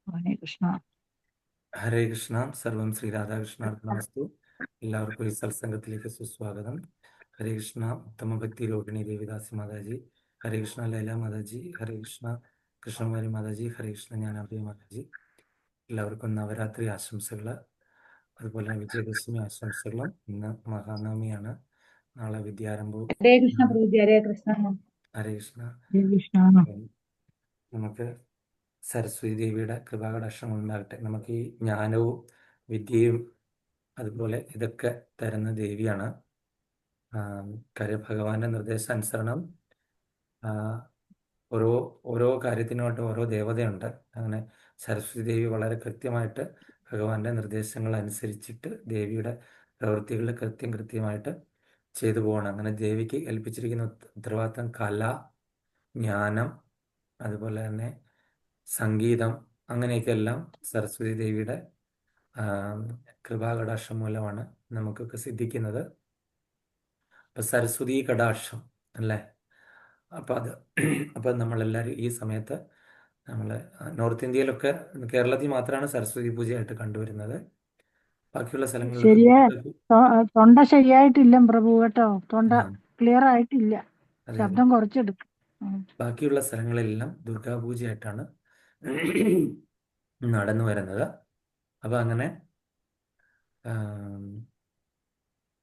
ഹരേ കൃഷ്ണ. ഹരേ കൃഷ്ണ. സർവം ശ്രീ രാധാകൃഷ്ണാർപ്പണമസ്തു. എല്ലാവർക്കും ഈ സത്സംഗത്തിലേക്ക് സുസ്വാഗതം. ഹരേ കൃഷ്ണ. ഉത്തമ ഭക്തി രോഹിണി ദേവിദാസി മാതാജി, ഹരേ കൃഷ്ണ ലൈല മാതാജി, ഹരേ കൃഷ്ണ കൃഷ്ണകുമാരി മാതാജി, ഹരേ കൃഷ്ണ ജ്ഞാനാംബിക മാതാജി. എല്ലാവർക്കും നവരാത്രി ആശംസകൾ, അതുപോലെ വിജയദശമി ആശംസകളും. ഇന്ന് മഹാനവമിയാണ്, നാളെ വിദ്യാരംഭവും. ഹരേ കൃഷ്ണ പ്രഭുജി. ഹരേ കൃഷ്ണ. ഹരേ കൃഷ്ണ. ഹരേ കൃഷ്ണ. നമുക്ക് സരസ്വതി ദേവിയുടെ കൃപാകടാക്ഷങ്ങൾ ഉണ്ടാകട്ടെ. നമുക്ക് ഈ ജ്ഞാനവും വിദ്യയും അതുപോലെ ഇതൊക്കെ തരുന്ന ദേവിയാണ്. ഭഗവാന്റെ നിർദ്ദേശാനുസരണം ഓരോ ഓരോ കാര്യത്തിനുമായിട്ട് ഓരോ ദേവതയുണ്ട്. അങ്ങനെ സരസ്വതി ദേവി വളരെ കൃത്യമായിട്ട് ഭഗവാന്റെ നിർദ്ദേശങ്ങൾ അനുസരിച്ചിട്ട് ദേവിയുടെ പ്രവൃത്തികൾ കൃത്യമായിട്ട് ചെയ്തു പോകണം. അങ്ങനെ ദേവിക്ക് ഏൽപ്പിച്ചിരിക്കുന്ന ഉത്തരവാദിത്തം കല, ജ്ഞാനം, അതുപോലെ തന്നെ സംഗീതം, അങ്ങനെയൊക്കെ എല്ലാം സരസ്വതി ദേവിയുടെ കൃപാകടാക്ഷം മൂലമാണ് നമുക്കൊക്കെ സിദ്ധിക്കുന്നത്. അപ്പം സരസ്വതി കടാക്ഷം അല്ലേ? അപ്പം നമ്മളെല്ലാവരും ഈ സമയത്ത് നമ്മൾ നോർത്ത് ഇന്ത്യയിലൊക്കെ, കേരളത്തിൽ മാത്രമാണ് സരസ്വതി പൂജയായിട്ട് കണ്ടുവരുന്നത്. ബാക്കിയുള്ള സ്ഥലങ്ങളിലൊക്കെ ശരിയാ. തൊണ്ട ശരിയായിട്ടില്ല പ്രഭു കേട്ടോ. തൊണ്ട ആ, ക്ലിയർ ആയിട്ടില്ല. അതെ അതെ. ശബ്ദം കുറച്ചെടുക്കും. ബാക്കിയുള്ള സ്ഥലങ്ങളെല്ലാം ദുർഗാപൂജയായിട്ടാണ് നടന്നു വരുന്നത്. അപ്പം അങ്ങനെ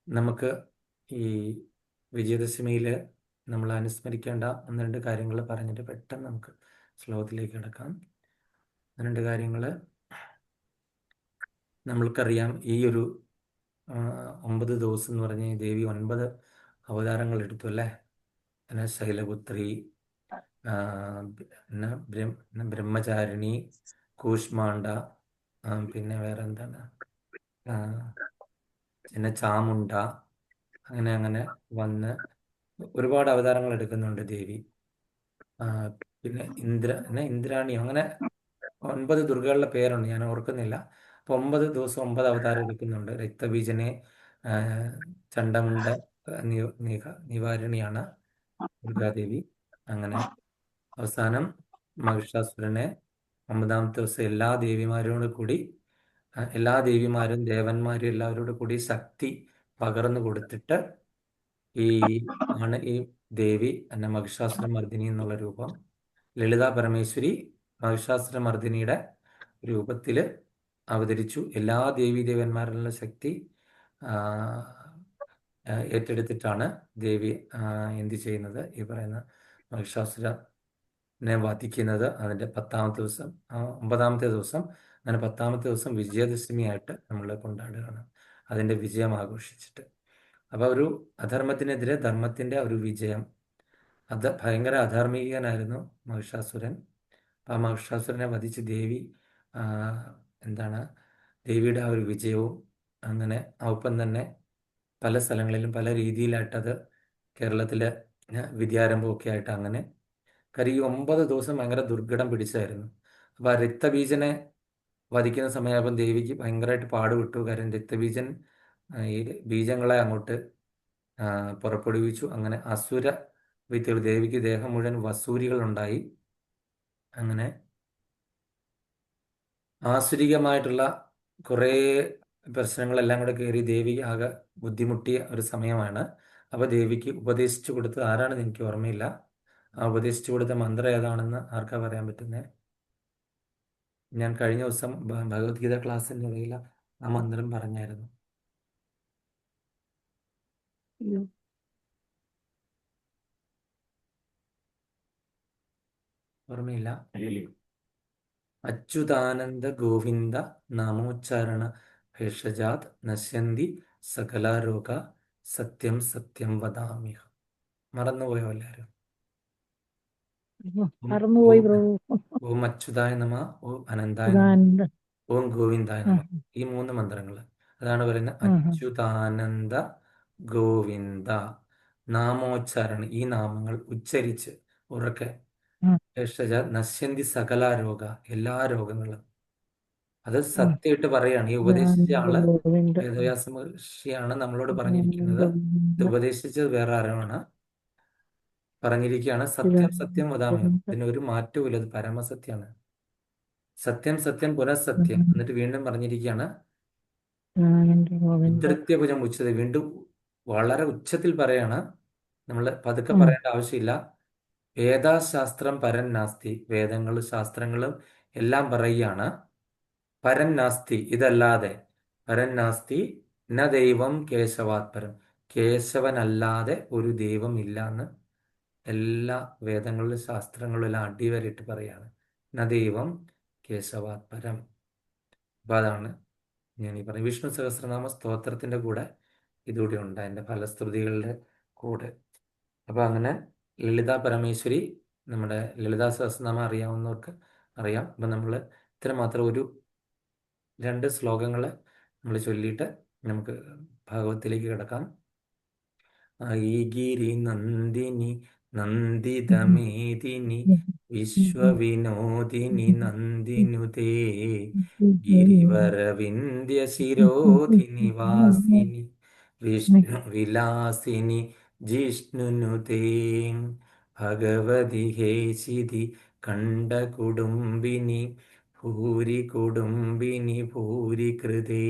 നമുക്ക് ഈ വിജയദശമിയിൽ നമ്മൾ അനുസ്മരിക്കേണ്ട ഒന്ന് രണ്ട് കാര്യങ്ങൾ പറഞ്ഞിട്ട് പെട്ടെന്ന് നമുക്ക് ശ്ലോകത്തിലേക്ക് കിടക്കാം. ഒന്ന് രണ്ട് കാര്യങ്ങൾ നമ്മൾക്കറിയാം. ഈ ഒരു 9 ദിവസം എന്ന് പറഞ്ഞ ദേവി 9 അവതാരങ്ങൾ എടുത്തു അല്ലേ? പിന്നെ ശൈലപുത്രി, പിന്നെ ബ്രഹ്മചാരിണി, കൂഷ്മാണ്ഡ, പിന്നെ വേറെ എന്താണ്, പിന്നെ ചാമുണ്ട, അങ്ങനെ അങ്ങനെ വന്ന് ഒരുപാട് അവതാരങ്ങൾ എടുക്കുന്നുണ്ട് ദേവി. പിന്നെ ഇന്ദ്രാണിയോ, അങ്ങനെ 9 ദുർഗകളുടെ പേരുണ്ട്, ഞാൻ ഓർക്കുന്നില്ല. അപ്പോൾ 9 ദിവസം 9 അവതാരം എടുക്കുന്നുണ്ട്. രക്തബീജനെ ചണ്ടമുണ്ട നിവാരിണിയാണ് ദുർഗാദേവി. അങ്ങനെ അവസാനം മഹിഷാസുരനെ 9ാമത്തെ ദിവസം എല്ലാ ദേവിമാരോട് കൂടി, എല്ലാ ദേവിമാരും ദേവന്മാരും എല്ലാവരോടും കൂടി ശക്തി പകർന്നു കൊടുത്തിട്ട് ഈ ആണ് ഈ ദേവി എന്നെ മഹിഷാസുര മർദിനി എന്നുള്ള രൂപം. ലളിതാ പരമേശ്വരി മഹിഷാസുരമർദിനിയുടെ രൂപത്തിൽ അവതരിച്ചു. എല്ലാ ദേവീദേവന്മാരിലുള്ള ശക്തി ഏറ്റെടുത്തിട്ടാണ് ദേവി എന്ത് ചെയ്യുന്നത്, ഈ പറയുന്ന മഹിഷാസുരനെ വധിക്കുന്നത്. അതിൻ്റെ 10ാമത്തെ ദിവസം, 9ാമത്തെ ദിവസം, അങ്ങനെ 10ാമത്തെ ദിവസം വിജയദശമിയായിട്ട് നമ്മൾ കൊണ്ടാടുകയാണ്, അതിൻ്റെ വിജയം ആഘോഷിച്ചിട്ട്. അപ്പോൾ ഒരു അധർമ്മത്തിനെതിരെ ധർമ്മത്തിൻ്റെ ഒരു വിജയം. അത് ഭയങ്കര അധാർമികനായിരുന്നു മഹിഷാസുരൻ. അപ്പം ആ മഹിഷാസുരനെ വധിച്ച് ദേവി എന്താണ്, ദേവിയുടെ ആ ഒരു വിജയവും. അങ്ങനെ ഒപ്പം തന്നെ പല സ്ഥലങ്ങളിലും പല രീതിയിലായിട്ടത് കേരളത്തിലെ വിദ്യാരംഭമൊക്കെ ആയിട്ട് അങ്ങനെ. കാര്യം ഈ 9 ദിവസം ഭയങ്കര ദുർഘടം പിടിച്ചായിരുന്നു. അപ്പോൾ ആ രക്തബീജനെ വധിക്കുന്ന സമയമായപ്പം ദേവിക്ക് ഭയങ്കരമായിട്ട് പാടുവിട്ടു. കാര്യം രക്തബീജൻ ഈ ബീജങ്ങളെ അങ്ങോട്ട് പുറപ്പെടുവിച്ചു. അങ്ങനെ അസുര വിദ്യകൾ, ദേവിക്ക് ദേഹം മുഴുവൻ വസൂരികളുണ്ടായി. അങ്ങനെ ആസുരികമായിട്ടുള്ള കുറേ പ്രശ്നങ്ങളെല്ലാം കൂടെ കയറി ദേവി ആകെ ബുദ്ധിമുട്ടിയ ഒരു സമയമാണ്. അപ്പോൾ ദേവിക്ക് ഉപദേശിച്ചു കൊടുത്തത് ആരാണെന്ന് എനിക്ക് ഓർമ്മയില്ല. ആ ഉപദേശിച്ചു കൊടുത്ത മന്ത്രം ഏതാണെന്ന് ആർക്കാ പറയാൻ പറ്റുന്നത്? ഞാൻ കഴിഞ്ഞ ദിവസം ഭഗവത്ഗീത ക്ലാസ്സിൻ്റെ ഇടയിൽ ആ മന്ത്രം പറഞ്ഞായിരുന്നു. ഓർമ്മയില്ല. അച്യുതാനന്ദ ഗോവിന്ദ നാമോച്ചാരണ ഭേഷജാത് നശ്യന്തി സകലാരോഗ സത്യം സത്യം വദാമ്യഹം. മറന്നുപോയോ എല്ലാവരും? മറന്നുപോയി പ്രഭു. ഓം അച്യുതായ നമ, ഓം അനന്തായ നമ, ഇതാനന്ദ. ഓം ഗോവിന്ദായ നമ. ഈ 3 മന്ത്രങ്ങൾ അതാണ് പറയുന്നത്. അച്യുതാനന്ദ ഗോവിന്ദ നാമോച്ചാരണം, ഈ നാമങ്ങൾ ഉച്ചരിച്ച് ഉറക്കെ ഭേഷജാത് നശ്യന്തി സകലാരോഗ, എല്ലാ രോഗങ്ങളും. അത് സത്യമായിട്ട് പറയാണ്. ഈ ഉപദേശിച്ച ആള് ഗോവിന്ദ. വേദവ്യാസ മഹർഷിയാണ് നമ്മളോട് പറഞ്ഞിരിക്കുന്നത്. ഇത് ഉപദേശിച്ചത് വേറെ ആരുമാണ് പറഞ്ഞിരിക്കുകയാണ്. സത്യം സത്യം വദാമ്യഹം. ഇതിനൊരു മാറ്റവും ഇല്ല, ഇത് പരമസത്യമാണ്. സത്യം സത്യം പുനഃസത്യം. എന്നിട്ട് വീണ്ടും പറഞ്ഞിരിക്കുകയാണ് എൻ്റെ ഗോവിന്ദ. ഉദ്ധൃത്യഭുജം ഉച്ചത്. വീണ്ടും വളരെ ഉച്ചത്തിൽ പറയാണ്. നമ്മൾ പതുക്കെ ഉം. പറയേണ്ട ആവശ്യമില്ല. വേദാശാസ്ത്രം പരൻ നാസ്തി. വേദങ്ങളും ശാസ്ത്രങ്ങളും എല്ലാം പറയുകയാണ്. പരൻ നാസ്തി, ഇതല്ലാതെ. പരൻ നാസ്തി ന ദൈവം കേശവാത് പരം. കേശവനല്ലാതെ ഒരു ദൈവം ഇല്ല എന്ന് എല്ലാ വേദങ്ങളിലും ശാസ്ത്രങ്ങളിലും എല്ലാം അടിവരയിട്ട് പറയാണ്. ന ദൈവം കേശവാത് പരം. അപ്പൊ അതാണ് ഞാൻ ഈ പറയും. വിഷ്ണു സഹസ്രനാമ സ്തോത്രത്തിന്റെ കൂടെ ഇതുകൂടി ഉണ്ട്, അതിന്റെ ഫലസ്തുതികളുടെ കൂടെ. അപ്പൊ അങ്ങനെ ലളിതാ പരമേശ്വരി, നമ്മുടെ ലളിതാ സഹസ്രനാമം അറിയാവുന്നവർക്ക് അറിയാം. അപ്പൊ നമ്മൾ ഇത്ര മാത്രം ഒരു 2 ശ്ലോകങ്ങൾ നമ്മൾ ചൊല്ലിയിട്ട് നമുക്ക് ഭാഗവത്തിലേക്ക് കിടക്കാം. ഐഗിരി നന്ദിനി നന്ദിതമേദിനി വിശ്വവിനോദിനി നന്ദിനുതേ ഗിരിവരവിന്ധ്യ ശിരോധിനി വാസിനി വിഷ്ണു വിലാസിനി ജിഷ്ണുനുതേ ഭഗവതി ഹേശിതി കണ്ഠ കുടുംബിനി ഭൂരി കുടുംബിനി ഭൂരി കൃതേ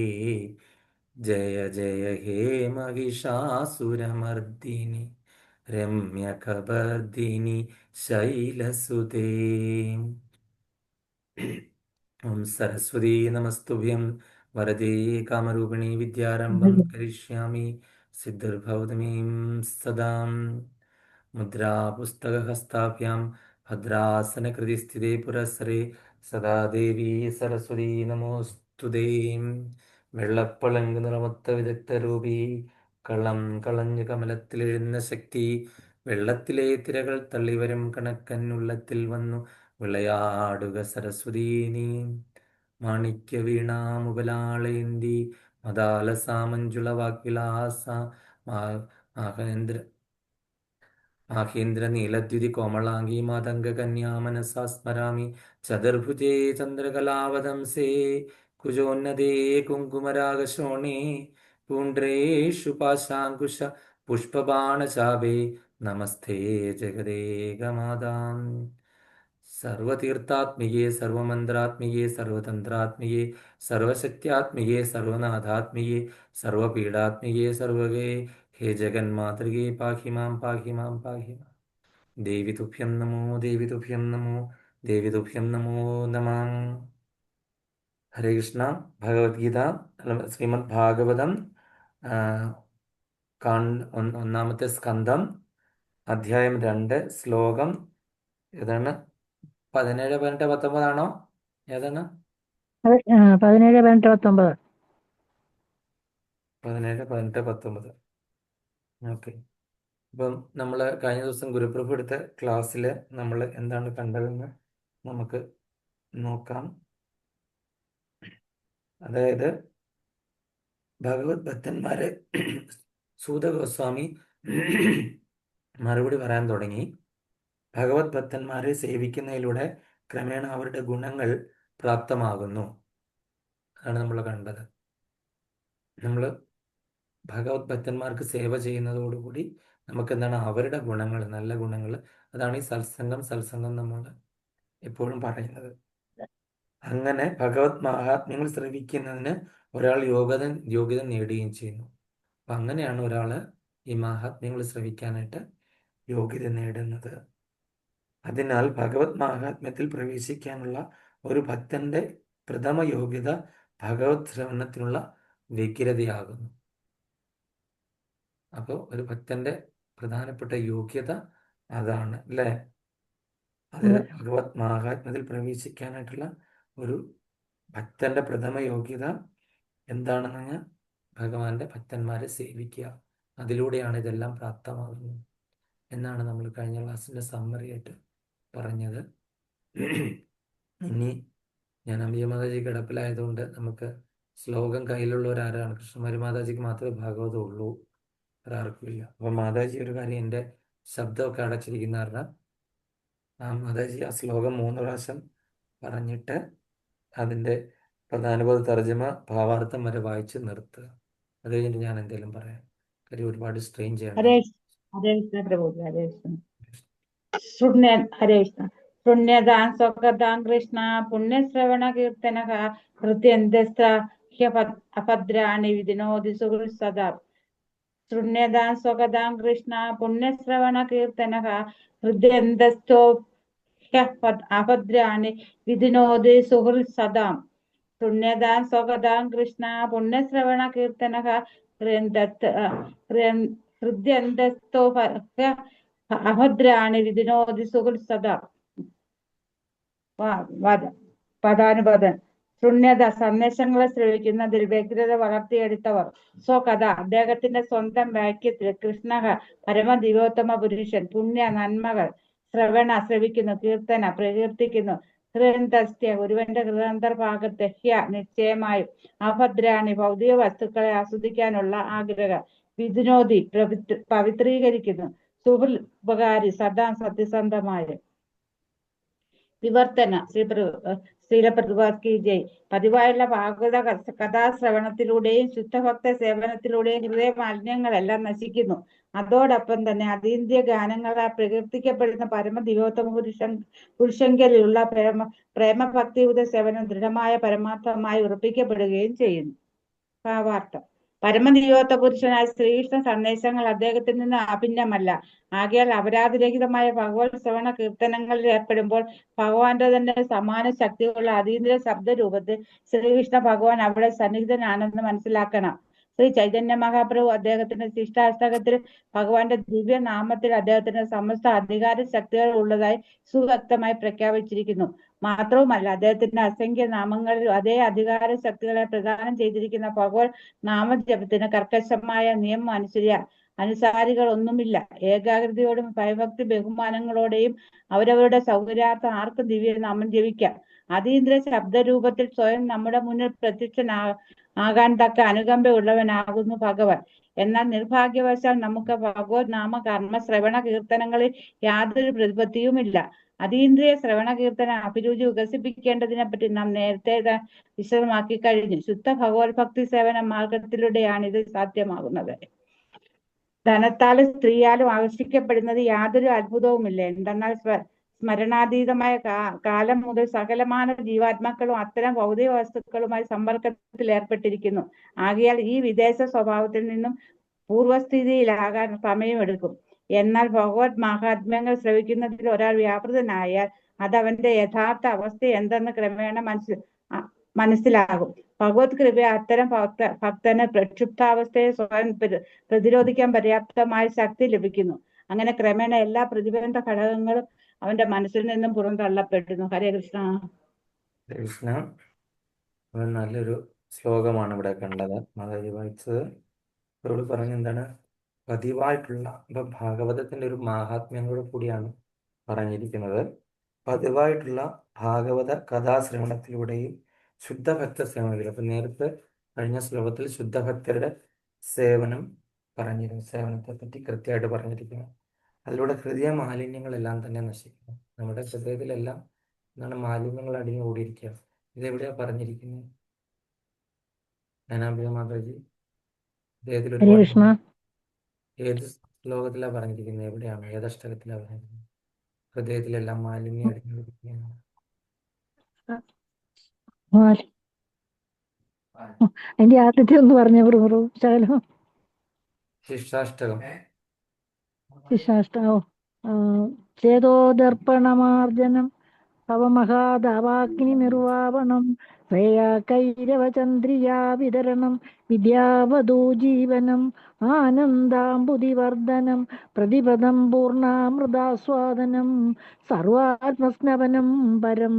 ജയ ജയ ഹേ മഹിഷാസുരമർദിനി രമ്യകബർദിനി ശൈലസുതേ. ഓം സരസ്വതീ നമസ്തുഭ്യം വരദേ കാമരൂപിണി വിദ്യാരംഭം കരിഷ്യാമി സിദ്ധിർഭവതു മേ സദാം. മുദ്രാ പുസ്തകഹസ്താഭ്യാം ഭദ്രാസനകൃതി സ്ഥിതേ പുരസരേ സദാ ദേവി സരസ്വതീ നമോസ്തുതേ. വെള്ളപ്പളങ്ക് നിറമൊത്ത വിദഗ്ധരൂപി കള്ളം കളഞ്ഞു കമലത്തിലെഴുന്ന ശക്തി വെള്ളത്തിലെ തിരകൾ തള്ളിവരും കണക്കന്നുള്ളത്തിൽ വന്നു വിളയാടുക സരസ്വതീ നീ. മാണിക്യ വീണാമുപലാളേന്തി മദാലസാമഞ്ജുള വാഗ്വിലാസ മാഹേന്ദ്ര ആഹേന്ദ്ര നീലദ്യുതി കോമളാംഗീ മാതംഗ കന്യാ മനസാ സ്മരാമി. ചതുർഭുജേ ചന്ദ്രകലാവതംസേ കുജോന്നതേ കുങ്കുമരാഗശോണേ പൂണ്ട്രേഷു പാശാങ്കുശ പുഷ്പബാണചാപേ നമസ്തേ ജഗദേകമാതാം. സർവതീർത്ഥാത്മികേ സർവമന്ത്രാത്മികേ സർവതന്ത്രാത്മികേ സർവശക്ത്യാത്മികേ സർവനാഥാത്മികേ സർവപീഡാത്മികേ സർവഗേ ഹേ ജഗന്മാതൃകേ പാഹി മാം പാഹി മാം പാഹി മാം. ദേവി തുഭ്യം നമോ ദേവി തുഭ്യം നമോ ദേവി തുഭ്യം നമോ നമഃ. ഹരേ കൃഷ്ണ. ഭഗവത്ഗീത ശ്രീമദ് ഭാഗവതം ഒന്നാമത്തെ സ്കന്ധം അധ്യായം 2 ശ്ലോകം ഏതാണ്? 17, 18, 19 ആണോ? ഏതാണ്? 17, 18, 19. 17, 18, 19. ഓക്കെ. അപ്പം നമ്മൾ കഴിഞ്ഞ ദിവസം ഗുരുപ്രഭു എടുത്ത ക്ലാസ്സിൽ നമ്മൾ എന്താണ് കണ്ടതെന്ന് നമുക്ക് നോക്കാം. അതായത് ഭഗവത് ഭക്തന്മാരെ സൂത ഗോസ്വാമി മറുപടി പറയാൻ തുടങ്ങി. ഭഗവത് ഭക്തന്മാരെ സേവിക്കുന്നതിലൂടെ ക്രമേണ അവരുടെ ഗുണങ്ങൾ പ്രാപ്തമാകുന്നു. അതാണ് നമ്മൾ കണ്ടത്. നമ്മൾ ഭഗവത് ഭക്തന്മാർക്ക് സേവ ചെയ്യുന്നതോടുകൂടി നമുക്ക് എന്താണ് അവരുടെ ഗുണങ്ങൾ, നല്ല ഗുണങ്ങൾ, അതാണ് ഈ സത്സംഗം നമ്മൾ എപ്പോഴും പറയുന്നത്. അങ്ങനെ ഭഗവത് മഹാത്മ്യങ്ങൾ ശ്രവിക്കുന്നതിന് ഒരാൾ യോഗ്യത നേടുകയും ചെയ്യുന്നു. അപ്പം അങ്ങനെയാണ് ഒരാൾ ഈ മഹാത്മ്യങ്ങൾ ശ്രവിക്കാനായിട്ട് യോഗ്യത നേടുന്നത്. അതിനാൽ ഭഗവത് മഹാത്മ്യത്തിൽ പ്രവേശിക്കാനുള്ള ഒരു ഭക്തന്റെ പ്രഥമ യോഗ്യത ഭഗവത് ശ്രവണത്തിനുള്ള വ്യഗ്രതയാകുന്നു. അപ്പോൾ ഒരു ഭക്തന്റെ പ്രധാനപ്പെട്ട യോഗ്യത അതാണ്, അല്ലേ? അതായത് ഭഗവത് മഹാത്മ്യത്തിൽ പ്രവേശിക്കാനായിട്ടുള്ള ഒരു ഭക്തന്റെ പ്രഥമ യോഗ്യത എന്താണെന്ന് പറഞ്ഞാൽ ഭഗവാന്റെ ഭക്തന്മാരെ സേവിക്കുക. അതിലൂടെയാണ് ഇതെല്ലാം പ്രാപ്തമാകുന്നത് എന്നാണ് നമ്മൾ കഴിഞ്ഞ ക്ലാസ്സിന്റെ സമ്മറി ആയിട്ട് പറഞ്ഞത്. ഇനി ഞാൻ അംബിക മാതാജി കിടപ്പിലായതുകൊണ്ട് നമുക്ക് ശ്ലോകം കയ്യിലുള്ളവരാരാണ്? കൃഷ്ണകുമാരി മാതാജിക്ക് മാത്രമേ ഭാഗവതം ഉള്ളൂ, വേറെ ആർക്കുമില്ല. അപ്പം മാതാജി ഒരു കാര്യം, എൻ്റെ ശബ്ദമൊക്കെ അടച്ചിരിക്കുന്ന കാരണം മാതാജി ആ ശ്ലോകം 3 പ്രാവശ്യം പറഞ്ഞിട്ട് അതിൻ്റെ പ്രധാനബോധ തർജ്ജമ ഭാവാർത്ഥം വരെ വായിച്ച് നിർത്തുക. അത് കഴിഞ്ഞിട്ട് ഞാൻ എന്തെങ്കിലും പറയാം. കാര്യം ഒരുപാട് സ്ട്രെയിൻ ചെയ്യണ്ട. ഹരേ ഹരേ കൃഷ്ണ പ്രഭു. ഹരേ കൃഷ്ണ. സുഖ്ന ഹരേ കൃഷ്ണ. ശൂന്യതാം സ്വഗതാം കൃഷ്ണ പുണ്യശ്രവണ കീർത്തനക ഹൃദ്യന്തസ്ത്ര അഭദ്രാണി വിധിനോതി സുഹൃത്സദാ ശൃണ്യതാം സ്വഗതാം കൃഷ്ണ പുണ്യശ്രവണ കീർത്തനക ഹൃദ്യന്തസ്ഥോ അഭദ്രാണി വിധിനോതി സുഹൃത്സദാം ശൂന്യതാം സ്വഗതാം കൃഷ്ണ പുണ്യശ്രവണ കീർത്തനക ഹൃദ്യന്തസ്ഥോ അഭദ്രാണി വിധിനോതി സുഹൃത്സദാ പദാനുപദം ശൂന്യത സന്ദേശങ്ങളെ ശ്രവിക്കുന്നതിൽ വ്യഗ്രത വളർത്തിയെടുത്തവർ സ്വകഥ അദ്ദേഹത്തിന്റെ സ്വന്തം വാക്യത്തിൽ കൃഷ്ണ പരമദിവോത്തമ പുരുഷൻ പുണ്യ നന്മകൾ ശ്രവിക്കുന്നു കീർത്തന പ്രകീർത്തിക്കുന്നു ഹൃദയസ്യ ഒരുവന്റെ ഹൃദയന്തർഭാഗത്ത് നിശ്ചയമായും അഭദ്രാണി ഭൗതിക വസ്തുക്കളെ ആസ്വദിക്കാനുള്ള ആഗ്രഹം വിധിനോദി പവിത്രീകരിക്കുന്നു സുഹൃൽ ഉപകാരി സദാ സത്യസന്ധമായ വിവർത്തന ശ്രീലപ്രഭുപാദ് ജയ് പതിവായുള്ള ഭാഗവത കഥാശ്രവണത്തിലൂടെയും ശുദ്ധഭക്ത സേവനത്തിലൂടെയും ഹൃദയ മാലിന്യങ്ങളെല്ലാം നശിക്കുന്നു. അതോടൊപ്പം തന്നെ അതീന്ദ്രിയ ഗാനങ്ങളാൽ പ്രകീർത്തിക്കപ്പെടുന്ന പരമദിവോത്തമ പുരുഷങ്കലിലുള്ള പ്രേമഭക്തിയുത സേവനം ദൃഢമായ പരമാർത്ഥമായി ഉറപ്പിക്കപ്പെടുകയും ചെയ്യുന്നു. ഭാവാർത്ഥം പരമദിവോത്ത പുരുഷനായ ശ്രീകൃഷ്ണ സന്ദേശങ്ങൾ അദ്ദേഹത്തിൽ നിന്ന് അഭിന്നമല്ല. ആകയാൽ അപരാധരഹിതമായ ഭഗവത് ശ്രവണ കീർത്തനങ്ങളിൽ ഏർപ്പെടുമ്പോൾ ഭഗവാന്റെ തന്നെ സമാന ശക്തിയുള്ള അതീന്ദ്രിയ ശബ്ദരൂപത്തിൽ ശ്രീകൃഷ്ണ ഭഗവാൻ അവിടെ സന്നിഹിതനാണെന്ന് മനസ്സിലാക്കണം. ശ്രീ ചൈതന്യ മഹാപ്രഭു അദ്ദേഹത്തിന്റെ ശിഷ്ടാഷ്ടകത്തിൽ ഭഗവാന്റെ ദിവ്യ നാമത്തിൽ അദ്ദേഹത്തിന് സമസ്ത അധികാര ശക്തികൾ ഉള്ളതായി സുവ്യക്തമായി പ്രഖ്യാപിച്ചിരിക്കുന്നു. മാത്രവുമല്ല അദ്ദേഹത്തിന്റെ അസംഖ്യ നാമങ്ങളിൽ അതേ അധികാര ശക്തികളെ പ്രദാനം ചെയ്തിരിക്കുന്ന ഭഗവത് നാമജപത്തിന് കർക്കശമായ നിയമം അനുസാരികൾ ഒന്നുമില്ല. ഏകാഗ്രതയോടും ഭയഭക്തി ബഹുമാനങ്ങളോടെയും അവരവരുടെ സൗകര്യാർത്ഥം ആർക്കും ദിവ്യ നാമം ജപിക്കാം. അതീന്ദ്രിയ ശബ്ദരൂപത്തിൽ സ്വയം നമ്മുടെ മുന്നിൽ ആകാൻ തക്ക അനുകമ്പയുള്ളവനാകുന്നു ഭഗവാൻ. എന്നാൽ നിർഭാഗ്യവശാൽ നമുക്ക് ഭഗവത് നാമ കർമ്മ ശ്രവണ കീർത്തനങ്ങളിൽ യാതൊരു പ്രതിപത്തിയുമില്ല. അതീന്ദ്രിയ ശ്രവണ കീർത്തന അഭിരുചി വികസിപ്പിക്കേണ്ടതിനെ പറ്റി നാം നേരത്തെ വിശദമാക്കി കഴിഞ്ഞു. ശുദ്ധ ഭഗവത് ഭക്തി സേവന മാർഗത്തിലൂടെയാണ് ഇത് സാധ്യമാകുന്നത്. ധനത്താലും സ്ത്രീയാലും ആകർഷിക്കപ്പെടുന്നത് യാതൊരു അത്ഭുതവുമില്ല. എന്തെന്നാൽ സ്മരണാതീതമായ കാലം മുതൽ സകലമാന ജീവാത്മാക്കളും അത്തരം ഭൗതിക വസ്തുക്കളുമായി സമ്പർക്കത്തിൽ ഏർപ്പെട്ടിരിക്കുന്നു. ആകയാൽ ഈ വിദേശ സ്വഭാവത്തിൽ നിന്നും പൂർവസ്ഥിതിയിലാകാൻ സമയമെടുക്കും. എന്നാൽ ഭഗവത് മഹാത്മ്യങ്ങൾ ശ്രവിക്കുന്നതിൽ ഒരാൾ വ്യാപൃതനായാൽ അതവന്റെ യഥാർത്ഥ അവസ്ഥ എന്തെന്ന് ക്രമേണ മനസ്സിലാകും. ഭഗവത് കൃപ അത്തരം ഭക്തന് പ്രക്ഷുബ്ധാവസ്ഥയെ സ്വയം പ്രതിരോധിക്കാൻ പര്യാപ്തമായ ശക്തി ലഭിക്കുന്നു. അങ്ങനെ ക്രമേണ എല്ലാ പ്രതിബന്ധ ഘടകങ്ങളും അവന്റെ മനസ്സിൽ നിന്നും പുറന്തള്ളപ്പെടുന്നു. ഹരേ കൃഷ്ണ. കൃഷ്ണ നല്ലൊരു ശ്ലോകമാണ് ഇവിടെ കണ്ടത്. മാതാജി വായിച്ചത് അവരോട് പറഞ്ഞെന്താണ് പതിവായിട്ടുള്ള ഇപ്പൊ ഭാഗവതത്തിന്റെ ഒരു മാഹാത്മ്യങ്ങളോട് കൂടിയാണ് പറഞ്ഞിരിക്കുന്നത്. പതിവായിട്ടുള്ള ഭാഗവത കഥാശ്രവണത്തിലൂടെയും ശുദ്ധഭക്ത സേവനത്തിൽ, അപ്പൊ നേരത്തെ കഴിഞ്ഞ ശ്ലോകത്തിൽ ശുദ്ധഭക്തരുടെ സേവനം പറഞ്ഞിരുന്നു, സേവനത്തെ പറ്റി കൃത്യമായിട്ട് പറഞ്ഞിരിക്കുന്നു. അതിലൂടെ ഹൃദയ മാലിന്യങ്ങളെല്ലാം തന്നെ നശിക്കുന്നു. നമ്മുടെ ഹൃദയത്തിലെല്ലാം എന്താണ് മാലിന്യങ്ങൾ അടിഞ്ഞു കൂടിയിരിക്കുക. ഇതെവിടെയാ പറഞ്ഞിരിക്കുന്നത്? ജ്ഞാനാംബിക മാതാജി അദ്ദേഹത്തിൽ ഒരുപാട് ഏത് ശ്ലോകത്തിലാണ് പറഞ്ഞിരിക്കുന്നത്? എവിടെയാണ്, ഏതഷ്ടകത്തിലാണ് പറഞ്ഞിരിക്കുന്നത്? ഹൃദയത്തിലെല്ലാം മാലിന്യം അടിഞ്ഞുകൂടിയിരിക്കുകയാണ്. അതിന്റെ ആദ്യത്തെ ഒന്ന് പറഞ്ഞ ശകലം ശിഷ്ടാഷ്ടകം. ശിശാഷ്ടോ ചേതോദർപ്പണമാർജനം ഭവമഹാദാവാഗ്നി നിർവാപണം ശ്രേയാകൈരവചന്ദ്രിയാ വിതരണം വിദ്യാവധൂജീവനം ആനന്ദാംബുധിവർദ്ധനം പ്രതിപദം പൂർണ്ണാമൃതാസ്വാദനം സർവാത്മസ്നവനം പരം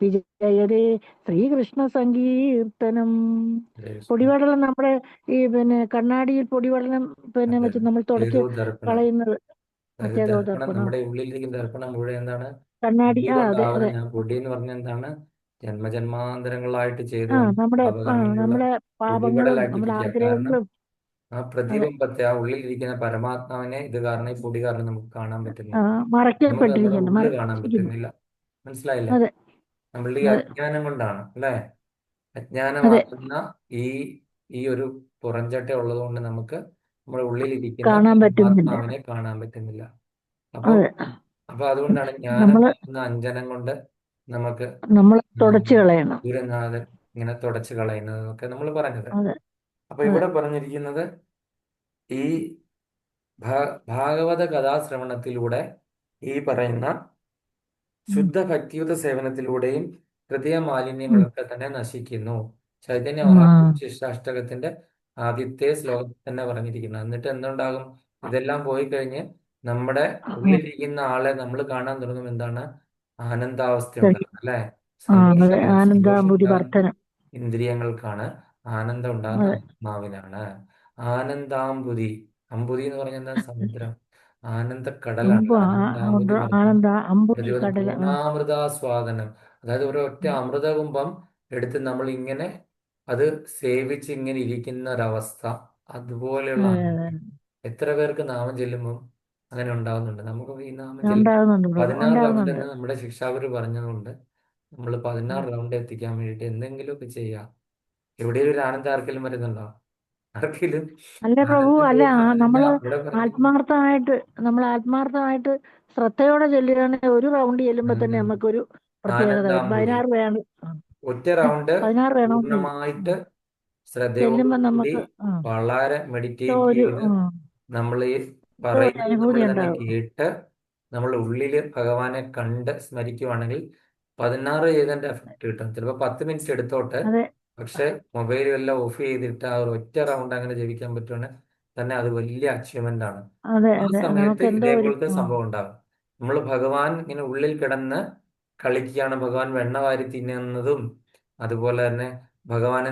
വിജയതേ ശ്രീകൃഷ്ണ സങ്കീർത്തനം. പൊടിവെള്ളം നമ്മുടെ ഈ കണ്ണാടിയിൽ പൊടിവെള്ളം വെച്ച് നമ്മൾ തുടച്ച് കളയുന്നത് നമ്മുടെ ഉള്ളിലിരിക്കുന്ന ദർപ്പണം മുഴുവൻ എന്താണ്? കണ്ണാടി. പൊടി എന്ന് പറഞ്ഞ എന്താണ്? ജന്മജന്മാന്തരങ്ങളായിട്ട് ചെയ്ത് നമ്മുടെ പാപങ്ങളും നമ്മുടെ ആഗ്രഹങ്ങളും ആ പ്രതിബിംബത്തെ, ആ ഉള്ളിലിരിക്കുന്ന പരമാത്മാവിനെ ഇത് കാരണം, ഈ പൊടി കാരണം നമുക്ക് കാണാൻ പറ്റുന്നില്ല, മറക്കപ്പെട്ടിരിക്കുന്നു, കാണാൻ പറ്റുന്നില്ല. മനസ്സിലായില്ലേ? നമ്മളുടെ ഈ അജ്ഞാനം കൊണ്ടാണ് അല്ലെ? അജ്ഞാനമാകുന്ന ഈ ഒരു പുറംചട്ട ഉള്ളത് കൊണ്ട് നമുക്ക് നമ്മുടെ ഉള്ളിലിരിക്കുന്ന പരമാത്മാവിനെ കാണാൻ പറ്റുന്നില്ല. അപ്പൊ അപ്പൊ അതുകൊണ്ടാണ് ജ്ഞാനം നമ്മള് നൽകുന്ന അഞ്ജനം കൊണ്ട് നമുക്ക് നമ്മൾ തുടച്ചു കളയണം. ഗുരുനാഥൻ ഇങ്ങനെ തുടച്ചു കളയുന്നതൊക്കെ നമ്മൾ പറഞ്ഞത്. അതെ അപ്പൊ അതെ ഇവിടെ പറഞ്ഞിരിക്കുന്നത് ഈ ഭാഗവത കഥാശ്രവണത്തിലൂടെ ഈ പറയുന്ന ശുദ്ധ ഭക്തിയുത സേവനത്തിലൂടെയും ഹൃദയ ഉം. മാലിന്യങ്ങളൊക്കെ തന്നെ നശിക്കുന്നു. ചൈതന്യ ആ മഹാപ്രഭു ശിഷ്ടാഷ്ടകത്തിന്റെ ആദ്യത്തെ ശ്ലോകത്തിൽ തന്നെ പറഞ്ഞിരിക്കുന്നു. എന്നിട്ട് എന്തുണ്ടാകും? ഇതെല്ലാം പോയി കഴിഞ്ഞ് നമ്മുടെ ഉള്ളിലിരിക്കുന്ന ആളെ നമ്മൾ കാണാൻ തുടങ്ങും. എന്താണ്? ആനന്ദാവസ്ഥ ശരി. ഉണ്ടാകും, അല്ലെ? അതെ, സന്തോഷം സന്തോഷം ആനന്ദാംബുതി ഉണ്ടാകുന്നത് വർധനം. ഇന്ദ്രിയങ്ങൾക്കാണ്. ആനന്ദം ഉണ്ടാകുന്ന അതെ, ആത്മാവിനാണ്. ആനന്ദാംബുതി, അമ്പുതി എന്ന് പറഞ്ഞാൽ സമുദ്രം, ആനന്ദക്കടലാണ് ആനന്ദാംബുതി വർധനം. ആനന്ദ അമ്പുതി പ്രതിപദം കടൽ. പൂർണ്ണാമൃതാസ്വാദനം. അതായത് ഒരൊറ്റ അമൃതകുംഭം എടുത്ത് നമ്മൾ ഇങ്ങനെ അത് സേവിച്ച് ഇങ്ങനെ ഇരിക്കുന്ന ഒരവസ്ഥ, അതുപോലെയുള്ള അതെ അതെ ആനന്ദം. എത്ര പേർക്ക് നാമം ചെല്ലുമ്പോൾ അങ്ങനെ ഉണ്ടാകുന്നുണ്ട്? നമുക്ക് ഈ നാമം ചെല്ലും ഉണ്ടാകുന്നുണ്ട് പ്രഭു, 16 റൗണ്ട് ഉണ്ടാകുന്നുണ്ട്. എന്ന് നമ്മുടെ ശിക്ഷാഗുരു പറഞ്ഞതുകൊണ്ട് നമ്മൾ 16 ഉം. റൗണ്ട് എത്തിക്കാൻ വേണ്ടിയിട്ട് എന്തെങ്കിലുമൊക്കെ ചെയ്യാം. എവിടെയും ഒരു ആനന്ദം ആർക്കെങ്കിലും വരുന്നുണ്ടോ? ആർക്കെങ്കിലും അല്ല പ്രഭു, ആനന്ദം അല്ല പോയിട്ട് അതല്ല നമ്മള് ഇവിടെ പറഞ്ഞിരിക്കുന്നത്. ആത്മാർത്ഥമായിട്ട് ആത്മാർത്ഥമായിട്ട് ശ്രദ്ധയോടെ ചെല്ലുകയാണെങ്കിൽ ഒരു റൗണ്ട് ചെല്ലുമ്പോ തന്നെ ആനന്ദം, നമുക്കൊരു പ്രത്യേകത വരും. ആനന്ദാംബുതി. 16 വേണം. ഒറ്റ റൗണ്ട് 16 വേണമെന്നില്ല. പൂർണ്ണമായിട്ട് ചെല്ലുമ്പോ ശ്രദ്ധയോടുകൂടി നമുക്ക് വളരെ എന്തോ മെഡിറ്റേറ്റ് ഒരു ചെയ്ത് നമ്മൾ ഈ എന്തോ ഒരു പറയുന്നത് നമ്മൾ അനുഭൂതി തന്നെ ഉണ്ടാവും. കേട്ട് നമ്മൾ ഉള്ളിൽ ഭഗവാനെ കണ്ട് സ്മരിക്കുവാണെങ്കിൽ 16 ചെയ്തതിന്റെ എഫക്ട് കിട്ടും. ചിലപ്പോൾ 10 മിനിറ്റ് എടുത്തോട്ട്, അതെ പക്ഷെ മൊബൈലും എല്ലാം ഓഫ് ചെയ്തിട്ട് ആ ഒരു ഒറ്റ റൗണ്ട് അങ്ങനെ ജപിക്കാൻ പറ്റുവാണെങ്കിൽ തന്നെ അത് വലിയ അച്ചീവ്മെന്റ് ആണ്. അതെ ആ അതെ, സമയത്ത് നമുക്ക് എന്തോ ഒരു ഇതേപോലത്തെ സംഭവം ഉണ്ടാകും. നമ്മൾ ഭഗവാൻ ഇങ്ങനെ ഉള്ളിൽ കിടന്ന് കളിക്കുകയാണ്, ഭഗവാൻ വെണ്ണ വാരി തിന്നുന്നതും, അതുപോലെ തന്നെ ഭഗവാനെ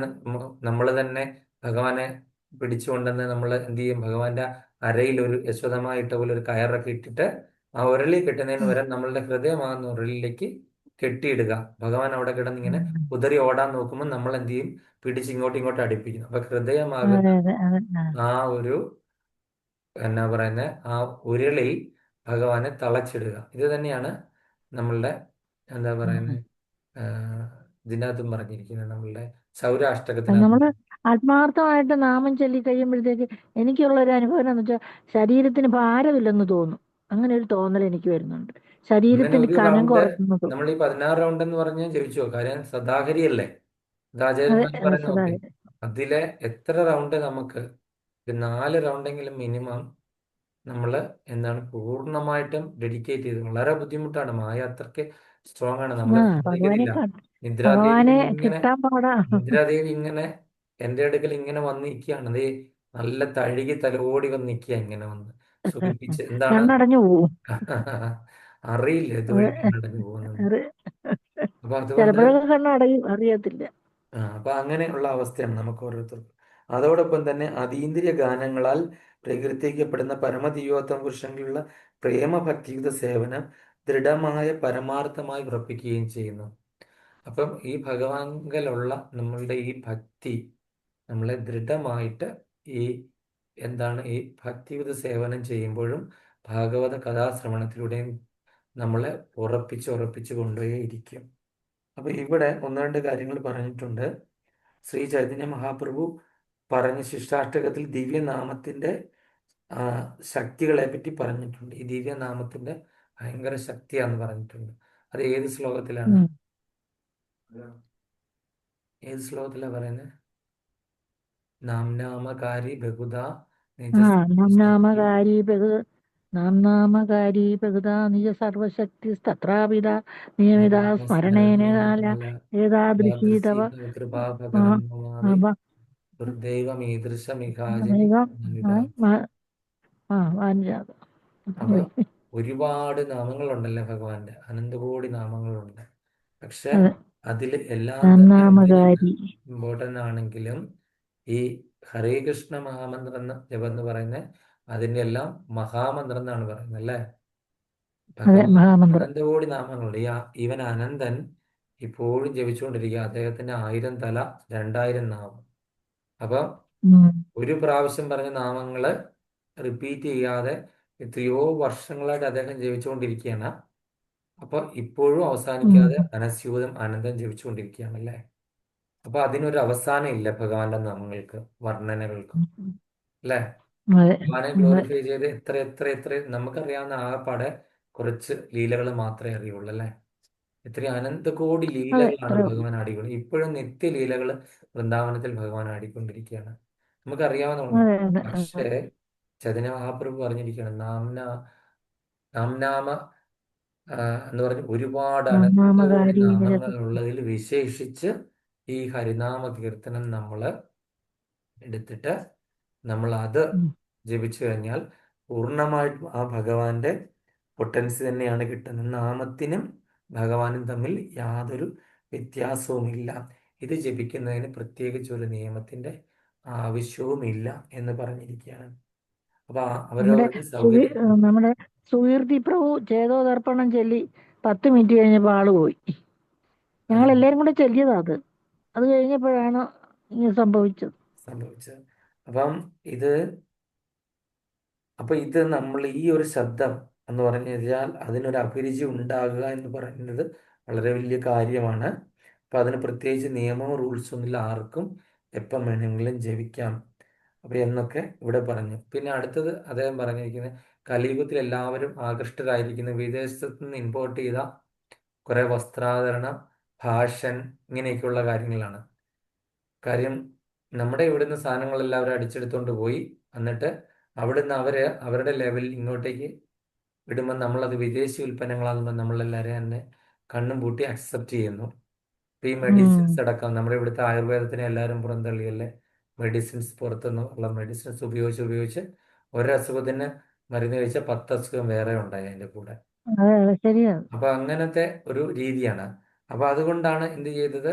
നമ്മൾ തന്നെ ഭഗവാനെ പിടിച്ചുകൊണ്ടെന്ന് നമ്മൾ എന്ത് ചെയ്യും? ഭഗവാന്റെ അരയിൽ ഒരു യശോദമായിട്ട പോലെ ഒരു കയറൊക്കെ ഇട്ടിട്ട് ആ ഉരളിൽ കെട്ടുന്നതിന് വരെ നമ്മളുടെ ഹൃദയമാകുന്ന ഉരളിലേക്ക് കെട്ടിയിടുക. ഭഗവാൻ അവിടെ കിടന്ന് ഇങ്ങനെ കുതറി ഓടാൻ നോക്കുമ്പോൾ നമ്മൾ എന്ത് ചെയ്യും? പിടിച്ച് ഇങ്ങോട്ടും ഇങ്ങോട്ടും അടുപ്പിക്കുന്നു. അപ്പൊ ഹൃദയമാകുന്ന അതെ അതെ അതെ ആ ഒരു എന്നാ പറയുന്നത്, ആ ഉരുളിൽ ഭഗവാനെ തളച്ചിടുക. ഇത് തന്നെയാണ് നമ്മളുടെ എന്താ പറയുന്നത്, ഇതിനകത്തും പറഞ്ഞിരിക്കുന്നത്, നമ്മളുടെ നമ്മള് സൗരാഷ്ടകത്തിനകത്ത്. ആത്മാർത്ഥമായിട്ട് നാമം ചൊല്ലി കഴിയുമ്പോഴത്തേക്ക് എനിക്കുള്ള ഒരു അനുഭവം എന്ന് വെച്ചാൽ ശരീരത്തിന് ഭാരമില്ലെന്ന് തോന്നും. അങ്ങനെ ഒരു തോന്നൽ എനിക്ക് വരുന്നുണ്ട്. അങ്ങനെ ശരീരത്തിന്റെ ഒരു കനം റൗണ്ട് കുറഞ്ഞു തോന്നും. നമ്മൾ ഈ 16 റൗണ്ട് എന്ന് പറഞ്ഞ് ജയിച്ചോ? കാര്യം സദാഹരിയല്ലേ, ഇത് അതെ ആചാര്യന്മാർ അതെ പറഞ്ഞു നോക്കി. സദാചാരം. അതിലെ എത്ര റൗണ്ട് നമുക്ക്, ഒരു 4 റൗണ്ടെങ്കിലും മിനിമം നമ്മൾ എന്താണ് പൂർണ്ണമായിട്ടും ഡെഡിക്കേറ്റ് ചെയ്ത്. വളരെ ബുദ്ധിമുട്ടാണ്, മായ അത്രയ്ക്ക് സ്ട്രോങ് ആണ്, നമ്മൾ ഭഗവാനെ സമ്മതിക്കുന്നില്ല. നിദ്രാദേവി ഭഗവാനെ ഇങ്ങനെ കിട്ടാൻ പാടാ. നിദ്രാദേവി ഇങ്ങനെ എൻ്റെ അടുക്കൽ ഇങ്ങനെ വന്ന് നിൽക്കുകയാണ്. അതേ നല്ല തഴുകി തലോടി വന്ന് നിൽക്കുക, ഇങ്ങനെ വന്ന് സുഖിപ്പിച്ച്. എന്താണ്? കണ്ണടഞ്ഞു പോവും. അറിയില്ല ഇതുവഴി കണ്ടു പോകുന്നത്. അത് അപ്പൊ അതുകൊണ്ട് ചിലപ്പോഴൊക്കെ കണ്ണടയും, അറിയത്തില്ല. അപ്പൊ അങ്ങനെയുള്ള അവസ്ഥയാണ് നമുക്ക് ഓരോരുത്തർക്കും. അതോടൊപ്പം തന്നെ അതീന്ദ്രിയ ഗാനങ്ങളാൽ പ്രകീർത്തിക്കപ്പെടുന്ന പരമദിവ്യോത്തമ പുരുഷങ്ങളിലുള്ള പ്രേമഭക്തിയുത സേവനം ദൃഢമായ പരമാർത്ഥമായി ഉറപ്പിക്കുകയും ചെയ്യുന്നു. അപ്പം ഈ ഭഗവാങ്കലുള്ള നമ്മളുടെ ഈ ഭക്തി നമ്മളെ ദൃഢമായിട്ട് ഈ എന്താണ് ഈ ഭക്തിയുത സേവനം ചെയ്യുമ്പോഴും ഭാഗവത കഥാശ്രവണത്തിലൂടെയും നമ്മളെ ഉറപ്പിച്ച് ഉറപ്പിച്ച് കൊണ്ടുപോയിരിക്കും. അപ്പൊ ഇവിടെ ഒന്ന് രണ്ട് കാര്യങ്ങൾ പറഞ്ഞിട്ടുണ്ട്. ശ്രീ ചൈതന്യ മഹാപ്രഭു പറഞ്ഞ ശിഷ്ടാഷ്ടകത്തിൽ ദിവ്യനാമത്തിന്റെ ശക്തികളെ പറ്റി പറഞ്ഞിട്ടുണ്ട്. ഈ ദിവ്യനാമത്തിന്റെ ഭയങ്കര ശക്തിയാന്ന് പറഞ്ഞിട്ടുണ്ട്. അത് ഏത് ശ്ലോകത്തിലാണ്? ഉം. ഏത് ശ്ലോകത്തിലാണ് പറയുന്നത്? നാംനാമകാരി ബഹുദ നിജ സർവശക്തി നാംനാമകാരി ബഹു നാംനാമകാരി ബഹുതാ നിജ സർവശക്തി തത്രാപിത നിയമിത സ്മരണേന കാല ഏതാദൃശീ തവ കൃപാ ആ, ഭഗവൻ മമാവേ അവ- ദുർദൈവമീദൃശമിഹാചരി. അനേകം വാഞ്ചാത്. അപ്പൊ ഒരുപാട് നാമങ്ങളുണ്ടല്ലേ ഭഗവാന്റെ, അനന്തകോടി നാമങ്ങളുണ്ട്. പക്ഷെ അതെ, അതിൽ എല്ലാം തന്നെ എന്തിനാണ് നാംനാമകാരി. ഇമ്പോർട്ടൻ്റ് ആണെങ്കിലും ഈ ഹരേ കൃഷ്ണ മഹാമന്ത്രം എന്ന് ജപം എന്ന് പറയുന്നത് അതിൻ്റെ എല്ലാം മഹാമന്ത്രം എന്നാണ് പറയുന്നത്, അല്ലേ? അതെ, ഭഗവാൻ മഹാമന്ത്രം. അനന്തകോടി നാമങ്ങളുണ്ട്. ഇവൻ അനന്തൻ ഇപ്പോഴും ജപിച്ചുകൊണ്ടിരിക്കുക. അദ്ദേഹത്തിന്റെ 1000 തല, 2000 നാമം. അപ്പം ഉം. ഒരു പ്രാവശ്യം പറഞ്ഞ നാമങ്ങള് റിപ്പീറ്റ് ചെയ്യാതെ എത്രയോ വർഷങ്ങളായിട്ട് അദ്ദേഹം ജപിച്ചുകൊണ്ടിരിക്കുകയാണ്. അപ്പൊ ഇപ്പോഴും ഉം. അവസാനിക്കാതെ അനസ്യൂതം അനന്തം ജപിച്ചുകൊണ്ടിരിക്കുകയാണ്, അല്ലേ? അപ്പൊ അതിനൊരു അവസാനം ഇല്ല ഭഗവാന്റെ നാമങ്ങൾക്ക്, വർണ്ണനകൾക്കും, അല്ലേ? അതെ ഭഗവാനെ അതെ ഗ്ലോറിഫൈ ചെയ്ത് എത്ര എത്ര എത്ര നമുക്കറിയാവുന്ന ആ പടെ കുറച്ച് ലീലകൾ മാത്രമേ അറിയുള്ളൂ അല്ലേ? ഇത്രയും അനന്തകോടി അതെ, ലീലകളാണ് അത്രേ ഉള്ളൂ. ഭഗവാൻ ആടിക്കൊണ്ട് ഇപ്പോഴും നിത്യലീലകൾ വൃന്ദാവനത്തിൽ ഭഗവാൻ ആടിക്കൊണ്ടിരിക്കുകയാണ്. നമുക്കറിയാവുന്നതാണ്. അതെ അതെ പക്ഷേ അതെ. ചൈതന്യ മഹാപ്രഭു പറഞ്ഞിരിക്കുകയാണ് നാംനാമ ആ, എന്ന് പറഞ്ഞ് ഒരുപാട് അനന്തകോടി നാമകാരി നാമങ്ങൾ ജഗത്. ഉള്ളതിൽ വിശേഷിച്ച് ഈ ഹരിനാമ കീർത്തനം നമ്മൾ എടുത്തിട്ട് നമ്മൾ അത് ഉം. ജപിച്ചു കഴിഞ്ഞാൽ പൂർണ്ണമായിട്ടും ആ ഭഗവാന്റെ പൊട്ടൻസി തന്നെയാണ് കിട്ടുന്നത്. നാമത്തിനും ഭഗവാനും തമ്മിൽ യാതൊരു വ്യത്യാസവുമില്ല. ഇത് ജപിക്കുന്നതിന് പ്രത്യേകിച്ച് ഒരു നിയമത്തിന്റെ ആവശ്യവുമില്ല എന്ന് പറഞ്ഞിരിക്കുകയാണ്. അപ്പൊ നമ്മുടെ അവരവരുടെ സൗകര്യം നമ്മുടെ സുകീർത്തി പ്രഭു ചേതോദർപ്പണം ചൊല്ലി 10 മിനിറ്റ് കഴിഞ്ഞപ്പോൾ ആള് പോയി. ഞങ്ങൾ അതെ എല്ലാരും കൂടെ ചൊല്ലിയതാ അത്. അത് കഴിഞ്ഞപ്പോഴാണ് ഇങ്ങനെ സംഭവിച്ചത്. സംഭവിച്ചത്. അപ്പം ഇത് അപ്പൊ ഇത് നമ്മൾ ഈ ഒരു ശബ്ദം എന്ന് പറഞ്ഞു കഴിഞ്ഞാൽ അതിനൊരു അഭിരുചി ഉണ്ടാകുക എന്ന് പറയുന്നത് വളരെ വലിയ കാര്യമാണ്. അപ്പൊ അതിന് പ്രത്യേകിച്ച് നിയമവും റൂൾസും ഒന്നുമില്ല, ആർക്കും എപ്പം വേണമെങ്കിലും ജപിക്കാം. അപ്പൊ എന്നൊക്കെ ഇവിടെ പറഞ്ഞു. പിന്നെ അടുത്തത് അദ്ദേഹം പറഞ്ഞിരിക്കുന്നത് കലിയുഗത്തിൽ എല്ലാവരും ആകൃഷ്ടരായിരിക്കുന്ന വിദേശത്ത് നിന്ന് ഇമ്പോർട്ട് ചെയ്ത കുറെ വസ്ത്രാധരണം, ഫാഷൻ, ഇങ്ങനെയൊക്കെയുള്ള കാര്യങ്ങളാണ്. കാര്യം നമ്മുടെ ഇവിടുന്ന് സാധനങ്ങളെല്ലാം അവർ അടിച്ചെടുത്തോണ്ട് പോയി, എന്നിട്ട് അവിടുന്ന് അവരുടെ ലെവലിൽ ഇങ്ങോട്ടേക്ക് വിടുമ്പോൾ നമ്മളത് വിദേശി ഉൽപ്പന്നങ്ങളാകുമ്പോൾ നമ്മളെല്ലാവരും തന്നെ കണ്ണും പൂട്ടി അക്സെപ്റ്റ് ചെയ്യുന്നു. ഇപ്പം ഈ മെഡിസിൻസ് അടക്കം നമ്മുടെ ഇവിടുത്തെ ആയുർവേദത്തിനെ എല്ലാവരും പുറന്തള്ളിയല്ലേ. മെഡിസിൻസ് പുറത്തുനിന്ന് ഉള്ള മെഡിസിൻസ് ഉപയോഗിച്ച് ഒരസുഖത്തിന് മരുന്ന് കഴിച്ചാൽ 10 അസുഖം വേറെ ഉണ്ടായി അതിൻ്റെ കൂടെ. അതെ അതെ ശരിയാണ്. അപ്പൊ അങ്ങനത്തെ ഒരു രീതിയാണ്. അപ്പൊ അതുകൊണ്ടാണ് എന്ത് ചെയ്തത്,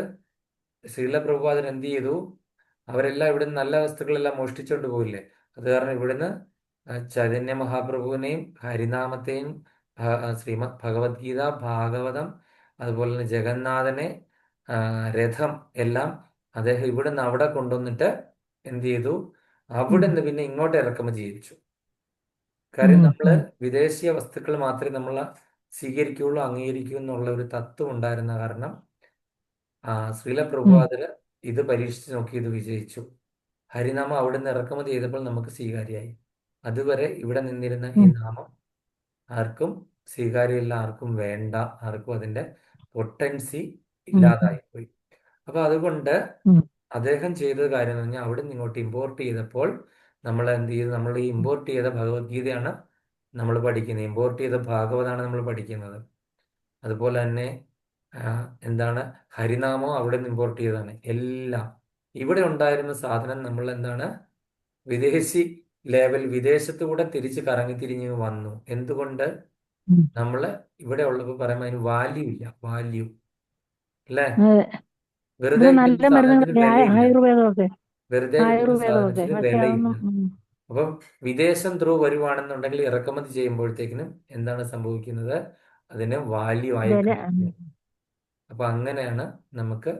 ശ്രീല പ്രഭുപാദൻ എന്ത് ചെയ്തു, അവരെല്ലാം ഇവിടുന്ന് നല്ല വസ്തുക്കളെല്ലാം മോഷ്ടിച്ചുകൊണ്ട് പോയില്ലേ. അത് കാരണം ഇവിടുന്ന് ചൈതന്യ മഹാപ്രഭുവിനെയും ഹരിനാമത്തെയും ശ്രീമദ് ഭഗവത്ഗീത, ഭാഗവതം, അതുപോലെ തന്നെ ജഗന്നാഥനെ, രഥം എല്ലാം അദ്ദേഹം ഇവിടുന്ന് അവിടെ കൊണ്ടുവന്നിട്ട് എന്ത് ചെയ്തു, അവിടുന്ന് പിന്നെ ഇങ്ങോട്ട് ഇറക്കുമതി ചെയ്യിച്ചു. കാര്യം നമ്മള് വിദേശീയ വസ്തുക്കൾ മാത്രമേ നമ്മൾ സ്വീകരിക്കുകയുള്ളൂ, അംഗീകരിക്കൂ എന്നുള്ള ഒരു തത്വം ഉണ്ടായിരുന്ന കാരണം ശ്രീല പ്രഭുപാദര് ഇത് പരീക്ഷിച്ച് നോക്കി, ഇത് വിജയിച്ചു. ഹരിനാമം അവിടുന്ന് ഇറക്കുമതി ചെയ്തപ്പോൾ നമുക്ക് സ്വീകാര്യമായി. അതുവരെ ഇവിടെ നിന്നിരുന്ന ഈ നാമം ആർക്കും സ്വീകാര്യമില്ല, ആർക്കും വേണ്ട, ആർക്കും അതിന്റെ പൊട്ടൻസി ഇല്ലാതായിപ്പോയി. അപ്പൊ അതുകൊണ്ട് അദ്ദേഹം ചെയ്ത കാര്യം എന്ന് പറഞ്ഞാൽ അവിടെ നിന്ന് ഇങ്ങോട്ട് ഇമ്പോർട്ട് ചെയ്തപ്പോൾ നമ്മൾ എന്ത് ചെയ്തു, നമ്മൾ ഈ ഇമ്പോർട്ട് ചെയ്ത ഭഗവത്ഗീതയാണ് നമ്മൾ പഠിക്കുന്നത്, ഇമ്പോർട്ട് ചെയ്ത ഭാഗവതാണ് നമ്മൾ പഠിക്കുന്നത്. അതുപോലെ തന്നെ എന്താണ്, ഹരിനാമം അവിടെ നിന്ന് ഇമ്പോർട്ട് ചെയ്തതാണ്. എല്ലാം ഇവിടെ ഉണ്ടായിരുന്ന സാധനം നമ്മൾ എന്താണ്, വിദേശി ലെവൽ, വിദേശത്തു കൂടെ തിരിച്ച് കറങ്ങി തിരിഞ്ഞ് വന്നു. എന്തുകൊണ്ട്? നമ്മൾ ഇവിടെ ഉള്ളപ്പോൾ പറയുമ്പോൾ അതിന് വാല്യൂ ഇല്ല, വാല്യൂ അല്ലേ. വെറുതെ ഇവിടെ കിട്ടുന്ന നല്ല സാധനത്തിന് മരുന്നുകളല്ലേ വിലയില്ല, വെറുതെ കിട്ടുന്ന സാധനത്തിന് പക്ഷെ വിലയില്ല. അതൊന്നും അപ്പം വിദേശം ത്രൂ വരുവാണെന്നുണ്ടെങ്കിൽ ഇറക്കുമതി ചെയ്യുമ്പോഴത്തേക്കിനും എന്താണ് സംഭവിക്കുന്നത്, അതിന് വാല്യൂ ആയി വില കഴിഞ്ഞു. അപ്പൊ അങ്ങനെയാണ് നമുക്ക്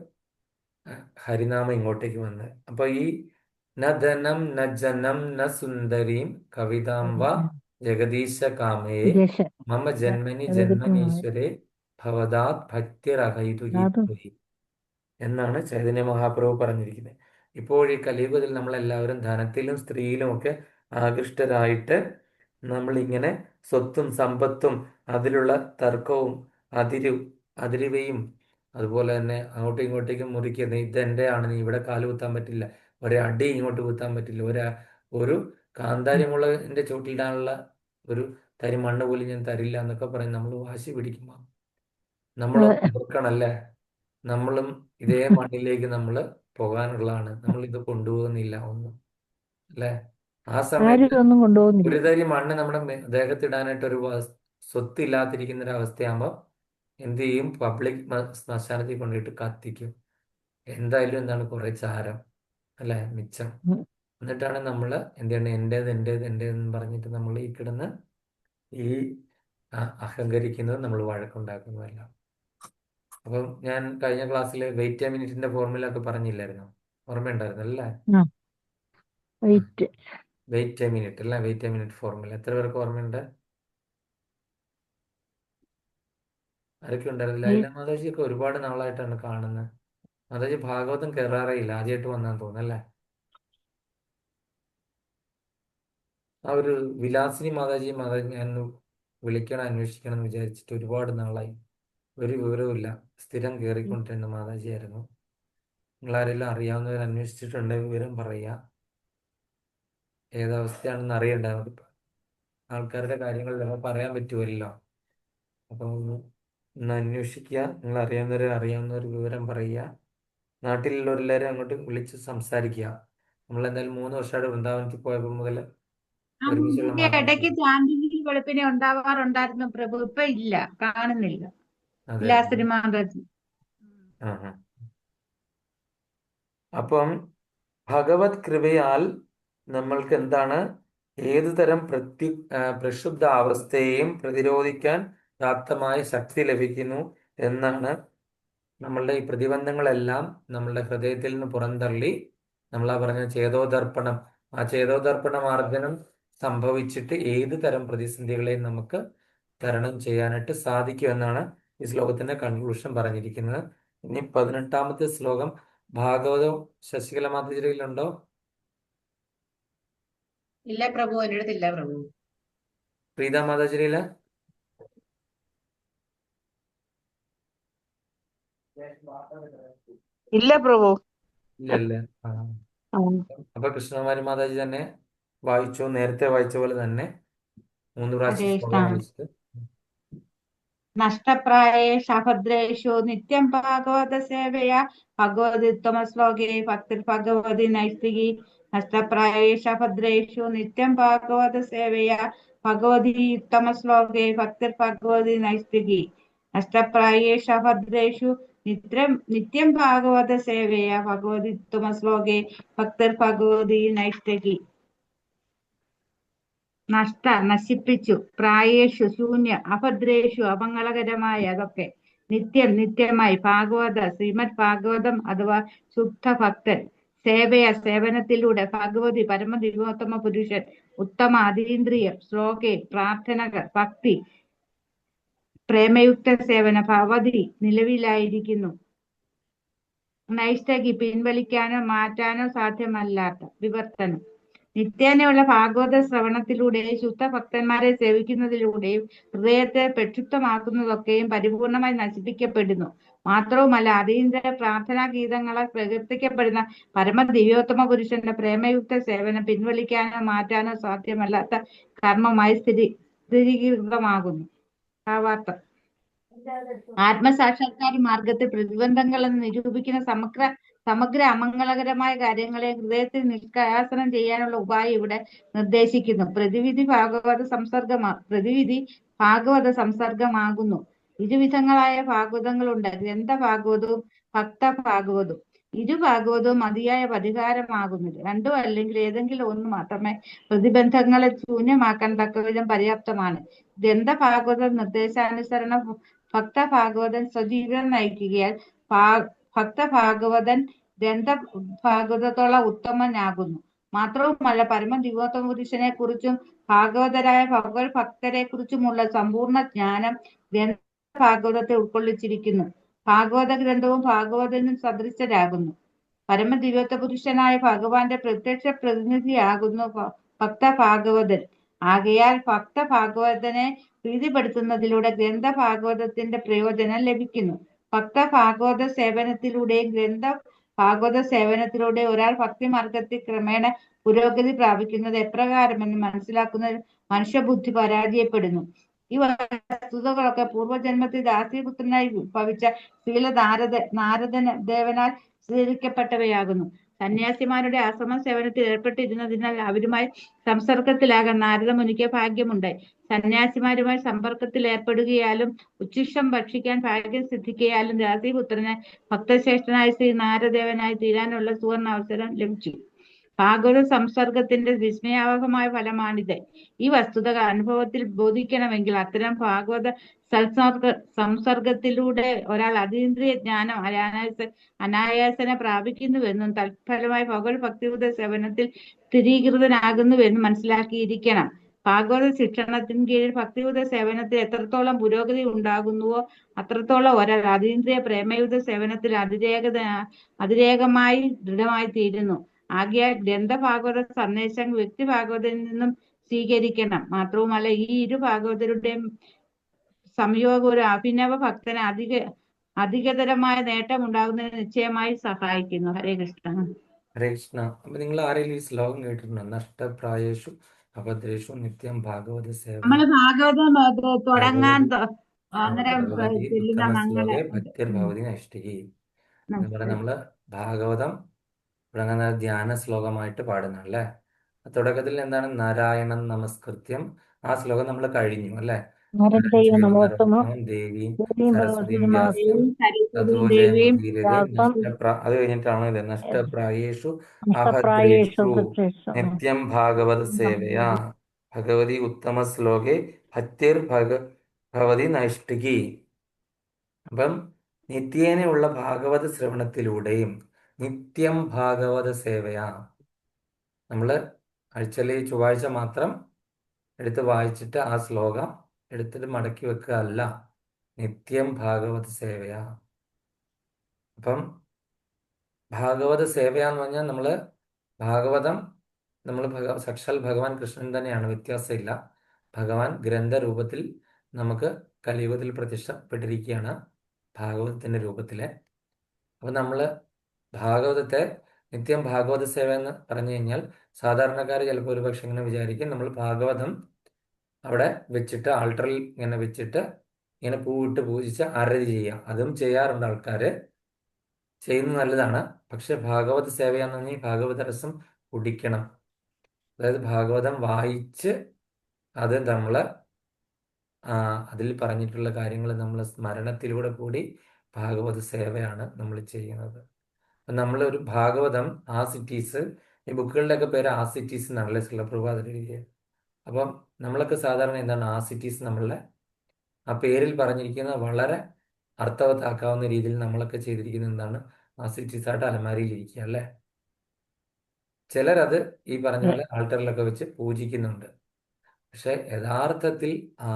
ഹരിനാമം ഇങ്ങോട്ടേക്ക് വന്നത്. അപ്പൊ ഈ ന ധനം ന ജനം ന സുന്ദരീം കവിതാം വ ജഗദീശ കാമയെ വിദേശ മമ ജന്മനി അതെടുക്കുന്നത് ജന്മനീശ്വരെ ഭവതാത് ഭക്തിരഹൈതു ഹി ഭൂരി എന്നാണ് ചൈതന്യ മഹാപ്രഭു പറഞ്ഞിരിക്കുന്നത്. ഇപ്പോൾ ഈ കലിയുഗത്തിൽ നമ്മളെല്ലാവരും ധനത്തിലും സ്ത്രീയിലും ഒക്കെ ആകൃഷ്ടരായിട്ട് നമ്മളിങ്ങനെ സ്വത്തും സമ്പത്തും അതിലുള്ള തർക്കവും അതിരുവയും അതുപോലെ തന്നെ അങ്ങോട്ടും ഇങ്ങോട്ടേക്കും മുറിക്കുന്നത്, ഇതെന്റെ ആണ്, നീ ഇവിടെ കാല് കുത്താൻ പറ്റില്ല, ഒരടി ഇങ്ങോട്ട് കുത്താൻ പറ്റില്ല, ഒരു കാന്താരിമുളകിന്റെ ചോട്ടിലിടാനുള്ള ഒരു തരി മണ്ണ് പോലും ഞാൻ തരില്ല എന്നൊക്കെ പറഞ്ഞ് നമ്മൾ വാശി പിടിക്കുമ്പോൾ നമ്മളൊന്ന് ഓർക്കണല്ലേ, നമ്മളും ഇതേ മണ്ണിലേക്ക് നമ്മൾ പോകാനുള്ളതാണ്. നമ്മൾ ഇത് കൊണ്ടുപോകുന്നില്ല ഒന്നും അല്ലേ. ആ സമയത്ത് ആരും ഒന്നും കൊണ്ടുപോകുന്നില്ല. ഒരു തരി മണ്ണ് നമ്മുടെ ദേഹത്തിടാനായിട്ട് ഒരു സ്വത്തില്ലാതിരിക്കുന്ന ഒരു അവസ്ഥയാകുമ്പോൾ എന്ത് ചെയ്യും, പബ്ലിക് ശ്മശാനത്തിൽ കൊണ്ടുപോയിട്ട് കത്തിക്കും. എന്തായാലും എന്താണ്, കുറെ ചാരം അല്ലെ മിച്ചം. എന്നിട്ടാണ് നമ്മൾ എന്ത് ചെയ്യണം, എന്റേതെന്ന് പറഞ്ഞിട്ട് നമ്മൾ ഈ കിടന്ന് ഈ അഹങ്കരിക്കുന്നത്, നമ്മൾ വഴക്കുണ്ടാക്കുന്നതല്ല. അപ്പം ഞാൻ കഴിഞ്ഞ ക്ലാസ്സിൽ വെയിറ്റ് എ മിനിറ്റിന്റെ ഫോർമുല ഒക്കെ പറഞ്ഞില്ലായിരുന്നോ, ഓർമ്മയുണ്ടായിരുന്നു അല്ലേ? വെയിറ്റ് എ മിനിറ്റ് അല്ല, വെയിറ്റ് എ മിനിറ്റ് ഫോർമുല എത്ര പേർക്ക് ഓർമ്മയുണ്ട്? ആരൊക്കെ ഉണ്ടായിരുന്നില്ല? ലൈല മാതാജിയൊക്കെ ഒരുപാട് നാളായിട്ടാണ് കാണുന്നത്. മാതാജി ഭാഗവതം കയറാറേയില്ല, ആദ്യമായിട്ട് വന്നാന്ന് തോന്നുന്നല്ലേ. ആ ഒരു വിലാസിനി മാതാജി ഞാൻ വിളിക്കണം അന്വേഷിക്കണം എന്ന് വിചാരിച്ചിട്ട് ഒരുപാട് നാളായി. ഒരു വിവരവുമില്ല. സ്ഥിരം കയറിക്കൊണ്ടിരുന്ന മാതാജിയായിരുന്നു. നിങ്ങളാരെല്ലാം അറിയാവുന്നവർ അന്വേഷിച്ചിട്ടുണ്ടെങ്കിൽ വിവരം പറയുക. ഏതവസ്ഥയാണെന്ന് അറിയണ്ട. നമുക്കിപ്പോൾ ആൾക്കാരുടെ കാര്യങ്ങളിലൊക്കെ പറയാൻ പറ്റുമല്ലോ. അപ്പം ഒന്ന് അന്വേഷിക്കുക. നിങ്ങൾ അറിയാവുന്നവർ വിവരം പറയുക. നാട്ടിലുള്ളവരെല്ലാവരും അങ്ങോട്ട് വിളിച്ച് സംസാരിക്കുക. നമ്മളെന്തായാലും 3 വർഷമായിട്ട് വൃന്ദാവനത്തിൽ പോയപ്പോൾ മുതൽ ഒരുമിച്ചുള്ള ഇതിന്റെ ഇടയ്ക്ക് മാതാജി. ചാന്ദിനി വെളുപ്പിനെ ഉണ്ടാവാറുണ്ടായിരുന്നു പ്രഭു. ഇപ്പൊ ഇല്ല, കാണുന്നില്ല. അതെ. വിലാസിനി മാതാജി. ആ ആ. അപ്പം ഭഗവത് കൃപയാൽ നമ്മൾക്ക് എന്താണ്? ഏതു തരം പ്രക്ഷുബ്ധ അവസ്ഥയെയും പ്രതിരോധിക്കാൻ പ്രാപ്തമായ ശക്തി ലഭിക്കുന്നു എന്നാണ്. നമ്മളുടെ ഈ പ്രതിബന്ധങ്ങളെല്ലാം നമ്മളുടെ ഹൃദയത്തിൽ നിന്ന് പുറന്തള്ളി നമ്മളാ പറഞ്ഞ ചേതോദർപ്പണം, ആ ചേതോദർപ്പണ മാർജനം സംഭവിച്ചിട്ട് ഏത് തരം പ്രതിസന്ധികളെയും നമുക്ക് തരണം ചെയ്യാനായിട്ട് സാധിക്കുമെന്നാണ് ഈ ശ്ലോകത്തിന്റെ കൺക്ലൂഷൻ പറഞ്ഞിരിക്കുന്നത്. ഇനി 18ാമത്തെ ശ്ലോകം ഭാഗവതം ശശികല മാതാജിയിലുണ്ടോ? ഇല്ല പ്രഭു, എൻ്റെ അടുത്തില്ല പ്രഭു. പ്രീത മാതാജിയില? ഇല്ല പ്രഭു. ഇല്ലല്ലേ? ആ. അപ്പൊ കൃഷ്ണകുമാരി മാതാജി തന്നെ വായിച്ചു, നേരത്തെ വായിച്ച പോലെ തന്നെ 3 പ്രാവശ്യം ഹരേ ശ്ലോകം കൃഷ്ണ. വായിച്ചിട്ട്. നഷ്ടപ്രായേഷു അഭദ്രേഷു നിത്യം ഭാഗവത സേവയാ ഭഗവതിത്തമ ശ്ലോകേ ഭക്തിർ ഭഗവതി നൈസ്തികി. നഷ്ടപ്രായേഷു അഭദ്രേഷു നിത്യം ഭാഗവത സേവയാ ഭഗവതി ഉത്തമ ശ്ലോകേ ഭക്തിർ ഭഗവതി നൈസ്തികി. നഷ്ടപ്രായേഷു അഭദ്രേഷു നിത്യം ഭാഗവത സേവയാ ഭഗവതി ഉത്തമ ശ്ലോകേ ഭക്തിർ ഭഗവതി നൈസ്തികി. നശിപ്പിച്ചു, പ്രായേഷു ശൂന്യ, അഭദ്രേഷു അമംഗളകരമായ, അതൊക്കെ നിത്യമായി, ഭാഗവത ശ്രീമദ് ഭാഗവതം അഥവാ ശുദ്ധ ഭക്തൻ, സേവനത്തിലൂടെ ഭഗവതി പരമദിവ്യോത്തമ പുരുഷൻ, ഉത്തമ അതീന്ദ്രിയം, ശ്ലോകെ പ്രാർത്ഥനകൾ, ഭക്തി, പ്രേമയുക്ത സേവന, ഭവതി നിലവിലായിരിക്കുന്നു. നൈഷ്ഠകി പിൻവലിക്കാനോ മാറ്റാനോ സാധ്യമല്ലാത്ത വിവർത്തനം. നിത്യേനയുള്ള ഭാഗവത ശ്രവണത്തിലൂടെയും ശുദ്ധ ഭക്തന്മാരെ സേവിക്കുന്നതിലൂടെയും ഹൃദയത്തെ പ്രക്ഷുബ്ധമാക്കുന്നതൊക്കെയും പരിപൂർണമായി നശിപ്പിക്കപ്പെടുന്നു. മാത്രവുമല്ല, അതീന്ദ്ര പ്രാർത്ഥനാ ഗീതങ്ങളാൽ പ്രകീർത്തിക്കപ്പെടുന്ന പരമദിവ്യോത്തമ പുരുഷന്റെ പ്രേമയുക്ത സേവനം പിൻവലിക്കാനോ മാറ്റാനോ സാധ്യമല്ലാത്ത കർമ്മമായി സ്ഥിരീകൃതമാകുന്നു. ഭാവാർത്ഥം: ആത്മസാക്ഷാത്കാര മാർഗത്തിൽ പ്രതിബന്ധങ്ങളെന്ന് നിരൂപിക്കുന്ന സമഗ്ര അമംഗളകരമായ കാര്യങ്ങളെ ഹൃദയത്തിൽ നിഷ്കാസനം ചെയ്യാനുള്ള ഉപായം ഇവിടെ നിർദ്ദേശിക്കുന്നു. പ്രതിവിധി ഭാഗവത സംസർഗമാകുന്നു. ഇരുവിധങ്ങളായ ഭാഗവതങ്ങളുണ്ട്: ഗ്രന്ഥഭാഗവതവും ഭക്തഭാഗവതവും. ഇരുഭാഗവതവും മതിയായ പരിഹാരമാകുന്നില്ല. രണ്ടും അല്ലെങ്കിൽ ഏതെങ്കിലും ഒന്ന് മാത്രമേ പ്രതിബന്ധങ്ങളെ ശൂന്യമാക്കാൻ തക്കവിധം പര്യാപ്തമാണ്. ഗ്രന്ഥഭാഗവത നിർദ്ദേശാനുസരണ ഭക്തഭാഗവതൻ സ്വജീവിതം നയിക്കുകയാൽ ഭക്തഭാഗവതൻ ഗ്രന്ഥഭാഗവതത്തോളം ഉത്തമനാകുന്നു. മാത്രവുമല്ല, പരമദിവ്യോത്തമ പുരുഷനെ കുറിച്ചും ഭാഗവതരായ ഭഗവത് ഭക്തരെ കുറിച്ചുമുള്ള സമ്പൂർണ്ണ ജ്ഞാനം ഗ്രന്ഥഭാഗവതത്തെ ഉൾക്കൊള്ളിച്ചിരിക്കുന്നു. ഭാഗവത ഗ്രന്ഥവും ഭാഗവതനും സദൃശരാകുന്നു. പരമദിവ്യോത്തമ പുരുഷനായ ഭഗവാന്റെ പ്രത്യക്ഷ പ്രതിനിധിയാകുന്നു ഭക്തഭാഗവതൻ. ആകയാൽ ഭക്തഭാഗവതനെ പ്രീതിപ്പെടുത്തുന്നതിലൂടെ ഗ്രന്ഥഭാഗവതത്തിന്റെ പ്രയോജനം ലഭിക്കുന്നു. ഭക്തഭാഗവത സേവനത്തിലൂടെയും ഗ്രന്ഥഭാഗവത സേവനത്തിലൂടെ ഒരാൾ ഭക്തിമാർഗത്തിൽ ക്രമേണ പുരോഗതി പ്രാപിക്കുന്നത് എപ്രകാരമെന്ന് മനസ്സിലാക്കുന്നതിൽ മനുഷ്യബുദ്ധി പരാജയപ്പെടുന്നു. ഈ വസ്തുതകളൊക്കെ പൂർവ്വജന്മത്തിൽ ദാസീപുത്രനായി ഭവിച്ച ശ്രീല നാരദദേവനാൽ സ്വീകരിക്കപ്പെട്ടവയാകുന്നു. സന്യാസിമാരുടെ ആശ്രമ സേവനത്തിൽ ഏർപ്പെട്ടിരുന്നതിനാൽ അവരുമായി സംസർഗത്തിലാകാൻ നാരദ മുനിക്ക് ഭാഗ്യമുണ്ടായി. സന്യാസിമാരുമായി സമ്പർക്കത്തിൽ ഏർപ്പെടുകയാലും ഉച്ഛിഷ്ടം ഭക്ഷിക്കാൻ ഭാഗ്യം സിദ്ധിക്കയാലും ദാസീപുത്രന് ഭക്തശ്രേഷ്ഠനായ ശ്രീ നാരദേവനായി തീരാനുള്ള സുവർണ അവസരം ലഭിച്ചു. ഭാഗവത സംസർഗത്തിന്റെ വിസ്മയാവഹമായ ഫലമാണിത്. ഈ വസ്തുത അനുഭവത്തിൽ ബോധിക്കണമെങ്കിൽ അത്തരം ഭാഗവത സംസർഗത്തിലൂടെ ഒരാൾ അതീന്ദ്രിയ ജ്ഞാനം അനായാസന പ്രാപിക്കുന്നുവെന്നും തൽഫലമായി ഭഗവത് ഭക്തിയുത സേവനത്തിൽ സ്ഥിരീകൃതനാകുന്നുവെന്നും മനസ്സിലാക്കിയിരിക്കണം. ഭാഗവത ശിക്ഷണത്തിന് കീഴിൽ ഭക്തിയുത സേവനത്തിൽ എത്രത്തോളം പുരോഗതി ഉണ്ടാകുന്നുവോ അത്രത്തോളം ഒരാൾ അതീന്ദ്രിയ പ്രേമയുത സേവനത്തിൽ അതിരേകമായി ദൃഢമായി തീരുന്നു. ആകയാൽ ഗ്രന്ഥഭാഗവത സന്ദേശം വ്യക്തി ഭാഗവതത്തിൽ നിന്നും സ്വീകരിക്കണം. മാത്രവുമല്ല ഈ ഇരു ഭാഗവതരുടെയും സംയോഗം ഒരു അഭിനവ ഭക്തന് അധികതരമായ നേട്ടം ഉണ്ടാകുന്നതിന് നിശ്ചയമായി സഹായിക്കുന്നു. ഹരേ കൃഷ്ണ. ഹരേ കൃഷ്ണ. അപ്പൊ നിങ്ങൾ ആരെങ്കിലും ഈ ശ്ലോകം കേട്ടിട്ടുണ്ടോ? നഷ്ടപ്രായേഷു അഭദ്രേഷു നിത്യം ഭാഗവത സേവ നമ്മള് ഭാഗവതം തുടങ്ങാൻ ഭഗവതി അന്നേരം ഭഗവതി ചെല്ലുന്ന ഉത്തമ മംഗള ശ്ലോകെ ഭക്തിർഭവതി നൈഷ്ഠികി. നമ്മള് ഭാഗവതം തുടങ്ങുന്ന ധ്യാന ശ്ലോകമായിട്ട് പാടുന്നല്ലേ. തുടക്കത്തിൽ എന്താണ്? നാരായണൻ നമസ്കൃത്യം. ആ ശ്ലോകം നമ്മൾ കഴിഞ്ഞു അല്ലെ. നരദൈവ നമോത്തമം ദേവീം ദേവീം സരസ്വതീം ഭഗവതീം വ്യാസം സരസ്വതി തതോ ദേവിയും ജയമുദീരതേ. അത് കഴിഞ്ഞിട്ടാണ് ഇത് നഷ്ടപ്രായേഷു നഷ്ടപ്രായേഷു അഭദ്രേഷു ഭദ്രേഷു നിത്യം ഭാഗവത സേവയാ ഭഗവതി ഉത്തമ ശ്ലോകെ ഭക്തിർ ഭവതി നൈഷ്ഠികി. അപ്പം നിത്യേനയുള്ള ഭാഗവത ശ്രവണത്തിലൂടെയും നിത്യം ഭാഗവത സേവയാ, നമ്മൾ ആഴ്ചയിലെ ചൊവ്വാഴ്ച മാത്രം എടുത്ത് വായിച്ചിട്ട് ആ ശ്ലോകം എടുത്തിട്ട് മടക്കി വെക്കുക അല്ല, നിത്യം ഭാഗവത സേവയാ. അപ്പം ഭാഗവത സേവയാന്ന് പറഞ്ഞാൽ നമ്മൾ ഭാഗവതം നമ്മൾ സാക്ഷാൽ ഭഗവാൻ കൃഷ്ണൻ തന്നെയാണ്, വ്യത്യാസമില്ല. ഭഗവാൻ ഗ്രന്ഥരൂപത്തിൽ നമുക്ക് കലിയുഗത്തിൽ പ്രത്യക്ഷപ്പെട്ടിരിക്കുകയാണ് ഭാഗവതത്തിൻ്റെ രൂപത്തിൽ. അപ്പം നമ്മൾ ഭാഗവതത്തെ നിത്യം ഭാഗവത സേവ എന്ന് പറഞ്ഞു കഴിഞ്ഞാൽ സാധാരണക്കാർ ചിലപ്പോൾ ഒരു പക്ഷെ ഇങ്ങനെ വിചാരിക്കും നമ്മൾ ഭാഗവതം അവിടെ വെച്ചിട്ട് ആൾട്ടറിൽ ഇങ്ങനെ വെച്ചിട്ട് ഇങ്ങനെ പൂവിട്ട് പൂജിച്ച് ആരതി ചെയ്യുക. അതും ചെയ്യാറുണ്ട് ആൾക്കാർ, ചെയ്യുന്നത് നല്ലതാണ്. പക്ഷെ ഭാഗവത സേവയാന്ന് പറഞ്ഞാൽ ഭാഗവത രസം കുടിക്കണം. അതായത് ഭാഗവതം വായിച്ച് അത് നമ്മൾ അതിൽ പറഞ്ഞിട്ടുള്ള കാര്യങ്ങൾ നമ്മൾ സ്മരണത്തിലൂടെ കൂടി ഭാഗവത സേവയാണ് നമ്മൾ ചെയ്യുന്നത്. അപ്പം നമ്മളൊരു ഭാഗവതം ആസിറ്റീസ്, ഈ ബുക്കുകളുടെയൊക്കെ പേര് ആസിറ്റീസ് എന്നാണല്ലേ ശ്രീലപ്രഭാതർ എഴുതിയത്. അപ്പം നമ്മളൊക്കെ സാധാരണ എന്താണ് ആസിറ്റീസ്, നമ്മളുടെ ആ പേരിൽ പറഞ്ഞിരിക്കുന്ന വളരെ അർത്ഥവത്താക്കാവുന്ന രീതിയിൽ നമ്മളൊക്കെ ചെയ്തിരിക്കുന്നത് എന്താണ്? ആസിറ്റീസായിട്ട് അലമാരിയിൽ ഇരിക്കുക അല്ലേ. ചിലരത് ഈ പറഞ്ഞ പോലെ ആൾട്ടറിലൊക്കെ വെച്ച് പൂജിക്കുന്നുണ്ട്. പക്ഷെ യഥാർത്ഥത്തിൽ ആ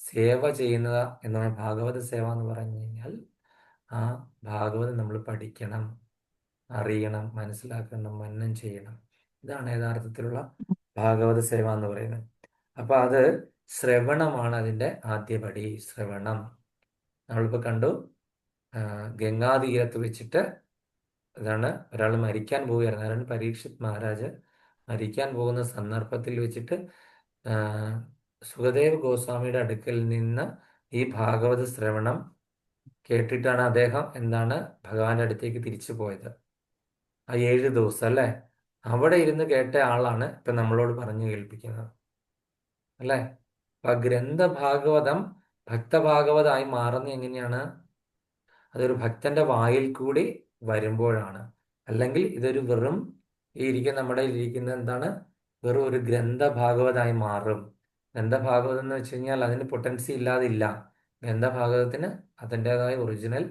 സേവ ചെയ്യുന്നത് എന്താണ്? ഭാഗവത സേവ എന്ന് പറഞ്ഞു കഴിഞ്ഞാൽ ആ ഭാഗവതം നമ്മൾ പഠിക്കണം, അറിയണം, മനസ്സിലാക്കണം, മനനം ചെയ്യണം. ഇതാണ് യഥാർത്ഥത്തിലുള്ള ഭാഗവത സേവ എന്ന് പറയുന്നത്. അപ്പൊ അത് ശ്രവണമാണ് അതിൻ്റെ ആദ്യപടി. ശ്രവണം നമ്മളിപ്പോൾ കണ്ടു. ഗംഗാതീരത്ത് വെച്ചിട്ട് ഇതാണ് ഒരാൾ മരിക്കാൻ പോവുകയായിരുന്നു. അതാണ് പരീക്ഷിത് മഹാരാജ് മരിക്കാൻ പോകുന്ന സന്ദർഭത്തിൽ വെച്ചിട്ട് സുഖദേവ് ഗോസ്വാമിയുടെ അടുക്കൽ നിന്ന് ഈ ഭാഗവത ശ്രവണം കേട്ടിട്ടാണ് അദ്ദേഹം എന്താണ് ഭഗവാന്റെ അടുത്തേക്ക് തിരിച്ചു പോയത്. ആ 7 ദിവസം അല്ലേ, അവിടെ ഇരുന്ന് കേട്ട ആളാണ് ഇപ്പൊ നമ്മളോട് പറഞ്ഞു കേൾപ്പിക്കുന്നത് അല്ലേ. അപ്പൊ ഗ്രന്ഥഭാഗവതം ഭക്തഭാഗവതമായി മാറുന്നത് എങ്ങനെയാണ്? അതൊരു ഭക്തന്റെ വായിൽ കൂടി വരുമ്പോഴാണ്. അല്ലെങ്കിൽ ഇതൊരു വെറും നമ്മുടെ ഇരിക്കുന്ന എന്താണ്, വെറും ഒരു ഗ്രന്ഥഭാഗവതമായി മാറും. ഗ്രന്ഥഭാഗവതം എന്ന് വെച്ച് കഴിഞ്ഞാൽ അതിന് പൊട്ടൻസി ഇല്ലാതില്ല. ഗ്രന്ഥഭാഗവതത്തിന് അതിൻ്റെതായ ഒറിജിനൽ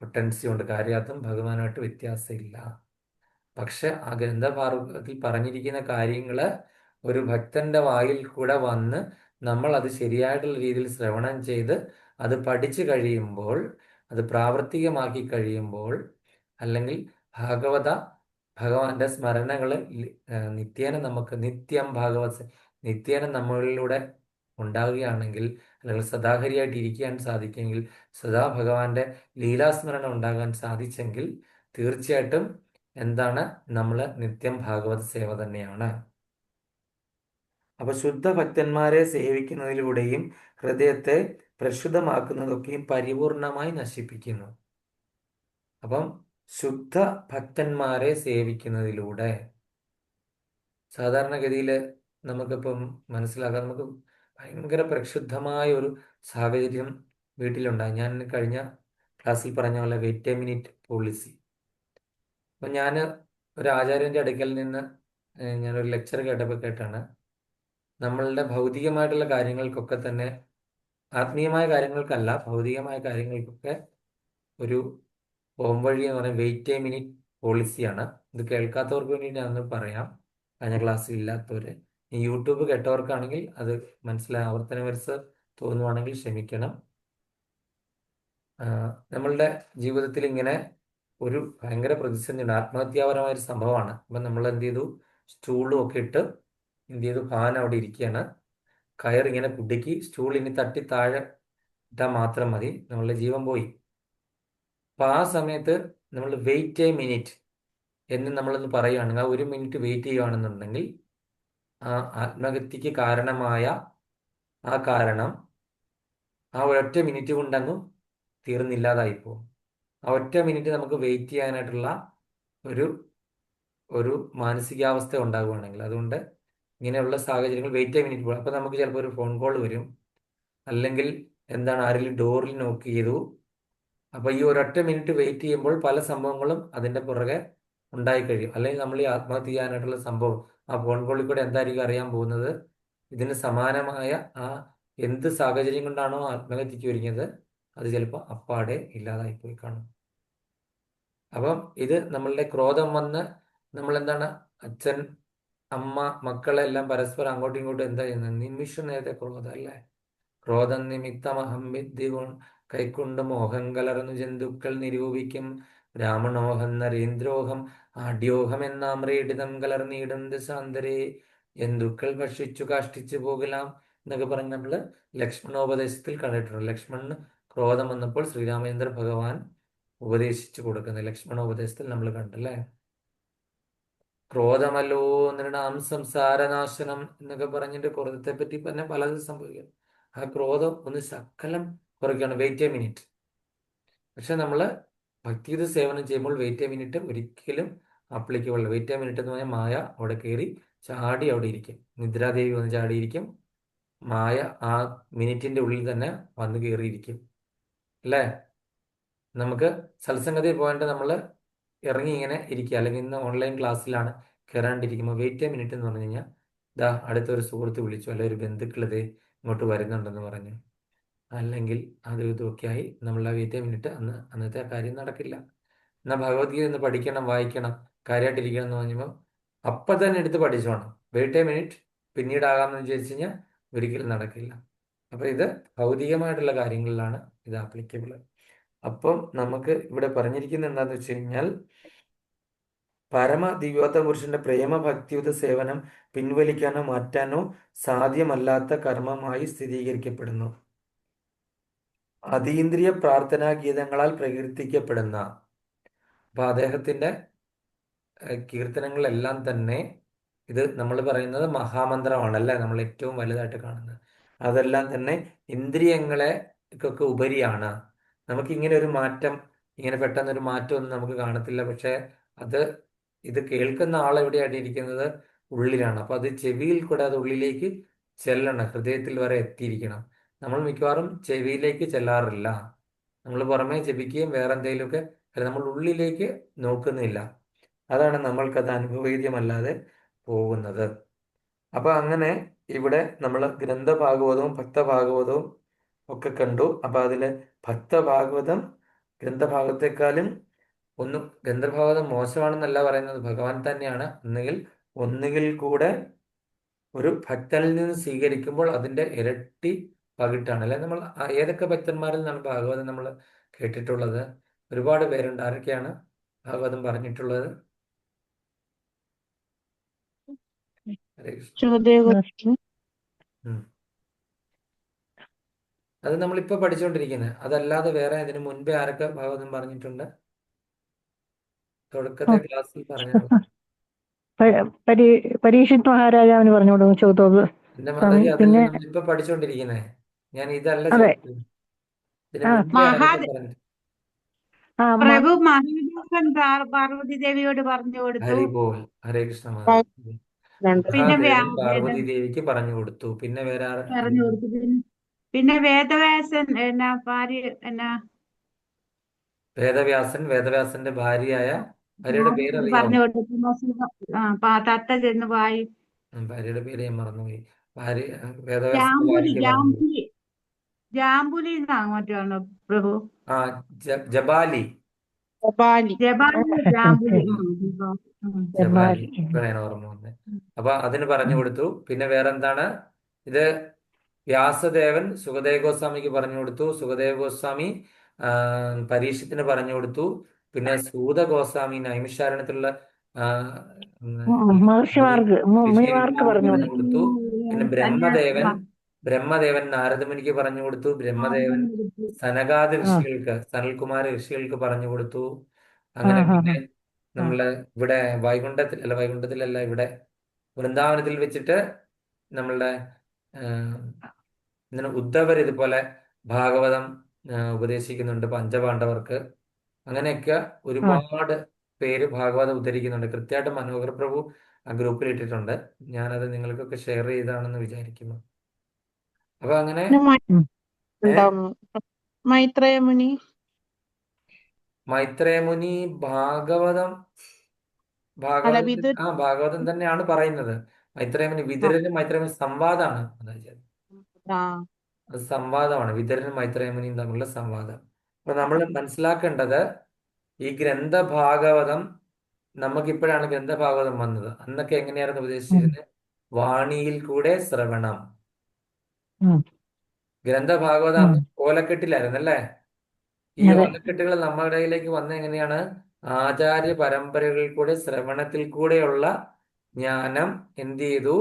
പൊട്ടൻസി ഉണ്ട്. കാര്യാർത്ഥം ഭഗവാനായിട്ട് വ്യത്യാസമില്ല. പക്ഷെ ആ ഗ്രന്ഥഭാഗത്തിൽ പറഞ്ഞിരിക്കുന്ന കാര്യങ്ങൾ ഒരു ഭക്തന്റെ വായിൽ കൂടെ വന്ന് നമ്മൾ അത് ശരിയായിട്ടുള്ള രീതിയിൽ ശ്രവണം ചെയ്ത് അത് പഠിച്ചു കഴിയുമ്പോൾ, അത് പ്രാവർത്തികമാക്കി കഴിയുമ്പോൾ, അല്ലെങ്കിൽ ഭഗവാന്റെ സ്മരണകൾ നിത്യേന നമുക്ക് നിത്യം നിത്യേന നമ്മളിലൂടെ ഉണ്ടാവുകയാണെങ്കിൽ, അല്ലെങ്കിൽ സദാഹരിയായിട്ട് ഇരിക്കാൻ സാധിക്കുമെങ്കിൽ, സദാ ഭഗവാന്റെ ലീലാസ്മരണ ഉണ്ടാകാൻ സാധിച്ചെങ്കിൽ തീർച്ചയായിട്ടും എന്താണ്, നമ്മൾ നിത്യം ഭാഗവത സേവ തന്നെയാണ്. അപ്പൊ ശുദ്ധ ഭക്തന്മാരെ സേവിക്കുന്നതിലൂടെയും ഹൃദയത്തെ പ്രക്ഷുബ്ധമാക്കുന്നതൊക്കെയും പരിപൂർണമായി നശിപ്പിക്കുന്നു. അപ്പം ശുദ്ധ ഭക്തന്മാരെ സേവിക്കുന്നതിലൂടെ സാധാരണഗതിയിൽ നമുക്കിപ്പം മനസ്സിലാക്കാം, നമുക്ക് ഭയങ്കര പ്രക്ഷുബ്ധമായ ഒരു സാഹചര്യം വീട്ടിലുണ്ടായി. ഞാൻ കഴിഞ്ഞ ക്ലാസ്സിൽ പറഞ്ഞ പോലെ വെയിറ്റ് എ മിനിറ്റ് പോളിസി. അപ്പം ഞാൻ ഒരു ആചാര്യൻ്റെ അടുക്കൽ നിന്ന് ഞാനൊരു ലെക്ചർ കേട്ടാണ് നമ്മളുടെ ഭൗതികമായിട്ടുള്ള കാര്യങ്ങൾക്കൊക്കെ തന്നെ, ആത്മീയമായ കാര്യങ്ങൾക്കല്ല, ഭൗതികമായ കാര്യങ്ങൾക്കൊക്കെ ഒരു പോംവഴി എന്ന് പറയുന്നത് വെയിറ്റ് എ മിനിറ്റ് പോളിസിയാണ്. ഇത് കേൾക്കാത്തവർക്ക് വേണ്ടി ഞാനൊന്ന് പറയാം, കഴിഞ്ഞ ക്ലാസ്സിൽ ഇല്ലാത്തവർ. ഈ യൂട്യൂബ് കേട്ടവർക്കാണെങ്കിൽ അത് ആവർത്തന വരസ് തോന്നുവാണെങ്കിൽ ക്ഷമിക്കണം. നമ്മളുടെ ജീവിതത്തിൽ ഇങ്ങനെ ഒരു ഭയങ്കര പ്രതിസന്ധിയുണ്ട്, ആത്മഹത്യാപരമായ ഒരു സംഭവമാണ്. അപ്പം നമ്മൾ എന്ത് ചെയ്തു, സ്റ്റൂളും ഒക്കെ ഇട്ട് എന്ത് ചെയ്തു? ഫാൻ അവിടെ ഇരിക്കുകയാണ്. കയറിങ്ങനെ കുടുക്കി സ്റ്റൂൾ ഇനി തട്ടി താഴെ ഇട്ടാൽ മാത്രം മതി, നമ്മളുടെ ജീവൻ പോയി. അപ്പം ആ സമയത്ത് നമ്മൾ വെയിറ്റ് എ മിനിറ്റ് എന്ന് നമ്മളൊന്ന് പറയുകയാണെങ്കിൽ, ആ 1 മിനിറ്റ് വെയിറ്റ് ചെയ്യുകയാണെന്നുണ്ടെങ്കിൽ ആ ആത്മഹത്യക്ക് കാരണമായ ആ കാരണം ആ ഒരൊറ്റ മിനിറ്റ് കൊണ്ടങ്ങ് തീർന്നില്ലാതായി പോകും. ആ ഒറ്റ മിനിറ്റ് നമുക്ക് വെയിറ്റ് ചെയ്യാനായിട്ടുള്ള ഒരു ഒരു മാനസികാവസ്ഥ ഉണ്ടാകുവാണെങ്കിൽ, അതുകൊണ്ട് ഇങ്ങനെയുള്ള സാഹചര്യങ്ങൾ വെയിറ്റ് എ മിനിറ്റ് പോകും. അപ്പോൾ നമുക്ക് ചിലപ്പോൾ ഒരു ഫോൺ കോൾ വരും, അല്ലെങ്കിൽ എന്താണ്, ആരെങ്കിലും ഡോറിൽ നോക്ക് ചെയ്തു. അപ്പോൾ ഈ ഒരൊറ്റ മിനിറ്റ് വെയിറ്റ് ചെയ്യുമ്പോൾ പല സംഭവങ്ങളും അതിൻ്റെ പുറകെ ഉണ്ടായിക്കഴിയും. അല്ലെങ്കിൽ നമ്മൾ ഈ ആത്മഹത്യ ചെയ്യാനായിട്ടുള്ള സംഭവം ആ ഫോൺ കോളിൽ കൂടെ എന്തായിരിക്കും അറിയാൻ പോകുന്നത്? ഇതിന് സമാനമായ ആ എന്ത് സാഹചര്യം കൊണ്ടാണോ ആത്മഹത്യക്ക് ഒരുങ്ങിയത് അത് ചിലപ്പോൾ അപ്പാടെ ഇല്ലാതായി പോയി കാണും. അപ്പം ഇത് നമ്മളുടെ ക്രോധം വന്ന് നമ്മളെന്താണ്, അച്ഛൻ, അമ്മ, മക്കളെല്ലാം പരസ്പരം അങ്ങോട്ടും ഇങ്ങോട്ടും എന്താ ചെയ്യുന്നത്? നിമിഷ നേരത്തെ ക്രോധം അല്ലേ? ക്രോധം നിമിത്തമഹം വിദ്ധി കൈക്കൊണ്ട് മോഹം കലർന്നു ജന്തുക്കൾ നിരൂപിക്കും രാമണോഹം നരേന്ദ്രോഹം ആഢ്യോഹം എന്നാമ്രേഡിതം കലർന്നിടും ദശാന്തരേ ജന്തുക്കൾ ഭക്ഷിച്ചു കാഷ്ടിച്ചു പോകലാം എന്നൊക്കെ പറഞ്ഞ് നമ്മൾ ലക്ഷ്മണോപദേശത്തിൽ കണ്ടിട്ടുണ്ട്. ലക്ഷ്മണന് ക്രോധം വന്നപ്പോൾ ശ്രീരാമചന്ദ്ര ഭഗവാൻ ഉപദേശിച്ചു കൊടുക്കുന്നത് ലക്ഷ്മണോപദേശത്തിൽ നമ്മൾ കണ്ടല്ലേ. ക്രോധമല്ലോ നൃണാം സംസാരനാശനം എന്നൊക്കെ പറഞ്ഞിട്ട് ക്രോധത്തെ പറ്റി തന്നെ പലതും സംഭവിക്കും. ആ ക്രോധം ഒന്ന് ശകലം കുറയ്ക്കുകയാണ്, വെയിറ്റ് എ മിനിറ്റ്. പക്ഷെ നമ്മൾ ഭക്തിയുത സേവനം ചെയ്യുമ്പോൾ വെയിറ്റ് എ മിനിറ്റ് ഒരിക്കലും അപ്ലിക്കബിൾ. വെയിറ്റ് എ മിനിറ്റ് എന്ന് പറഞ്ഞാൽ മായ അവിടെ കയറി ചാടി അവിടെ ഇരിക്കും. നിദ്രാദേവി വന്ന് ചാടിയിരിക്കും, മായ ആ മിനിറ്റിന്റെ ഉള്ളിൽ തന്നെ വന്ന് കയറിയിരിക്കും അല്ലേ. നമുക്ക് സത്സംഗത്തിൽ പോയിട്ട് നമ്മൾ ഇറങ്ങി ഇങ്ങനെ ഇരിക്കുക, അല്ലെങ്കിൽ ഇന്ന് ഓൺലൈൻ ക്ലാസ്സിലാണ്, കയറാണ്ടിരിക്കുമ്പോൾ വെയിറ്റ് എ മിനിറ്റ് എന്ന് പറഞ്ഞു കഴിഞ്ഞാൽ ഇതാ അടുത്തൊരു സുഹൃത്ത് വിളിച്ചു, അല്ലെങ്കിൽ ഒരു ബന്ധുക്കളിത് ഇങ്ങോട്ട് വരുന്നുണ്ടെന്ന് പറഞ്ഞു, അല്ലെങ്കിൽ അതും ഇതൊക്കെ ആയി നമ്മൾ ആ വെയിറ്റ് എ മിനിറ്റ് അന്നത്തെ ആ കാര്യം നടക്കില്ല. എന്നാൽ ഭഗവത്ഗീത ഒന്ന് പഠിക്കണം, വായിക്കണം, കാര്യമായിട്ടിരിക്കണം എന്ന് പറഞ്ഞപ്പോൾ അപ്പം തന്നെ എടുത്ത് പഠിച്ചോണം. വെയിറ്റ് എ മിനിറ്റ് പിന്നീടാകാമെന്ന് വിചാരിച്ചു കഴിഞ്ഞാൽ ഒരിക്കലും നടക്കില്ല. അപ്പം ഇത് ഭൗതികമായിട്ടുള്ള കാര്യങ്ങളിലാണ് ഇത് ആപ്ലിക്കബിൾ. അപ്പം നമുക്ക് ഇവിടെ പറഞ്ഞിരിക്കുന്നത് എന്താണെന്ന് വെച്ച് കഴിഞ്ഞാൽ, പരമ ദിവ്യോത്ത പുരുഷന്റെ പ്രേമഭക്തിയുത സേവനം പിൻവലിക്കാനോ മാറ്റാനോ സാധ്യമല്ലാത്ത കർമ്മമായി സ്ഥിരീകരിക്കപ്പെടുന്നു. അതീന്ദ്രിയ പ്രാർത്ഥനാ ഗീതങ്ങളാൽ പ്രകീർത്തിക്കപ്പെടുന്ന, അപ്പൊ അദ്ദേഹത്തിന്റെ കീർത്തനങ്ങളെല്ലാം തന്നെ ഇത് നമ്മൾ പറയുന്നത് മഹാമന്ത്രമാണല്ലേ, നമ്മൾ ഏറ്റവും വലുതായിട്ട് കാണുന്നത്. അതെല്ലാം തന്നെ ഇന്ദ്രിയങ്ങളെക്കൊക്കെ ഉപരിയാണ്. നമുക്കിങ്ങനെ ഒരു മാറ്റം, ഇങ്ങനെ പെട്ടെന്നൊരു മാറ്റമൊന്നും നമുക്ക് കാണത്തില്ല. പക്ഷെ ഇത് കേൾക്കുന്ന ആളെവിടെയാണ് ഇരിക്കുന്നത്? ഉള്ളിലാണ്. അപ്പൊ അത് ചെവിയിൽ കൂടെ അത് ഉള്ളിലേക്ക് ചെല്ലണം, ഹൃദയത്തിൽ വരെ എത്തിയിരിക്കണം. നമ്മൾ മിക്കവാറും ചെവിയിലേക്ക് ചെല്ലാറില്ല, നമ്മൾ പുറമേ ജപിക്കുകയും വേറെ എന്തെങ്കിലുമൊക്കെ, നമ്മൾ ഉള്ളിലേക്ക് നോക്കുന്നില്ല. അതാണ് നമ്മൾക്കത് അനുഭവേദ്യമല്ലാതെ പോകുന്നത്. അപ്പൊ അങ്ങനെ ഇവിടെ നമ്മൾ ഗ്രന്ഥഭാഗവതവും ഭക്തഭാഗവതവും ഒക്കെ കണ്ടു. അപ്പൊ അതില് ഭക്തഭാഗവതം ഗ്രന്ഥഭാഗത്തെക്കാളും ഗ്രന്ഥഭാഗവതം മോശമാണെന്നല്ല പറയുന്നത്, ഭഗവാൻ തന്നെയാണ്. ഒന്നുകിൽ കൂടെ ഒരു ഭക്തനിൽ നിന്ന് സ്വീകരിക്കുമ്പോൾ അതിന്റെ ഇരട്ടി പകിട്ടാണ് അല്ലെ. നമ്മൾ ഏതൊക്കെ ഭക്തന്മാരിൽ നിന്നാണ് ഭാഗവതം നമ്മൾ കേട്ടിട്ടുള്ളത്? ഒരുപാട് പേരുണ്ട്. ആരൊക്കെയാണ് ഭാഗവതം പറഞ്ഞിട്ടുള്ളത്? ഹരേ കൃഷ്ണ. അത് നമ്മളിപ്പോ പഠിച്ചുകൊണ്ടിരിക്കുന്നത്. അതല്ലാതെ വേറെ ഇതിനു മുൻപേ ആരൊക്കെ ഭാഗവതം പറഞ്ഞിട്ടുണ്ട്? തുടക്കത്തെ ക്ലാസ്സിൽ പറഞ്ഞത് പരീക്ഷിത് മഹാരാജാവിന് പറഞ്ഞോളൂ ചോദ്യം. എന്റെ മാതാജി, അതല്ലേ നമ്മളിപ്പോ പഠിച്ചുകൊണ്ടിരിക്കുന്നേ. ഞാൻ ഇതല്ല ചോദിച്ചത്. ഇതിനു മുൻപേ ആരൊക്കെ പറഞ്ഞു? പ്രഭു മഹാദേവൻ പാർവതി ദേവിയോട് പറഞ്ഞു കൊടുത്തു. ഹരിബോൾ. ഹരേ കൃഷ്ണ മാതാജി. പിന്നെ മഹാദേവൻ പാർവതി ദേവിക്ക് പറഞ്ഞു കൊടുത്തു. പിന്നെ വേറെ പറഞ്ഞു കൊടുത്തു. പിന്നെ വേദവ്യാസൻ വേദവ്യാസന്റെ ഭാര്യയായ ഭാര്യയുടെ പേരറിയാമോ? പറഞ്ഞു കൊടുത്തു. തത്ത ചെന്ന് വായി. ഭാര്യയുടെ പേര് ഞാൻ മറന്നുപോയി. വേദവ്യാസന്റെ ഭാര്യയ്ക്ക് പറഞ്ഞു. ജാമ്പുലി എന്നാണ് മറ്റാണോ പ്രഭു? ആ, ജബാലി. ജബാലി, ഇപ്പോഴാണ് ഓർമ്മ വന്നത്. അപ്പൊ അതിന് പറഞ്ഞു കൊടുത്തു. പിന്നെ വേറെന്താണ്? ഇത് വ്യാസദേവൻ സുഖദേവ ഗോസ്വാമിക്ക് പറഞ്ഞു കൊടുത്തു. സുഖദേവ ഗോസ്വാമി പരീക്ഷത്തിന് പറഞ്ഞു കൊടുത്തു. പിന്നെ സൂത ഗോസ്വാമി നൈമിഷാരണ്യത്തിലുള്ള ആ, ഉം, ഈ മഹർഷിമാർക്ക് മുനിമാർക്ക് ഋഷികൾക്ക് പറഞ്ഞു പറഞ്ഞു കൊടുത്തു. കൊടുത്തു. പിന്നെ സന്യാസ ബ്രഹ്മദേവൻ നാരദമുനിക്ക് പറഞ്ഞു കൊടുത്തു. ബ്രഹ്മദേവൻ സനകാദി ആ സനൽകുമാര ഋഷികൾക്ക് പറഞ്ഞു കൊടുത്തു. ആ അങ്ങനെ ആ പിന്നെ ആ നമ്മള് ഇവിടെ വൈകുണ്ഠത്തിലല്ല, ഇവിടെ വൃന്ദാവനത്തിൽ വെച്ചിട്ട് നമ്മളുടെ ഇങ്ങനെ ഉദ്ധവർ ഇതുപോലെ ഭാഗവതം ഉപദേശിക്കുന്നുണ്ട് പഞ്ചപാണ്ഡവർക്ക്. അങ്ങനെയൊക്കെ ആ ഒരുപാട് പേര് ഭാഗവതം ഉദ്ധരിക്കുന്നുണ്ട്. കൃത്യമായിട്ട് മനോഹർ പ്രഭു ആ ഗ്രൂപ്പിൽ ഇട്ടിട്ടുണ്ട്. ഞാനത് നിങ്ങൾക്കൊക്കെ ഷെയർ ചെയ്താണെന്ന് വിചാരിക്കുന്നു. അപ്പൊ അങ്ങനെ പിന്നെ ഉം. ഏഹ് ഉണ്ടാവുന്നു മൈത്രേയ മുനി. മൈത്രേയമുനി ഭാഗവതം അല്ല ഭാഗവതം തന്നെയാണ് പറയുന്നത്. മൈത്രേയമുനി ആ വിതുരനും മൈത്രേയമുനി സംവാദമാണ് അതായത്. ആ അത് സംവാദമാണ്, വിതുരനും മൈത്രേയമുനിയും തമ്മിലുള്ള സംവാദം. അപ്പൊ നമ്മൾ മനസ്സിലാക്കേണ്ടത് ഈ ഗ്രന്ഥഭാഗവതം, നമുക്കിപ്പോഴാണ് ഗ്രന്ഥഭാഗവതം വന്നത്. അന്നൊക്കെ എങ്ങനെയായിരുന്നു ഉം. ഉപദേശിച്ചിരുന്നത്? വാണിയിൽ കൂടെ ശ്രവണം. ഉം. ഗ്രന്ഥഭാഗവതം ഉം. അന്ന് ഓലക്കെട്ടിലായിരുന്നു അല്ലേ? ഈ അതെ. ഓലക്കെട്ടുകൾ നമ്മുടെ ഇടയിലേക്ക് വന്ന എങ്ങനെയാണ്? ആചാര്യ പരമ്പരകളിൽ കൂടെ, ശ്രവണത്തിൽ കൂടെയുള്ള ജ്ഞാനം എന്ത് ചെയ്തു?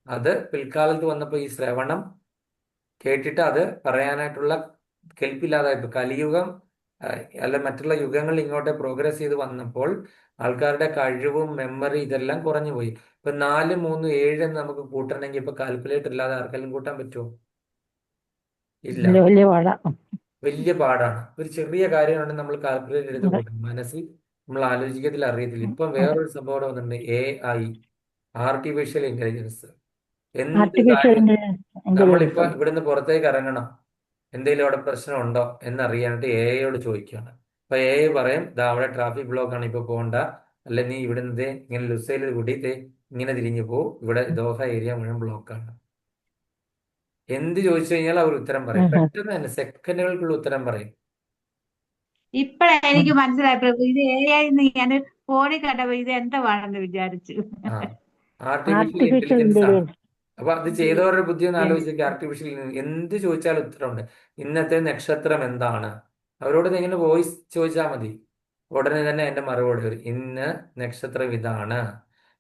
അത് പിൽക്കാലത്ത് വന്നപ്പോൾ ഈ ശ്രവണം കേട്ടിട്ട് അത് പറയാനായിട്ടുള്ള കെൽപ്പില്ലാതായി. ഇപ്പൊ കലിയുഗം അല്ല മറ്റുള്ള യുഗങ്ങൾ ഇങ്ങോട്ട് പ്രോഗ്രസ് ചെയ്ത് വന്നപ്പോൾ ആൾക്കാരുടെ കഴിവും മെമ്മറി ഇതെല്ലാം കുറഞ്ഞു പോയി. ഇപ്പൊ 4, 3, 7 എന്ന് നമുക്ക് കൂട്ടണമെങ്കിൽ ഇപ്പൊ കാൽക്കുലേറ്റർ ഇല്ലാതെ ആർക്കെങ്കിലും കൂട്ടാൻ പറ്റുമോ? ഇല്ല, വലിയ വലിയ പാടാ. വലിയ പാടാണ്. ഒരു ചെറിയ കാര്യമാണ് നമ്മൾ കാൽക്കുലേറ്റർ എടുത്ത് അതെ. കൂട്ടും, മനസ്സിൽ നമ്മൾ ആലോചിക്കത്തിൽ അറിയത്തില്ല. ഇപ്പം വേറൊരു സംഭവം ഇവിടെ വന്നിട്ടുണ്ട്, AI, ആർട്ടിഫിഷ്യൽ ഇന്റലിജൻസ്. എന്ത് ആർട്ടിഫിഷ്യൽ കാര്യം നമ്മളിപ്പോ ഇന്റലിജൻസ്. ഇവിടുന്ന് പുറത്തേക്ക് ഇറങ്ങണം, എന്തെങ്കിലും അവിടെ പ്രശ്നമുണ്ടോ എന്നറിയാനായിട്ട് AI ചോദിക്കുകയാണ്. അപ്പൊ AI പറയും, ദാ അവിടെ ട്രാഫിക് ബ്ലോക്ക് ആണ്, ഇപ്പൊ പോകണ്ട, അല്ല നീ ഇവിടുന്ന് ദേ ഇങ്ങനെ ലുസൈൽ കൂടി ഇങ്ങനെ തിരിഞ്ഞു പോ, ഇവിടെ ദോഹ ഏരിയ മുഴുവൻ ബ്ലോക്കാണ്. എന്ത് ചോദിച്ചു കഴിഞ്ഞാൽ അവർ ഉത്തരം പറയും, പെട്ടെന്ന് തന്നെ സെക്കൻഡുകൾക്കുള്ള ഉത്തരം പറയും. ഇപ്പഴാ എനിക്ക് മനസ്സിലായി പ്രഭു, ഇത് AI ഞാൻ ഫോണിൽ കണ്ടപ്പോ ഇത് എന്താണെന്ന് വിചാരിച്ചു. ആ, ആർട്ടിഫിഷ്യൽ ആർട്ടിഫിഷ്യൽ ഇന്റലിജൻസ് ആണ്. ഇന്റലിജൻസ്. അപ്പൊ അത് ചെയ്തവരുടെ ബുദ്ധി ഒന്ന് ആലോചിക്കുക. ആർട്ടിഫിഷ്യൽ എന്ത് ചോദിച്ചാലും ഉത്തരമുണ്ട്. ഇന്നത്തെ നക്ഷത്രം എന്താണ്? അവരോട് ഇങ്ങനെ വോയിസ് ചോദിച്ചാൽ മതി, ഉടനെ തന്നെ എന്റെ മറുപടി വരും, ഇന്ന് നക്ഷത്രം ഇതാണ്.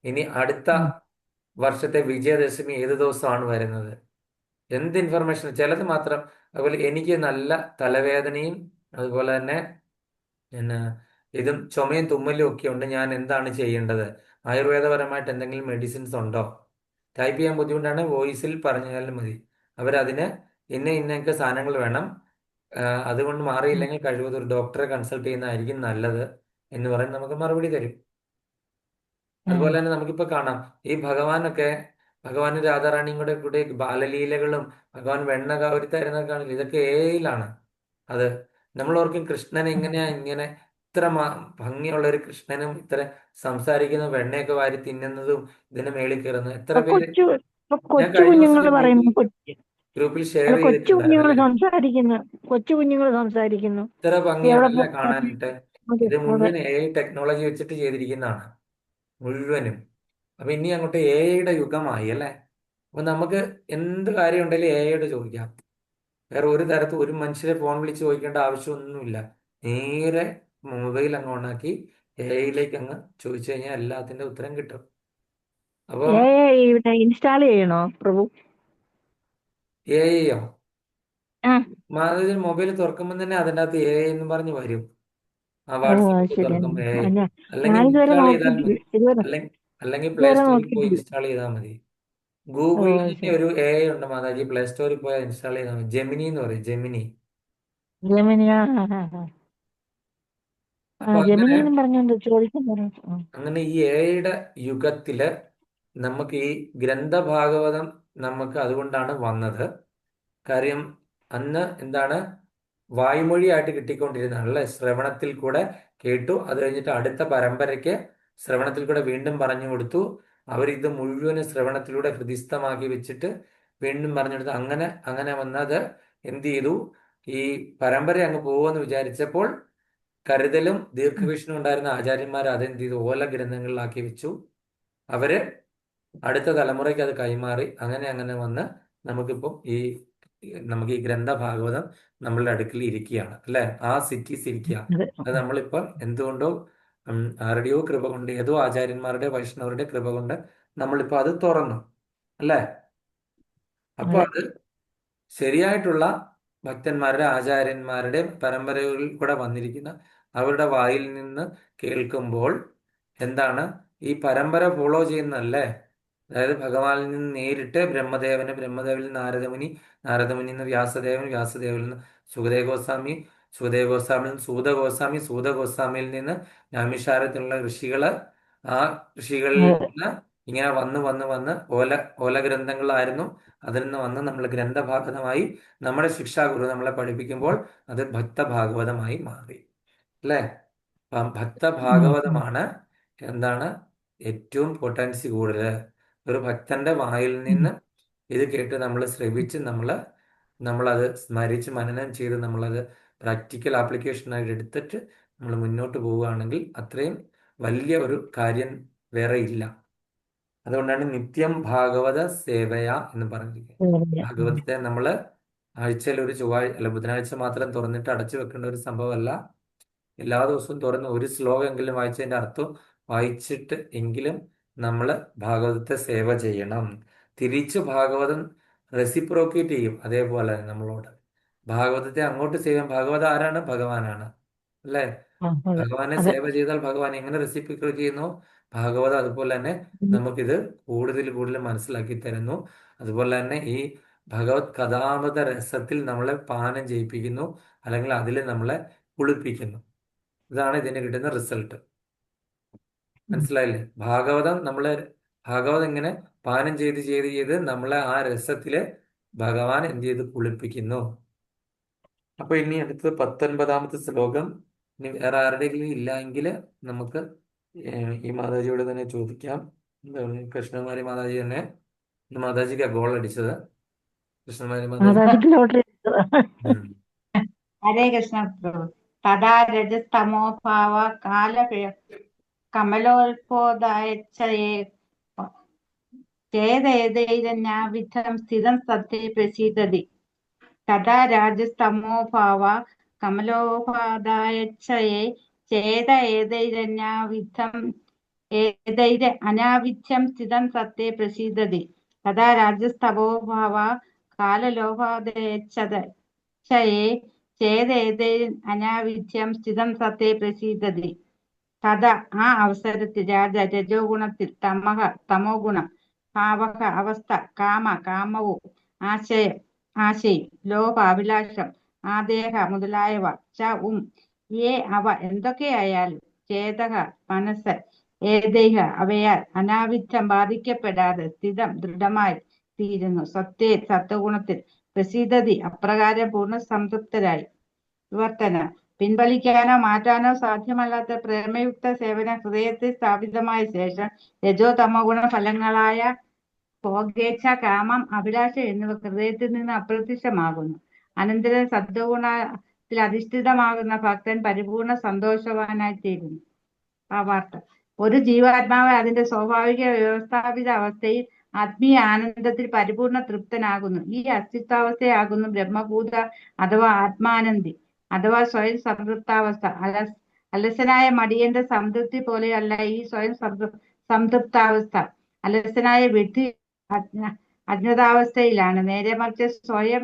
ഇനി അടുത്ത വർഷത്തെ വിജയദശമി ഏത് ദിവസമാണ് വരുന്നത്? എന്ത് ഇൻഫർമേഷൻ, ചിലത് മാത്രം. അതുപോലെ എനിക്ക് നല്ല തലവേദനയും അതുപോലെ തന്നെ പിന്നെ ഇതും ചുമയും തുമ്മലും ഒക്കെ ഉണ്ട്, ഞാൻ എന്താണ് ചെയ്യേണ്ടത്? ആയുർവേദപരമായിട്ട് എന്തെങ്കിലും മെഡിസിൻസ് ഉണ്ടോ? ടൈപ്പ് ചെയ്യാൻ ബുദ്ധിമുട്ടാണ്, വോയിസിൽ പറഞ്ഞാലും മതി. അവരതിന് ഇന്നൊക്കെ സാധനങ്ങൾ വേണം, അതുകൊണ്ട് മാറിയില്ലെങ്കിൽ കഴിവതും ഒരു ഡോക്ടറെ കൺസൾട്ട് ചെയ്യുന്നതായിരിക്കും നല്ലത് എന്ന് പറഞ്ഞ് നമുക്ക് മറുപടി തരും. അതുപോലെ തന്നെ നമുക്കിപ്പോൾ കാണാം, ഈ ഭഗവാനും രാധാറാണിയും കൂടെ ബാലലീലകളും ഭഗവാൻ വെണ്ണ കവരി തരുന്നതൊക്കെ കാണില്ല, ഇതൊക്കെ AI-ലാണ്. അത് നമ്മൾ ഓർക്കും കൃഷ്ണൻ എങ്ങനെയാ ഇങ്ങനെ ഇത്ര ഭംഗിയുള്ള ഒരു കൃഷ്ണനും ഇത്ര സംസാരിക്കുന്ന വെണ്ണയൊക്കെ വാരി തിന്നുന്നതും ഇതിന്റെ മേളിൽ കയറുന്നത് എത്ര പേര് ഞാൻ കൊച്ചു കഴിഞ്ഞ കുഞ്ഞുങ്ങൾ ദിവസം പറയുന്നു. ഗ്രൂപ്പിൽ ഷെയർ അല്ല, കൊച്ചു ചെയ്തിട്ടുണ്ടായിരുന്നു കുഞ്ഞുങ്ങൾ അല്ലേ? സംസാരിക്കുന്നു. കൊച്ചു കുഞ്ഞുങ്ങൾ സംസാരിക്കുന്നു. ഇത്ര എവിടെ ഭംഗിയാണല്ലേ കാണാനായിട്ട്? അതെ ഇത് അതെ. മുഴുവൻ AI ടെക്നോളജി വെച്ചിട്ട് ചെയ്തിരിക്കുന്നതാണ് മുഴുവനും. അപ്പൊ ഇനി അങ്ങോട്ട് AI-യുടെ യുഗമായി അല്ലേ? അപ്പൊ നമുക്ക് എന്ത് കാര്യം ഉണ്ടെങ്കിലും AI-യോട് ചോദിക്കാം. വേറെ ഒരു തരത്തിൽ ഒരു മനുഷ്യരെ ഫോൺ വിളിച്ച് ചോദിക്കേണ്ട ആവശ്യമൊന്നുമില്ല. നേരെ മൊബൈൽ അങ്ങ് ഓണാക്കി AI-യിലേക്ക് അങ്ങ് ചോദിച്ചു കഴിഞ്ഞാൽ എല്ലാത്തിന്റെ ഉത്തരം കിട്ടും. അപ്പം ഇവിടെ ഇൻസ്റ്റാൾ ചെയ്യണോ പ്രഭു? AI-യോ ആ മാധവൻ മൊബൈൽ തുറക്കുമ്പോൾ തന്നെ അതിൻ്റെ അകത്ത് AI എന്ന് പറഞ്ഞ് വരും. ആ ഓ അത് വാട്സപ്പ് ശരി. തുറക്കുമ്പോൾ AI, അല്ല, അല്ലെങ്കിൽ ഞാനിതുവരെ ഇൻസ്റ്റാൾ ചെയ്താൽ നോക്കിയിട്ടില്ല. മതി. അല്ലെങ്കിൽ പ്ലേ ഇതുവരെ സ്റ്റോറിൽ പോയി നോക്കിയിട്ടില്ല. ഇൻസ്റ്റാൾ ചെയ്താൽ മതി. ഓ ഗൂഗിളിൽ അത് തന്നെ ശരി. ഒരു AI ഉണ്ട് മാതാജി, പ്ലേ സ്റ്റോറിൽ പോയാൽ ഇൻസ്റ്റാൾ ചെയ്താൽ മതി. ജെമിനി എന്ന് പറയും, ജെമിനി. ജെമിനി. അപ്പൊ ജെമിനി എന്നും പറഞ്ഞോണ്ട് ചോദിക്കാൻ പറഞ്ഞു. അങ്ങനെ ഈ AI-യുടെ യുഗത്തില് നമുക്ക് ഈ ഗ്രന്ഥഭാഗവതം നമുക്ക് അതുകൊണ്ടാണ് വന്നത്. കാര്യം അന്ന് എന്താണ്, വായ്മൊഴിയായിട്ട് കിട്ടിക്കൊണ്ടിരുന്നതല്ല, ശ്രവണത്തിൽ കൂടെ കേട്ടു. അത് കഴിഞ്ഞിട്ട് അടുത്ത പരമ്പരയ്ക്ക് ശ്രവണത്തിൽ കൂടെ വീണ്ടും പറഞ്ഞു കൊടുത്തു. അവരിത് മുഴുവനും ശ്രവണത്തിലൂടെ ഹൃദിസ്ഥമാക്കി വെച്ചിട്ട് വീണ്ടും പറഞ്ഞു കൊടുത്തു. അങ്ങനെ അങ്ങനെ വന്നത് എന്ത് ചെയ്തു, ഈ പരമ്പര അങ്ങ് പോകുമെന്ന് വിചാരിച്ചപ്പോൾ കരുതലും ദീർഘവീക്ഷണവും ഉണ്ടായിരുന്ന ആചാര്യന്മാർ അതെന്ത് ചെയ്തു, ഓല ഗ്രന്ഥങ്ങളിലാക്കി വെച്ചു. അവര് അടുത്ത തലമുറയ്ക്ക് അത് കൈമാറി. അങ്ങനെ അങ്ങനെ വന്ന് നമുക്കിപ്പം നമുക്ക് ഈ ഗ്രന്ഥഭാഗവതം നമ്മളുടെ അടുക്കൽ ഇരിക്കുകയാണ് അല്ലെ? ആ സിറ്റീസ് ഇരിക്കുക. അതെ. അത് നമ്മളിപ്പം എന്തുകൊണ്ടോ ആരുടെയോ കൃപ കൊണ്ട്, ഏതോ ആചാര്യന്മാരുടെ വൈഷ്ണവരുടെ കൃപ കൊണ്ട് നമ്മളിപ്പോൾ അത് തുറന്നു, അല്ലേ? അപ്പോൾ അതെ. അത് ശരിയായിട്ടുള്ള ഭക്തന്മാരുടെ, ആചാര്യന്മാരുടെ പരമ്പരകളിൽ കൂടെ വന്നിരിക്കുന്ന അവരുടെ വായിൽ നിന്ന് കേൾക്കുമ്പോൾ എന്താണ് ഈ പരമ്പര ഫോളോ ചെയ്യുന്നതല്ലേ? അതായത് ഭഗവാനിൽ നിന്ന് നേരിട്ട് ബ്രഹ്മദേവന്, ബ്രഹ്മദേവനിൽ നിന്ന് നാരദമുനി, നാരദമുനിയിൽ നിന്ന് വ്യാസദേവൻ, വ്യാസദേവനിൽ നിന്ന് സുഖദേവ ഗോസ്വാമി, സുഖദേവ ഗോസ്വാമിയിൽ നിന്ന് സൂത ഗോസ്വാമി, സൂത ഗോസ്വാമിയിൽ നിന്ന് നൈമിഷാരത്തിലുള്ള ഋഷികള്, ആ ഋഷികളിൽ അതെ. നിന്ന് ഇങ്ങനെ വന്ന് വന്ന് വന്ന് ഓല ഗ്രന്ഥങ്ങളായിരുന്നു. അതിൽ നിന്ന് വന്ന് നമ്മൾ ഗ്രന്ഥഭാഗതമായി നമ്മുടെ ശിക്ഷാഗുരു നമ്മളെ പഠിപ്പിക്കുമ്പോൾ അത് ഭക്തഭാഗവതമായി മാറി, അല്ലേ? അപ്പം ഭക്തഭാഗവതമാണ് എന്താണ് ഏറ്റവും പൊട്ടൻസി കൂടുതൽ. ഒരു ഭക്തന്റെ വായിൽ നിന്ന് ഇത് കേട്ട് നമ്മൾ ശ്രവിച്ച് നമ്മളത് സ്മരിച്ച് മനനം ചെയ്ത് നമ്മളത് പ്രാക്ടിക്കൽ ആപ്ലിക്കേഷനായിട്ട് എടുത്തിട്ട് നമ്മൾ മുന്നോട്ട് പോവുകയാണെങ്കിൽ അത്രയും വലിയ ഒരു കാര്യം വേറെ ഇല്ല. അതുകൊണ്ടാണ് നിത്യം ഭാഗവത സേവയ എന്ന് പറഞ്ഞിരിക്കുന്നത്. ഭാഗവതത്തെ നമ്മൾ ആഴ്ചയിൽ ഒരു ചൊവ്വാഴ്ച അല്ല ബുധനാഴ്ച മാത്രം തുറന്നിട്ട് അടച്ചു വെക്കേണ്ട ഒരു സംഭവമല്ല. എല്ലാ ദിവസവും തുറന്ന് ഒരു ശ്ലോകമെങ്കിലും വായിച്ചതിൻ്റെ അർത്ഥം വായിച്ചിട്ട് എങ്കിലും നമ്മൾ ഭാഗവതത്തെ സേവ ചെയ്യണം. തിരിച്ച് ഭാഗവതം റെസിപ്രോക്കേറ്റ് ചെയ്യും അതേപോലെ നമ്മളോട്. ഭാഗവതത്തെ അങ്ങോട്ട് ചെയ്യാൻ, ഭാഗവതം ആരാണ്? ഭഗവാനാണ്, അല്ലേ? അതെ. ഭഗവാനെ അതെ. സേവ ചെയ്താൽ ഭഗവാൻ എങ്ങനെ റെസിപ്രോക്കേറ്റ് ചെയ്യുന്നു? ഭാഗവതം അതുപോലെ തന്നെ നമുക്കിത് കൂടുതൽ കൂടുതൽ മനസ്സിലാക്കി തരുന്നു. അതുപോലെ തന്നെ ഈ ഭഗവത് കഥാമൃത രസത്തിൽ നമ്മളെ പാനം ചെയ്യിപ്പിക്കുന്നു, അല്ലെങ്കിൽ അതിൽ നമ്മളെ കുളിപ്പിക്കുന്നു. ഇതാണ് ഇതിന് കിട്ടുന്ന റിസൾട്ട്. മനസ്സിലായില്ലേ? ഭാഗവതം ഇങ്ങനെ പാനം ചെയ്ത് ചെയ്ത് ചെയ്ത് നമ്മളെ ആ രസത്തില് ഭഗവാൻ എന്ത് ചെയ്ത് കുളിപ്പിക്കുന്നു. അപ്പൊ ഇനി അടുത്തത് 19ാമത്തെ ശ്ലോകം. ഇനി വേറെ ആരുടെയെങ്കിലും ഇല്ല എങ്കിൽ നമുക്ക് ഈ മാതാജിയോട് തന്നെ ചോദിക്കാം. എന്താ പറയുക, കൃഷ്ണകുമാരി മാതാജി തന്നെ. ഇന്ന് മാതാജിക്ക് ഗോൾ അടിച്ചത് കൃഷ്ണകുമാരി മാതാജി. മാതാജിക്ക് ലോട്ടറി ഉം. ഹരേ കൃഷ്ണ പ്രഭു. തഥാ രജസ്തമോ ഭാവ കാല കമലോത്പോദായച്ചയേ ചേതേതൈരന്യാവിധം സ്ഥിതം സത്യേ പ്രസീദതി. തഥാ രാജസ്തമോ ഭാവ കമലോപാദായച്ചയേ ചേത ഏതൈരന്യാവിധം അനാവിധ്യം സ്ഥിതം സത്യേ പ്രസീദതി. തഥാ രാജസ്തമോ ഭാവ കാലലോപാദയച്ചയേ ചേതേതൈ അനാവിധ്യം സ്ഥിതം സത്യേ പ്രസീദതി. തഥ ആ അവസരത്തിൽ രാജ രജോ ഗുണത്തിൽ, തമോ ഗുണം, ഭാവക അവസ്ഥ, കാമവും ആശയും, ലോഭ അഭിലാഷം, ആദേഹ മുതലായവ, അവ എന്തൊക്കെയായാലും, ചേതക മനസ്സ്, ഏതൈഹ അവയാൽ അനാവിധ്യം ബാധിക്കപ്പെടാതെ സ്ഥിതം ദൃഢമായി തീരുന്നു. സത്വഗുണത്തിൽ പ്രസീദതി അപ്രകാരം പൂർണ്ണ സംതൃപ്തരായി. വിവർത്തന: പിൻവലിക്കാനോ മാറ്റാനോ സാധ്യമല്ലാത്ത പ്രേമയുക്ത സേവനം ഹൃദയത്തിൽ സ്ഥാപിതമായ ശേഷം രജോ തമോ ഗുണ ഫലങ്ങളായ ഭോഗേച്ഛ, കാമം, അഭിലാഷം എന്നിവ ഹൃദയത്തിൽ നിന്ന് അപ്രത്യക്ഷമാകുന്നു. അനന്തരം സത്വഗുണത്തിൽ അധിഷ്ഠിതമാകുന്ന ഭക്തൻ പരിപൂർണ സന്തോഷവാനായി തീരുന്നു. ഭാവാർത്ഥം: ഒരു ജീവാത്മാവ് അതിന്റെ സ്വാഭാവിക വ്യവസ്ഥാപിത അവസ്ഥയിൽ ആത്മീയ ആനന്ദത്തിൽ പരിപൂർണ തൃപ്തനാകുന്നു. ഈ അസ്തിത്വാവസ്ഥയാകുന്നു ബ്രഹ്മഭൂത അഥവാ ആത്മാനന്ദി അഥവാ സ്വയം സംതൃപ്താവസ്ഥ. അലസനായ മടിയന്റെ സംതൃപ്തി പോലെയല്ല ഈ സ്വയം സംതൃപ്താവസ്ഥ. അലസനായ വിഡ്ഢി അജ്ഞതാവസ്ഥയിലാണ്. നേരെ മറിച്ച് സ്വയം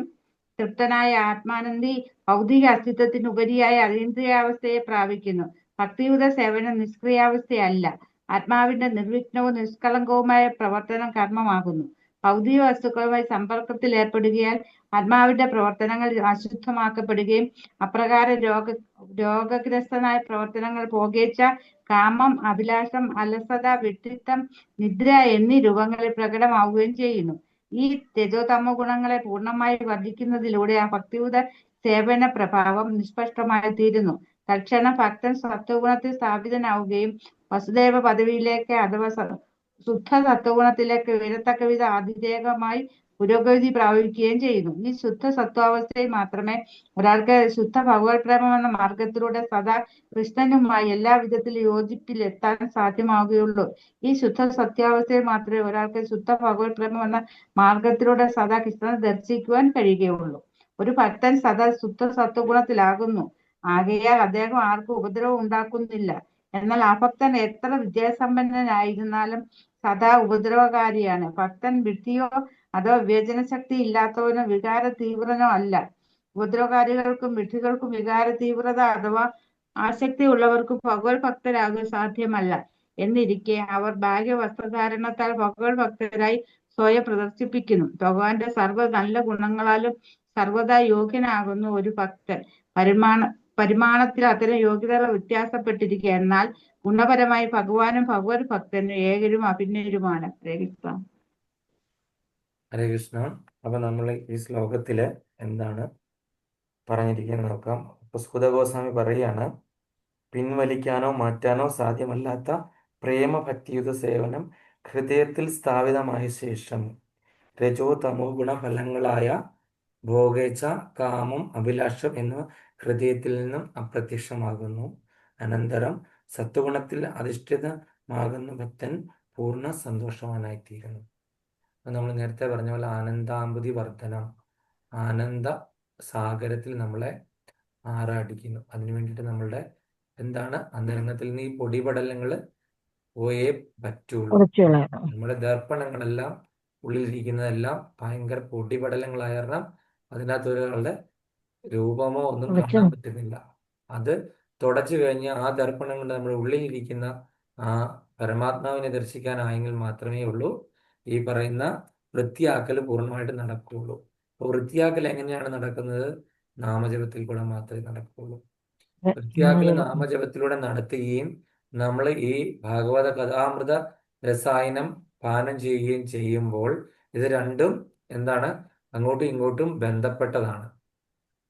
തൃപ്തനായ ആത്മാനന്ദി ഭൗതിക അസ്തിത്വത്തിനുപരിയായ അതീന്ദ്രിയാവസ്ഥയെ പ്രാപിക്കുന്നു. ഭക്തിയുത സേവനം നിഷ്ക്രിയാവസ്ഥയല്ല. ആത്മാവിന്റെ നിർവിഘ്നവും നിഷ്കളങ്കവുമായ പ്രവർത്തനം കർമ്മമാകുന്നു. ഭൗതിക വസ്തുക്കളുമായി സമ്പർക്കത്തിൽ ഏർപ്പെടുകയാൽ ആത്മാവിന്റെ പ്രവർത്തനങ്ങൾ അശുദ്ധമാക്കപ്പെടുകയും അപ്രകാരം രോഗഗ്രസ്തനായ പ്രവർത്തനങ്ങൾ ഭോഗേച്ഛ, കാമം, അഭിലാഷം, അലസത, വിഡ്ഢിത്തം, നിദ്ര എന്നീ രൂപങ്ങളിൽ പ്രകടമാവുകയും ചെയ്യുന്നു. ഈ രജോതമോ ഗുണങ്ങളെ പൂർണ്ണമായി വർദ്ധിക്കുന്നതിലൂടെ ആ ഭക്തിയുത സേവന പ്രഭാവം നിഷ്പഷ്ടമായി തീരുന്നു. തൽക്ഷണം ഭക്തൻ സത്വഗുണത്തിൽ സ്ഥാപിതനാവുകയും വസുദേവ പദവിയിലേക്ക് അഥവാ ശുദ്ധ സത്വഗുണത്തിലേക്ക് ഉയരത്തക്ക വിധം അതിവേഗമായി പുരോഗതി പ്രാപിക്കുകയും ചെയ്യുന്നു. ഈ ശുദ്ധ സത്വാവസ്ഥയിൽ മാത്രമേ ഒരാൾക്ക് ശുദ്ധ ഭഗവത് പ്രേമം എന്ന മാർഗത്തിലൂടെ സദാ കൃഷ്ണനുമായി എല്ലാ വിധത്തിലും യോജിപ്പിൽ എത്താൻ സാധ്യമാവുകയുള്ളൂ. ഈ ശുദ്ധ സത്യാവസ്ഥയിൽ മാത്രമേ ഒരാൾക്ക് ശുദ്ധ ഭഗവത് പ്രേമം എന്ന മാർഗത്തിലൂടെ സദാ കൃഷ്ണനെ ദർശിക്കുവാൻ കഴിയുകയുള്ളൂ. ഒരു ഭക്തൻ സദാ ശുദ്ധ സത്വഗുണത്തിലാകുന്നു. ആകയാൽ അദ്ദേഹം ആർക്കും ഉപദ്രവം ഉണ്ടാക്കുന്നില്ല. എന്നാൽ അഭക്തൻ എത്ര വിദ്യാസമ്പന്നനായിരുന്നാലും സദാ ഉപദ്രവകാരിയാണ്. ഭക്തൻ വിഡ്ഢിയോ അതോ വിവേചനശക്തി ഇല്ലാത്തവനോ വികാര തീവ്രനോ അല്ല. ഉപദ്രവകാരികൾക്കും വിഡ്ഢികൾക്കും വികാര തീവ്രത അഥവാ ആസക്തി ഉള്ളവർക്കും ഭഗവത് ഭക്തരാകുക സാധ്യമല്ല. എന്നിരിക്കെ അവർ ബാഹ്യവസ്ത്രധാരണത്താൽ ഭഗവത് ഭക്തരായി സ്വയം പ്രദർശിപ്പിക്കുന്നു. ഭഗവാന്റെ സർവ്വ നല്ല ഗുണങ്ങളാലും സർവ്വദാ യോഗ്യനാകുന്നു ഒരു ഭക്തൻ. പരിമാണത്തിൽ അത്തരം യോഗ്യതകൾ വ്യത്യാസപ്പെട്ടിരിക്കുക. എന്നാൽ ഗുണപരമായി ഭഗവാനും ഭഗവത് ഭക്തനും ഏകരും അഭിന്നരുമാണ്. ഹരേ കൃഷ്ണ. ഹരേ കൃഷ്ണ. അപ്പൊ നമ്മൾ ഈ ശ്ലോകത്തില് എന്താണ് പറഞ്ഞിരിക്കുന്നത് നോക്കാം. ഇപ്പൊ സുഗതഗോസ്വാമി പറയാണ്, പിൻവലിക്കാനോ മാറ്റാനോ സാധ്യമല്ലാത്ത പ്രേമഭക്തിയുത സേവനം ഹൃദയത്തിൽ സ്ഥാപിതമായ ശേഷം രജോ തമോ ഗുണഫലങ്ങളായ ഭോഗേച്ഛ, കാമം, അഭിലാഷം എന്നിവ ഹൃദയത്തിൽ നിന്നും അപ്രത്യക്ഷമാകുന്നു. അനന്തരം സത്വഗുണത്തിൽ അധിഷ്ഠിതമാകുന്ന ഭക്തൻ പൂർണ്ണ സന്തോഷവാനായിത്തീരുന്നു. നമ്മൾ നേരത്തെ പറഞ്ഞ പോലെ ആനന്ദാമ്പുതി വർധനം, ആനന്ദ സാഗരത്തിൽ നമ്മളെ ആറാടിക്കുന്നു. അതിനു വേണ്ടിയിട്ട് നമ്മളുടെ എന്താണ് അന്തരംഗത്തിൽ നിന്ന് ഈ പൊടിപടലങ്ങൾ പോയേ പറ്റുള്ളൂ. കുറച്ചുള്ള നമ്മുടെ ദർപ്പണങ്ങളെല്ലാം ഉള്ളിലിരിക്കുന്നതെല്ലാം ഭയങ്കര പൊടിപടലങ്ങളായ കാരണം അതിനകത്ത് ഒരാളുടെ രൂപമോ ഒന്നും കാണാൻ പറ്റുന്നില്ല. അത് തുടച്ചു കഴിഞ്ഞ് ആ ദർപ്പണം കൊണ്ട് നമ്മുടെ ഉള്ളിലിരിക്കുന്ന ആ പരമാത്മാവിനെ ദർശിക്കാനായെങ്കിൽ മാത്രമേ ഉള്ളൂ ഈ പറയുന്ന വൃത്തിയാക്കൽ പൂർണ്ണമായിട്ട് നടക്കുകയുള്ളൂ. അപ്പോൾ വൃത്തിയാക്കൽ എങ്ങനെയാണ് നടക്കുന്നത്? നാമജപത്തിൽ കൂടെ മാത്രമേ നടക്കുകയുള്ളൂ. വൃത്തിയാക്കൽ നാമജപത്തിലൂടെ നടത്തുകയും നമ്മൾ ഈ ഭാഗവത കഥാമൃത രസായനം പാനം ചെയ്യുകയും ചെയ്യുമ്പോൾ ഇത് രണ്ടും എന്താണ് അങ്ങോട്ടും ഇങ്ങോട്ടും ബന്ധപ്പെട്ടതാണ്.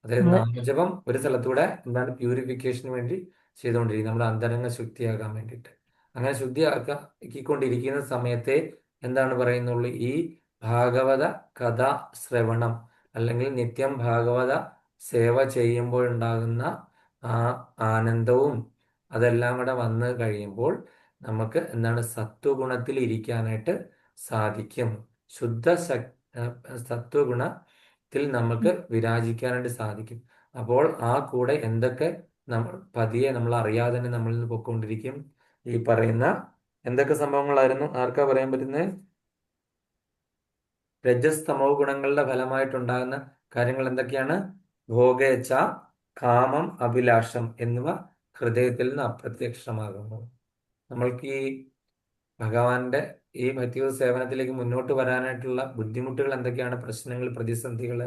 അതായത് നാമജപം ഒരു സ്ഥലത്തൂടെ എന്താണ് പ്യൂരിഫിക്കേഷന് വേണ്ടി ചെയ്തുകൊണ്ടിരിക്കും, നമ്മുടെ അന്തരംഗ ശുദ്ധിയാകാൻ വേണ്ടിയിട്ട്. അങ്ങനെ ശുദ്ധിയാക്കിക്കൊണ്ടിരിക്കുന്ന സമയത്തെ എന്താണ് പറയുന്നുള്ളൂ, ഈ ഭാഗവത കഥ ശ്രവണം അല്ലെങ്കിൽ നിത്യം ഭാഗവത സേവ ചെയ്യുമ്പോഴുണ്ടാകുന്ന ആ ആനന്ദവും അതെല്ലാം കൂടെ വന്നു കഴിയുമ്പോൾ നമുക്ക് എന്താണ് സത്വഗുണത്തിൽ ഇരിക്കാനായിട്ട് സാധിക്കും. ശുദ്ധ സത്വഗുണത്തിൽ നമുക്ക് വിരാജിക്കാനായിട്ട് സാധിക്കും. അപ്പോൾ ആ കൂടെ എന്തൊക്കെ നമ്മൾ പതിയെ നമ്മൾ അറിയാതെ തന്നെ നമ്മളിൽ നിന്ന് പൊയ്ക്കൊണ്ടിരിക്കും. ഈ പറയുന്ന എന്തൊക്കെ സംഭവങ്ങളായിരുന്നു? ആർക്കാ പറയാൻ പറ്റുന്നത്? രജസ് തമോ ഗുണങ്ങളുടെ ഫലമായിട്ടുണ്ടാകുന്ന കാര്യങ്ങൾ എന്തൊക്കെയാണ്? ഭോഗേച്ഛ, കാമം, അഭിലാഷം എന്നിവ ഹൃദയത്തിൽ നിന്ന് അപ്രത്യക്ഷമാകുന്നു. നമ്മൾക്ക് ഈ ഭഗവാന്റെ ഈ ഭക്തിയുത സേവനത്തിലേക്ക് മുന്നോട്ട് വരാനായിട്ടുള്ള ബുദ്ധിമുട്ടുകൾ എന്തൊക്കെയാണ്? പ്രശ്നങ്ങൾ, പ്രതിസന്ധികൾ.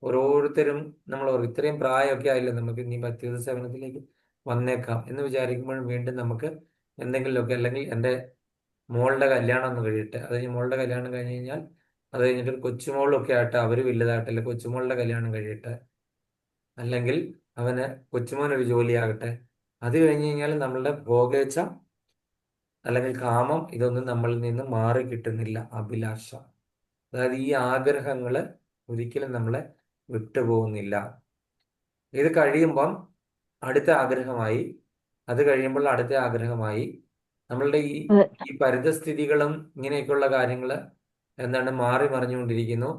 ഓരോരുത്തരും നമ്മൾ ഇത്രയും പ്രായമൊക്കെ ആയില്ലേ, നമുക്ക് ഇനി ഭക്തിയുത സേവനത്തിലേക്ക് വന്നേക്കാം എന്ന് വിചാരിക്കുമ്പോഴും വീണ്ടും നമുക്ക് എന്തെങ്കിലുമൊക്കെ, അല്ലെങ്കിൽ എൻ്റെ മോളുടെ കല്യാണം ഒന്ന് കഴിയട്ടെ, അത് കഴിഞ്ഞ് മോളുടെ കല്യാണം കഴിഞ്ഞ് കഴിഞ്ഞാൽ അത് കഴിഞ്ഞിട്ട് കൊച്ചുമോളൊക്കെ ആയിട്ട് അവർ വലുതായിട്ടല്ലേ കൊച്ചുമോളുടെ കല്യാണം കഴിയട്ടെ, അല്ലെങ്കിൽ അവന് കൊച്ചുമോനൊരു ജോലിയാകട്ടെ. അത് കഴിഞ്ഞ് കഴിഞ്ഞാൽ നമ്മളുടെ ഭോഗേച്ഛ അല്ലെങ്കിൽ കാമം ഇതൊന്നും നമ്മളിൽ നിന്ന് മാറി കിട്ടുന്നില്ല. അഭിലാഷം, അതായത് ഈ ആഗ്രഹങ്ങൾ ഒരിക്കലും നമ്മളെ വിട്ടുപോകുന്നില്ല. ഇത് കഴിയുമ്പം അടുത്ത ആഗ്രഹമായി, അത് കഴിയുമ്പോൾ അടുത്ത ആഗ്രഹമായി. നമ്മളുടെ ഈ പരിതസ്ഥിതികളും ഇങ്ങനെയൊക്കെയുള്ള കാര്യങ്ങൾ എന്താണ് മാറി മറിഞ്ഞുകൊണ്ടിരിക്കുന്നു.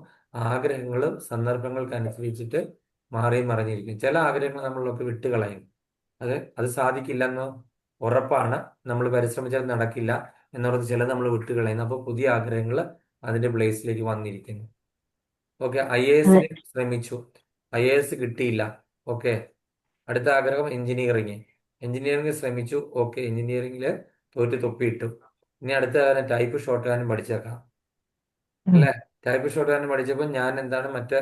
ആഗ്രഹങ്ങളും സന്ദർഭങ്ങൾക്കനുസരിച്ചിട്ട് മാറിയും മറിഞ്ഞിരിക്കും. ചില ആഗ്രഹങ്ങൾ നമ്മളൊക്കെ വിട്ടുകളയും. അത് സാധിക്കില്ലെന്ന് ഉറപ്പാണ്, നമ്മൾ പരിശ്രമിച്ചാൽ നടക്കില്ല എന്നോർത്ത് ചില നമ്മൾ വിട്ടുകളയുന്നു. അപ്പോൾ പുതിയ ആഗ്രഹങ്ങൾ അതിൻ്റെ പ്ലേസിലേക്ക് വന്നിരിക്കുന്നു. ഓക്കെ, IAS ശ്രമിച്ചു, IAS കിട്ടിയില്ല. ഓക്കെ, അടുത്ത ആഗ്രഹം എഞ്ചിനീയറിംഗ് ശ്രമിച്ചു. ഓക്കെ, എഞ്ചിനീയറിംഗിൽ തോറ്റ് തൊപ്പിയിട്ടു. ഇനി അടുത്ത ടൈപ്പ് ഷോർട്ട് ഹാൻഡ് പഠിച്ചേക്കാം അല്ലേ? ടൈപ്പ് ഷോർട്ട് ഹാൻഡ് പഠിച്ചപ്പോൾ ഞാൻ എന്താണ് മറ്റേ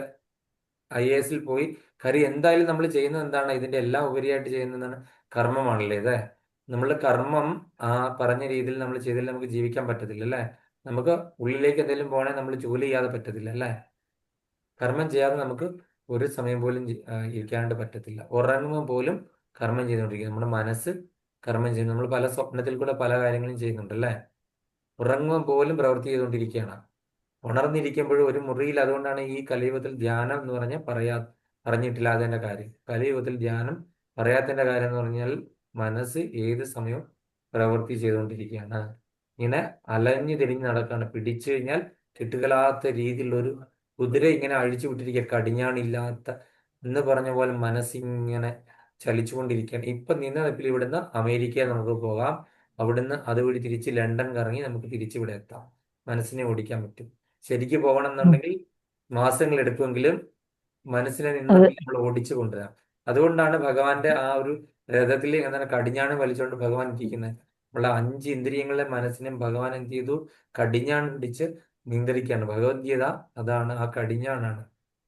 IAS പോയി. കാര്യം എന്തായാലും നമ്മൾ ചെയ്യുന്നത് എന്താണ്? ഇതിന്റെ എല്ലാം ഉപരിയായിട്ട് ചെയ്യുന്നതാണ് കർമ്മമാണല്ലേ ഇത്. നമ്മൾ കർമ്മം ആ പറഞ്ഞ രീതിയിൽ നമ്മൾ ചെയ്താൽ നമുക്ക് ജീവിക്കാൻ പറ്റത്തില്ല അല്ലേ? നമുക്ക് ഉള്ളിലേക്ക് എന്തെങ്കിലും പോകണേ നമ്മൾ ജോലി ചെയ്യാതെ പറ്റത്തില്ല അല്ലേ? കർമ്മം ചെയ്യാതെ നമുക്ക് ഒരു സമയം പോലും ഇരിക്കാണ്ട് പറ്റത്തില്ല. ഉറങ്ങുമ്പോൾ പോലും കർമ്മം ചെയ്തുകൊണ്ടിരിക്കും. നമ്മുടെ മനസ്സ് കർമ്മം ചെയ്യുന്നു. നമ്മൾ പല സ്വപ്നത്തിൽ കൂടെ പല കാര്യങ്ങളും ചെയ്യുന്നുണ്ട് അല്ലേ? ഉറങ്ങുമ്പോൾ പോലും പ്രവൃത്തി ചെയ്തുകൊണ്ടിരിക്കുകയാണ്. ഉണർന്നിരിക്കുമ്പോഴും ഒരു മുറിയിൽ. അതുകൊണ്ടാണ് ഈ കലിയുഗത്തിൽ ധ്യാനം എന്ന് പറഞ്ഞാൽ പറഞ്ഞിട്ടില്ലാത്തതിൻ്റെ കാര്യം. കലിയുഗത്തിൽ ധ്യാനം പറയാത്തതിൻ്റെ കാര്യം എന്ന് പറഞ്ഞാൽ മനസ്സ് ഏത് സമയവും പ്രവൃത്തി ചെയ്തുകൊണ്ടിരിക്കുകയാണ്. ഇങ്ങനെ അലഞ്ഞു തിരിഞ്ഞ് നടക്കുകയാണ്. പിടിച്ചു കഴിഞ്ഞാൽ കിട്ടുകലാത്ത രീതിയിലുള്ളൊരു കുതിര ഇങ്ങനെ അഴിച്ചു വിട്ടിരിക്കുക, കടിഞ്ഞാണില്ലാത്ത എന്ന് പറഞ്ഞ പോലെ മനസ്സിങ്ങനെ ചലിച്ചുകൊണ്ടിരിക്കുകയാണ്. ഇപ്പം നിന്ന നിപ്പിൽ ഇവിടുന്ന് അമേരിക്കയിൽ നമുക്ക് പോകാം, അവിടുന്ന് അതുവഴി തിരിച്ച് ലണ്ടൻ കറങ്ങി നമുക്ക് തിരിച്ച് ഇവിടെ എത്താം. മനസ്സിനെ ഓടിക്കാൻ പറ്റും. ശരിക്ക് പോകണം എന്നുണ്ടെങ്കിൽ മാസങ്ങൾ എടുക്കുമെങ്കിലും മനസ്സിനെ അതെ നിന്നതിൽ നമ്മൾ ഓടിച്ചു കൊണ്ടുവരാം. അതുകൊണ്ടാണ് ഭഗവാന്റെ ആ ഒരു രഥത്തിൽ എന്താണ് കടിഞ്ഞാണ് വലിച്ചുകൊണ്ട് ഭഗവാൻ ഇരിക്കുന്നത്. നമ്മളെ 5 ഇന്ദ്രിയങ്ങളെ മനസ്സിനെയും ഭഗവാൻ എന്ത് ചെയ്തു? കടിഞ്ഞാൺ പിടിച്ച് നിയന്ത്രിക്കുകയാണ്. ഭഗവത്ഗീത അതാണ്, ആ കടിഞ്ഞാണാണ്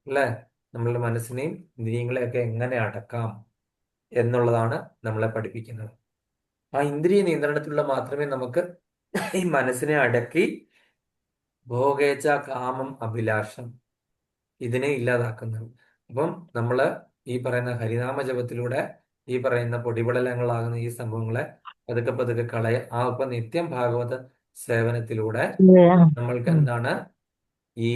അല്ലേ? നമ്മളുടെ മനസ്സിനെയും ഇന്ദ്രിയങ്ങളെയൊക്കെ എങ്ങനെ അടക്കാം എന്നുള്ളതാണ് നമ്മളെ പഠിപ്പിക്കുന്നത്. ആ ഇന്ദ്രിയ നിയന്ത്രണത്തിലുള്ള മാത്രമേ നമുക്ക് ഈ മനസ്സിനെ അടക്കി ഭോഗേച്ഛ കാമം അഭിലാഷം ഇതിനെ ഇല്ലാതാക്കുന്നത്. അപ്പം നമ്മൾ ഈ പറയുന്ന ഹരിനാമ ജപത്തിലൂടെ ഈ പറയുന്ന പൊടിപടലങ്ങളാകുന്ന ഈ സംഭവങ്ങളെ പതുക്കെ പതുക്കെ ആ ഇപ്പൊ നിത്യം ഭാഗവത സേവനത്തിലൂടെ നമ്മൾക്ക് എന്താണ് ഈ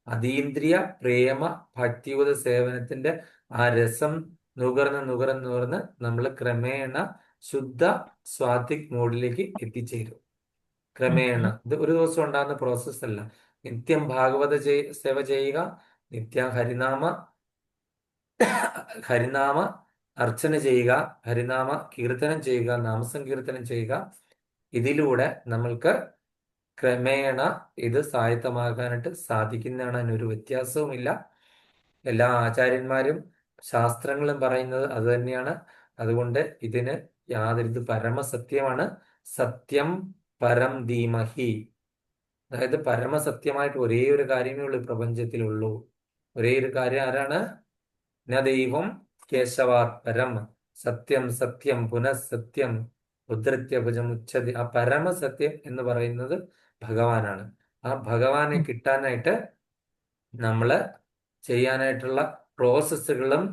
അതീന്ദ്രിയ പ്രേമ ഭക്തിയുത സേവനത്തിന്റെ ആ രസം നുകർന്ന് നമ്മൾ ക്രമേണ ശുദ്ധ സ്വാത്വിക് മോഡിലേക്ക് എത്തിച്ചേരും. ക്രമേണ ഇത് ഒരു ദിവസം ഉണ്ടാകുന്ന പ്രോസസ് അല്ല. നിത്യം ഭാഗവത സേവ ചെയ്യുക, നിത്യം ഹരിനാമ അർച്ചന ചെയ്യുക, ഹരിനാമ കീർത്തനം ചെയ്യുക, നാമസങ്കീർത്തനം ചെയ്യുക. ഇതിലൂടെ നമ്മൾക്ക് ക്രമേണ ഇത് സ്വായത്തമാകാനായിട്ട് സാധിക്കുന്നതാണ്. അതിനൊരു വ്യത്യാസവുമില്ല. എല്ലാ ആചാര്യന്മാരും ശാസ്ത്രങ്ങളും പറയുന്നത് അത് തന്നെയാണ്. അതുകൊണ്ട് ഇതിന് ഇത് പരമസത്യമാണ്. സത്യം പരം ധീമഹി. അതായത് പരമസത്യമായിട്ട് ഒരേ ഒരു കാര്യമേ ഉള്ളൂ പ്രപഞ്ചത്തിലുള്ളൂ. ഒരേ ഒരു കാര്യം ആരാണ്? ന ദൈവം കേശവാർപരം സത്യം സത്യം പുനഃസത്യം ഉദ്ധൃത്യ ഭുജമുച്ഛതി. ആ പരമസത്യം എന്ന് പറയുന്നത് ഭഗവാനാണ്. ആ ഭഗവാനെ കിട്ടാനായിട്ട് നമ്മള് ചെയ്യാനായിട്ടുള്ള പ്രോസസ്സുകളും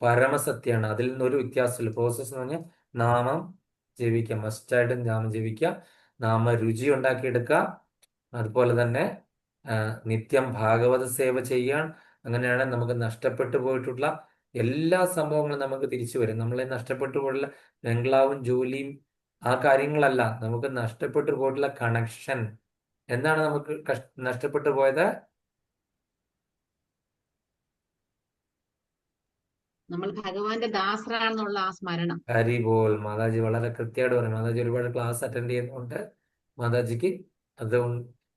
പരമസത്യമാണ്. അതിൽ നിന്നൊരു വ്യത്യാസമില്ല. പ്രോസസ്സ് എന്ന് പറഞ്ഞാൽ നാമം ജപിക്കുക, മസ്റ്റായിട്ടും നാമം ജപിക്കുക, നാമ രുചി ഉണ്ടാക്കിയെടുക്കുക. അതുപോലെ തന്നെ നിത്യം ഭാഗവത സേവ ചെയ്യാൻ. അങ്ങനെയാണ് നമുക്ക് നഷ്ടപ്പെട്ടു പോയിട്ടുള്ള എല്ലാ സംഭവങ്ങളും നമുക്ക് തിരിച്ചു വരും. നമ്മളെ നഷ്ടപ്പെട്ടു പോയിട്ടുള്ള ബംഗ്ലാവും ജോലിയും ആ കാര്യങ്ങളല്ല, നമുക്ക് നഷ്ടപ്പെട്ടു പോയിട്ടുള്ള കണക്ഷൻ. എന്താണ് നമുക്ക് നഷ്ടപ്പെട്ടു പോയത്? നമ്മൾ ഭഗവാന്റെ ദാസരാണെന്നുള്ള ആ സ്മരണം. ഹരിബോൾ. മാതാജി വളരെ കൃത്യമായിട്ട് പറയും. മാതാജി ഒരുപാട് ക്ലാസ് അറ്റൻഡ് ചെയ്യുന്നതുകൊണ്ട് മാതാജിക്ക് അത്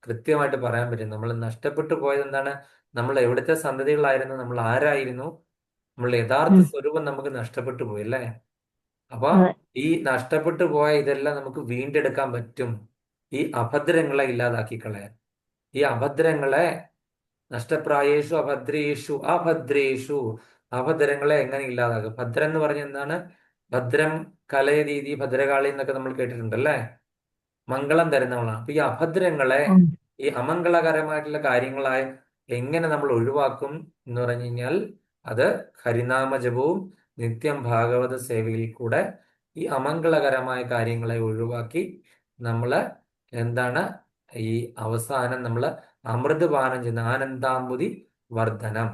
കൃത്യമായിട്ട് പറയാൻ പറ്റും. നമ്മൾ നഷ്ടപ്പെട്ടു പോയത് എന്താണ്? നമ്മൾ എവിടുത്തെ സന്തതികളായിരുന്നു, നമ്മൾ ആരായിരുന്നു, നമ്മളുടെ യഥാർത്ഥ സ്വരൂപം നമുക്ക് നഷ്ടപ്പെട്ടു പോയി അല്ലേ? അപ്പൊ ഈ നഷ്ടപ്പെട്ടു പോയ ഇതെല്ലാം നമുക്ക് വീണ്ടെടുക്കാൻ പറ്റും. ഈ അഭദ്രങ്ങളെ ഇല്ലാതാക്കി കളയാൻ. ഈ അഭദ്രങ്ങളെ നഷ്ടപ്രായേഷു അഭദ്രേഷു അഭദ്രേഷു അഭദ്രങ്ങളെ എങ്ങനെ ഇല്ലാതാക്കും? ഭദ്രം എന്ന് പറഞ്ഞ എന്താണ്? ഭദ്രം കലയരീതി ഭദ്രകാളി എന്നൊക്കെ നമ്മൾ കേട്ടിട്ടുണ്ടല്ലേ? മംഗളം തരുന്നവളാണ്. അപ്പൊ ഈ അഭദ്രങ്ങളെ, ഈ അമംഗളകരമായിട്ടുള്ള കാര്യങ്ങളായി എങ്ങനെ നമ്മൾ ഒഴിവാക്കും എന്ന് പറഞ്ഞു കഴിഞ്ഞാൽ അത് ഹരിനാമ ജപവും നിത്യം ഭാഗവത സേവയിൽ കൂടെ ഈ അമംഗളകരമായ കാര്യങ്ങളെ ഒഴിവാക്കി നമ്മള് എന്താണ് ഈ അവസാനം നമ്മൾ അമൃതപാനം ചെയ്യുന്ന ആനന്ദാംബുതി വർധനം,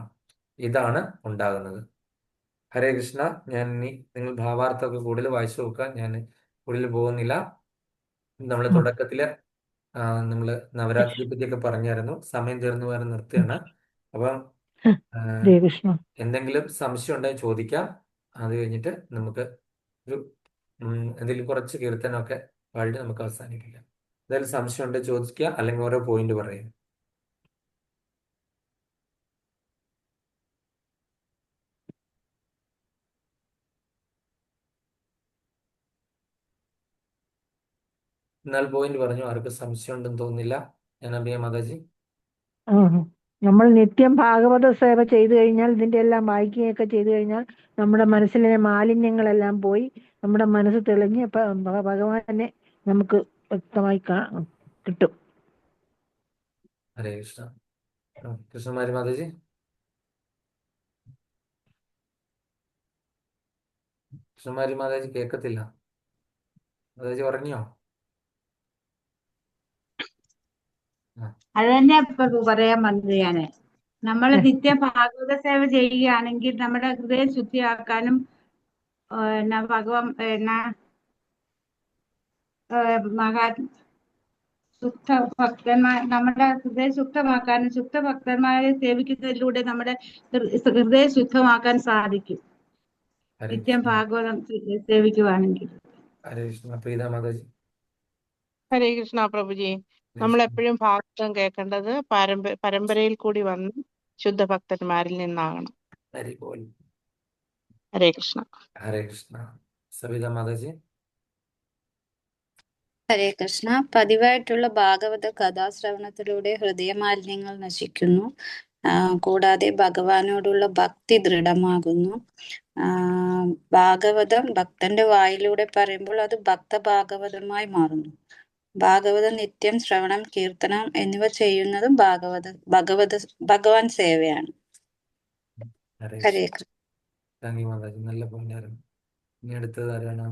ഇതാണ് ഉണ്ടാകുന്നത്. ഹരേ കൃഷ്ണ. ഞാൻ ഇനി നിങ്ങൾ ഭാവാർത്ഥമൊക്കെ കൂടുതൽ വായിച്ചു നോക്കുക. ഞാൻ കൂടുതൽ പോകുന്നില്ല. നമ്മൾ തുടക്കത്തില് നമ്മള് നവരാത്രിയെ പറ്റിയൊക്കെ പറഞ്ഞായിരുന്നു. സമയം തീർന്നു വരെ നിർത്തുകയാണ്. അപ്പം എന്തെങ്കിലും സംശയം ഉണ്ടെങ്കിൽ ചോദിക്കാം. അത് കഴിഞ്ഞിട്ട് നമുക്ക് ഒരു എന്തെങ്കിലും കുറച്ച് കീർത്തനമൊക്കെ പാടിയിട്ട് നമുക്ക് അവസാനിപ്പിക്കാം. എന്തെങ്കിലും സംശയം ഉണ്ടെങ്കിൽ ചോദിക്കുക, അല്ലെങ്കിൽ ഓരോ പോയിന്റ് പറയാം. എന്നാൽ പോയിന്റ് പറഞ്ഞു. ആർക്കും സംശയം ഉണ്ടെന്ന് തോന്നുന്നില്ല. ഞാൻ അറിയാം മാതാജി. നമ്മൾ നിത്യം ഭാഗവത സേവ ചെയ്തു കഴിഞ്ഞാൽ, ഇതിന്റെ എല്ലാം വായിക്കുകയൊക്കെ ചെയ്തു കഴിഞ്ഞാൽ നമ്മുടെ മനസ്സിലെ മാലിന്യങ്ങളെല്ലാം പോയി നമ്മുടെ മനസ്സ് തെളിഞ്ഞ് ഭഗവാനെ നമുക്ക് വ്യക്തമായി കിട്ടും. ഹരേ കൃഷ്ണ. കൃഷ്ണമാരി മാതാജി. കൃഷ്ണമാരി മാതാജി കേൾക്കത്തില്ല. മാതാജി ഉറങ്ങിയോ? അത് തന്നെ ഇപ്പൊ പറയാൻ വന്നത് ഞാന്. നമ്മൾ നിത്യം ഭാഗവത സേവ ചെയ്യുകയാണെങ്കിൽ നമ്മുടെ ഹൃദയം ശുദ്ധിയാക്കാനും ശുദ്ധ ഭക്തന്മാർ നമ്മുടെ ഹൃദയം ശുദ്ധമാക്കാനും ശുദ്ധ ഭക്തന്മാരെ സേവിക്കുന്നതിലൂടെ നമ്മുടെ ഹൃദയം ശുദ്ധമാക്കാൻ സാധിക്കും. ഹരേ നിത്യം കൃഷ്ണ. ഭാഗവതം സേവിക്കുവാണെങ്കിൽ. ഹരേ കൃഷ്ണ. പ്രീത മാതാജി. ഹരേ കൃഷ്ണ പ്രഭുജി. നമ്മൾ എപ്പോഴും ഭാഗവതം കേൾക്കേണ്ടത് പരമ്പരയിൽ കൂടി വന്ന് ശുദ്ധഭക്തന്മാരിൽ നിന്നാകണം. ഹരി ബോൽ. ഹരേ കൃഷ്ണ. ഹരേ കൃഷ്ണ. സവിത മാതാജി. ഹരേ കൃഷ്ണ. പതിവായിട്ടുള്ള ഭാഗവത കഥാശ്രവണത്തിലൂടെ ഹൃദയമാലിന്യങ്ങൾ നശിക്കുന്നു. കൂടാതെ ഭഗവാനോടുള്ള ഭക്തി ദൃഢമാകുന്നു. ഭാഗവതം ഭക്തന്റെ വായിലൂടെ പറയുമ്പോൾ അത് ഭക്തഭാഗവതമായി മാറുന്നു. ഭാഗവതം നിത്യം ശ്രവണം, കീർത്തനം എന്നിവ ചെയ്യുന്നതും ഭഗവാൻ സേവയാണ്. ഹരേ ഹരേ കൃഷ്ണ. കൃഷ്ണ. താങ്ക് യു മാതാജി. നല്ല പോയിന്റായിരുന്നു. ഇനി അടുത്തത് ആരാണ്?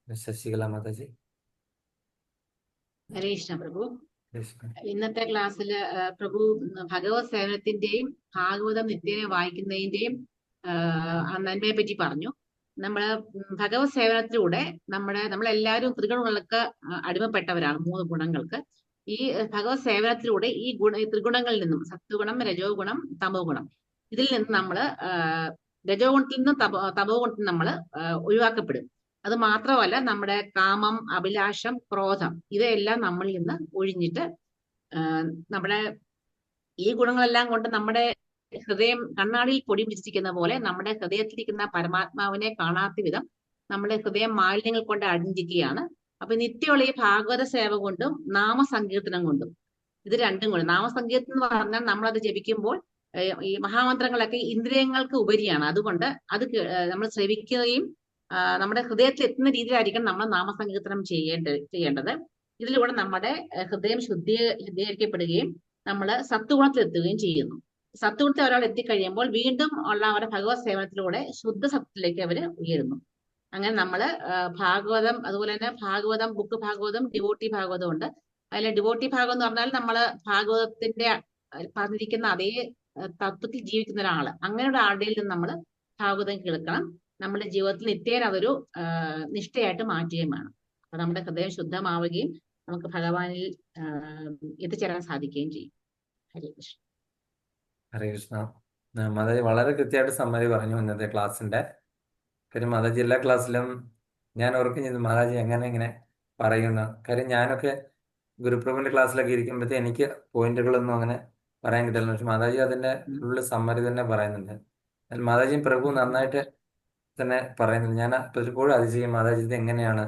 ശശികല മാതാജി. ഹരേ കൃഷ്ണ പ്രഭു. കൃഷ്ണ. ഇന്നത്തെ ക്ലാസ്സിൽ പ്രഭു ഭഗവത് സേവനത്തിന്റെയും ഭാഗവതം നിത്യേന വായിക്കുന്നതിന്റെയും നന്മയെ പറ്റി പറഞ്ഞു. നമ്മള് ഭഗവത് സേവനത്തിലൂടെ നമ്മളെല്ലാവരും ത്രിഗുണങ്ങൾക്ക് അടിമപ്പെട്ടവരാണ്, 3 ഗുണങ്ങൾക്ക്. ഈ ഭഗവത് സേവനത്തിലൂടെ ഈ ത്രിഗുണങ്ങളിൽ നിന്നും, സത്വഗുണം, രജോ ഗുണം, തമോ ഗുണം, ഇതിൽ നിന്ന് നമ്മള് രജോ ഗുണത്തിൽ നിന്നും തമോ ഗുണത്തിൽ നിന്ന് നമ്മള് ഒഴിവാക്കപ്പെടും. അത് മാത്രമല്ല, നമ്മുടെ കാമം, അഭിലാഷം, ക്രോധം ഇവയെല്ലാം നമ്മളിൽ നിന്ന് ഒഴിഞ്ഞിട്ട് നമ്മുടെ ഈ ഗുണങ്ങളെല്ലാം കൊണ്ട് നമ്മുടെ ഹൃദയം കണ്ണാടിയിൽ പൊടി പിടിച്ചിരിക്കുന്ന പോലെ നമ്മുടെ ഹൃദയത്തിലിരിക്കുന്ന പരമാത്മാവിനെ കാണാത്ത വിധം നമ്മുടെ ഹൃദയം മാലിന്യങ്ങൾ കൊണ്ട് അടിഞ്ഞിരിക്കുകയാണ്. അപ്പൊ നിത്യമുള്ള ഈ ഭാഗവത സേവ കൊണ്ടും നാമസങ്കീർത്തനം കൊണ്ടും, ഇത് രണ്ടും കൊണ്ട്, നാമസങ്കീർത്തനം എന്ന് പറഞ്ഞാൽ നമ്മളത് ജപിക്കുമ്പോൾ ഈ മഹാമന്ത്രങ്ങളൊക്കെ ഇന്ദ്രിയങ്ങൾക്ക് ഉപരിയാണ്. അതുകൊണ്ട് അത് നമ്മൾ ശ്രവിക്കുകയും നമ്മുടെ ഹൃദയത്തിൽ എത്തുന്ന രീതിയിലായിരിക്കണം നമ്മൾ നാമസങ്കീർത്തനം ചെയ്യേണ്ടത്. ഇതിലൂടെ നമ്മുടെ ഹൃദയം ശുദ്ധീകരിക്കപ്പെടുകയും നമ്മൾ സത്വഗുണത്തിലെത്തുകയും ചെയ്യുന്നു. സത്വഗുണത്തിൽ ഒരാൾ എത്തിക്കഴിയുമ്പോൾ വീണ്ടും ഉള്ള അവരുടെ ഭഗവത് സേവനത്തിലൂടെ ശുദ്ധ സത്യത്തിലേക്ക് അവർ ഉയരുന്നു. അങ്ങനെ നമ്മള് ഭാഗവതം, അതുപോലെ തന്നെ ഭാഗവതം, ബുക്ക് ഭാഗവതം, ഡിവോട്ടി ഭാഗവതം ഉണ്ട്. അതിലെ ഡിവോട്ടി ഭാഗം എന്ന് പറഞ്ഞാൽ നമ്മള് ഭാഗവതത്തിന്റെ പറഞ്ഞിരിക്കുന്ന അതേ തത്വത്തിൽ ജീവിക്കുന്ന ഒരാള്, അങ്ങനെയുള്ള ആളുടെ നിന്ന് നമ്മൾ ഭാഗവതം കേൾക്കണം. നമ്മുടെ ജീവിതത്തിൽ നിത്യേന അതൊരു നിഷ്ഠയായിട്ട് മാറ്റുകയും വേണം. അപ്പൊ നമ്മുടെ ഹൃദയം ശുദ്ധമാവുകയും നമുക്ക് ഭഗവാനിൽ എത്തിച്ചേരാൻ സാധിക്കുകയും ചെയ്യും. ഹരേ കൃഷ്ണ. ഹരേ കൃഷ്ണ. മാതാജി വളരെ കൃത്യമായിട്ട് സമ്മതി പറഞ്ഞു ഇന്നത്തെ ക്ലാസ്സിന്റെ. കാര്യം മാതാജി എല്ലാ ക്ലാസ്സിലും ഞാൻ ഓർക്കും മാതാജി എങ്ങനെ പറയുന്നു. കാര്യം ഞാനൊക്കെ ഗുരുപ്രഭുവിന്റെ ക്ലാസ്സിലൊക്കെ ഇരിക്കുമ്പോഴത്തേ എനിക്ക് പോയിന്റുകളൊന്നും അങ്ങനെ പറയാൻ കിട്ടില്ല. പക്ഷെ മാതാജി അതിന്റെ ഫുള്ള് സമ്മതി തന്നെ പറയുന്നുണ്ട്. മാതാജിയും പ്രഭു നന്നായിട്ട് തന്നെ പറയുന്നുണ്ട്. ഞാൻ പലപ്പോഴും അതിശയം മാതാജി ഇത് എങ്ങനെയാണ്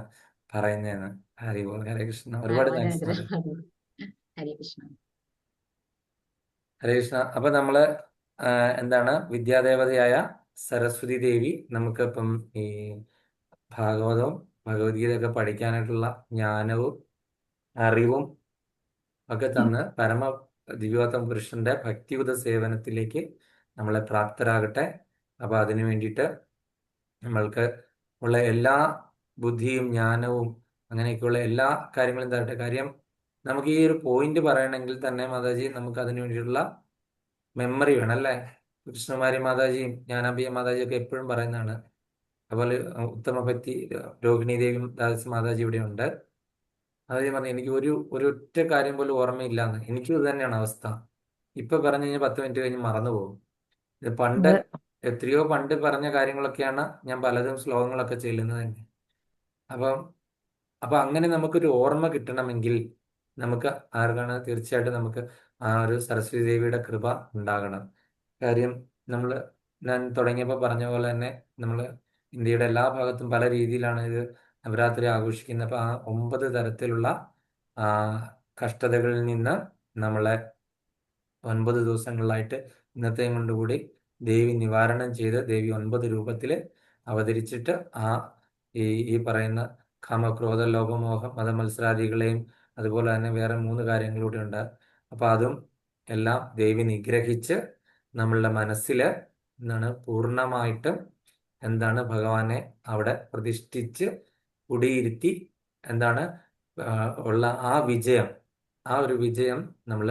പറയുന്നതെന്ന്. ഹരി ബോൾ. ഹരേ കൃഷ്ണ. ഒരുപാട് താങ്ക്സ് മാതാജി. ഹരേ കൃഷ്ണ. ഹരേ കൃഷ്ണ. അപ്പൊ നമ്മള് എന്താണ്, വിദ്യാദേവതയായ സരസ്വതി ദേവി നമുക്കിപ്പം ഈ ഭാഗവതവും ഭഗവത്ഗീതയൊക്കെ പഠിക്കാനായിട്ടുള്ള ജ്ഞാനവും അറിവും ഒക്കെ തന്ന് പരമ ദിവ്യോത്തമ പുരുഷന്റെ ഭക്തിയുത സേവനത്തിലേക്ക് നമ്മളെ പ്രാപ്തരാകട്ടെ. അപ്പൊ അതിനു വേണ്ടിയിട്ട് നമ്മൾക്ക് ഉള്ള എല്ലാ ബുദ്ധിയും ജ്ഞാനവും അങ്ങനെയൊക്കെയുള്ള എല്ലാ കാര്യങ്ങളും തരട്ടെ. കാര്യം നമുക്ക് ഈ ഒരു പോയിന്റ് പറയണമെങ്കിൽ തന്നെ മാതാജി നമുക്ക് അതിനു വേണ്ടിയിട്ടുള്ള മെമ്മറി വേണം, അല്ലേ? കൃഷ്ണകുമാരി മാതാജിയും ജ്ഞാനാംബിക മാതാജിയും ഒക്കെ എപ്പോഴും പറയുന്നതാണ്. അതുപോലെ ഉത്തമ ഭക്തി രോഹിണി ദേവി ദാസ് മാതാജി ഇവിടെ ഉണ്ട്. മാതാജി പറഞ്ഞു എനിക്ക് ഒരൊറ്റ കാര്യം പോലും ഓർമ്മയില്ലാന്ന്. എനിക്കും ഇത് തന്നെയാണ് അവസ്ഥ. ഇപ്പൊ പറഞ്ഞു കഴിഞ്ഞാൽ 10 മിനിറ്റ് കഴിഞ്ഞ് മറന്നു പോകും. ഇത് പണ്ട് എത്രയോ പണ്ട് പറഞ്ഞ കാര്യങ്ങളൊക്കെയാണ് ഞാൻ പലതും ശ്ലോകങ്ങളൊക്കെ ചെല്ലുന്നത് തന്നെ. അപ്പൊ അങ്ങനെ നമുക്കൊരു ഓർമ്മ കിട്ടണമെങ്കിൽ നമുക്ക് ആർക്കാണ്, തീർച്ചയായിട്ടും നമുക്ക് ആ ഒരു സരസ്വതി ദേവിയുടെ കൃപ ഉണ്ടാകണം. കാര്യം ഞാൻ തുടങ്ങിയപ്പോൾ പറഞ്ഞ പോലെ തന്നെ നമ്മൾ ഇന്ത്യയുടെ എല്ലാ ഭാഗത്തും പല രീതിയിലാണ് ഇത് നവരാത്രി ആഘോഷിക്കുന്നത്. അപ്പൊ ആ 9 തരത്തിലുള്ള കഷ്ടതകളിൽ നിന്ന് നമ്മളെ 9 ദിവസങ്ങളിലായിട്ട് ഇന്നത്തെയും കൊണ്ടുകൂടി ദേവി നിവാരണം ചെയ്ത് ദേവി 9 രൂപത്തിൽ അവതരിച്ചിട്ട് ഈ പറയുന്ന കാമക്രോധ ലോപമോഹ മതമത്സരാദികളെയും അതുപോലെ തന്നെ വേറെ 3 കാര്യങ്ങളൂടെ ഉണ്ട്. അപ്പൊ അതും എല്ലാം ദേവി നിഗ്രഹിച്ച് നമ്മളുടെ മനസ്സിൽ പൂർണ്ണമായിട്ടും ഭഗവാനെ അവിടെ പ്രതിഷ്ഠിച്ച് കുടിയിരുത്തി ഉള്ള ആ ഒരു വിജയം നമ്മൾ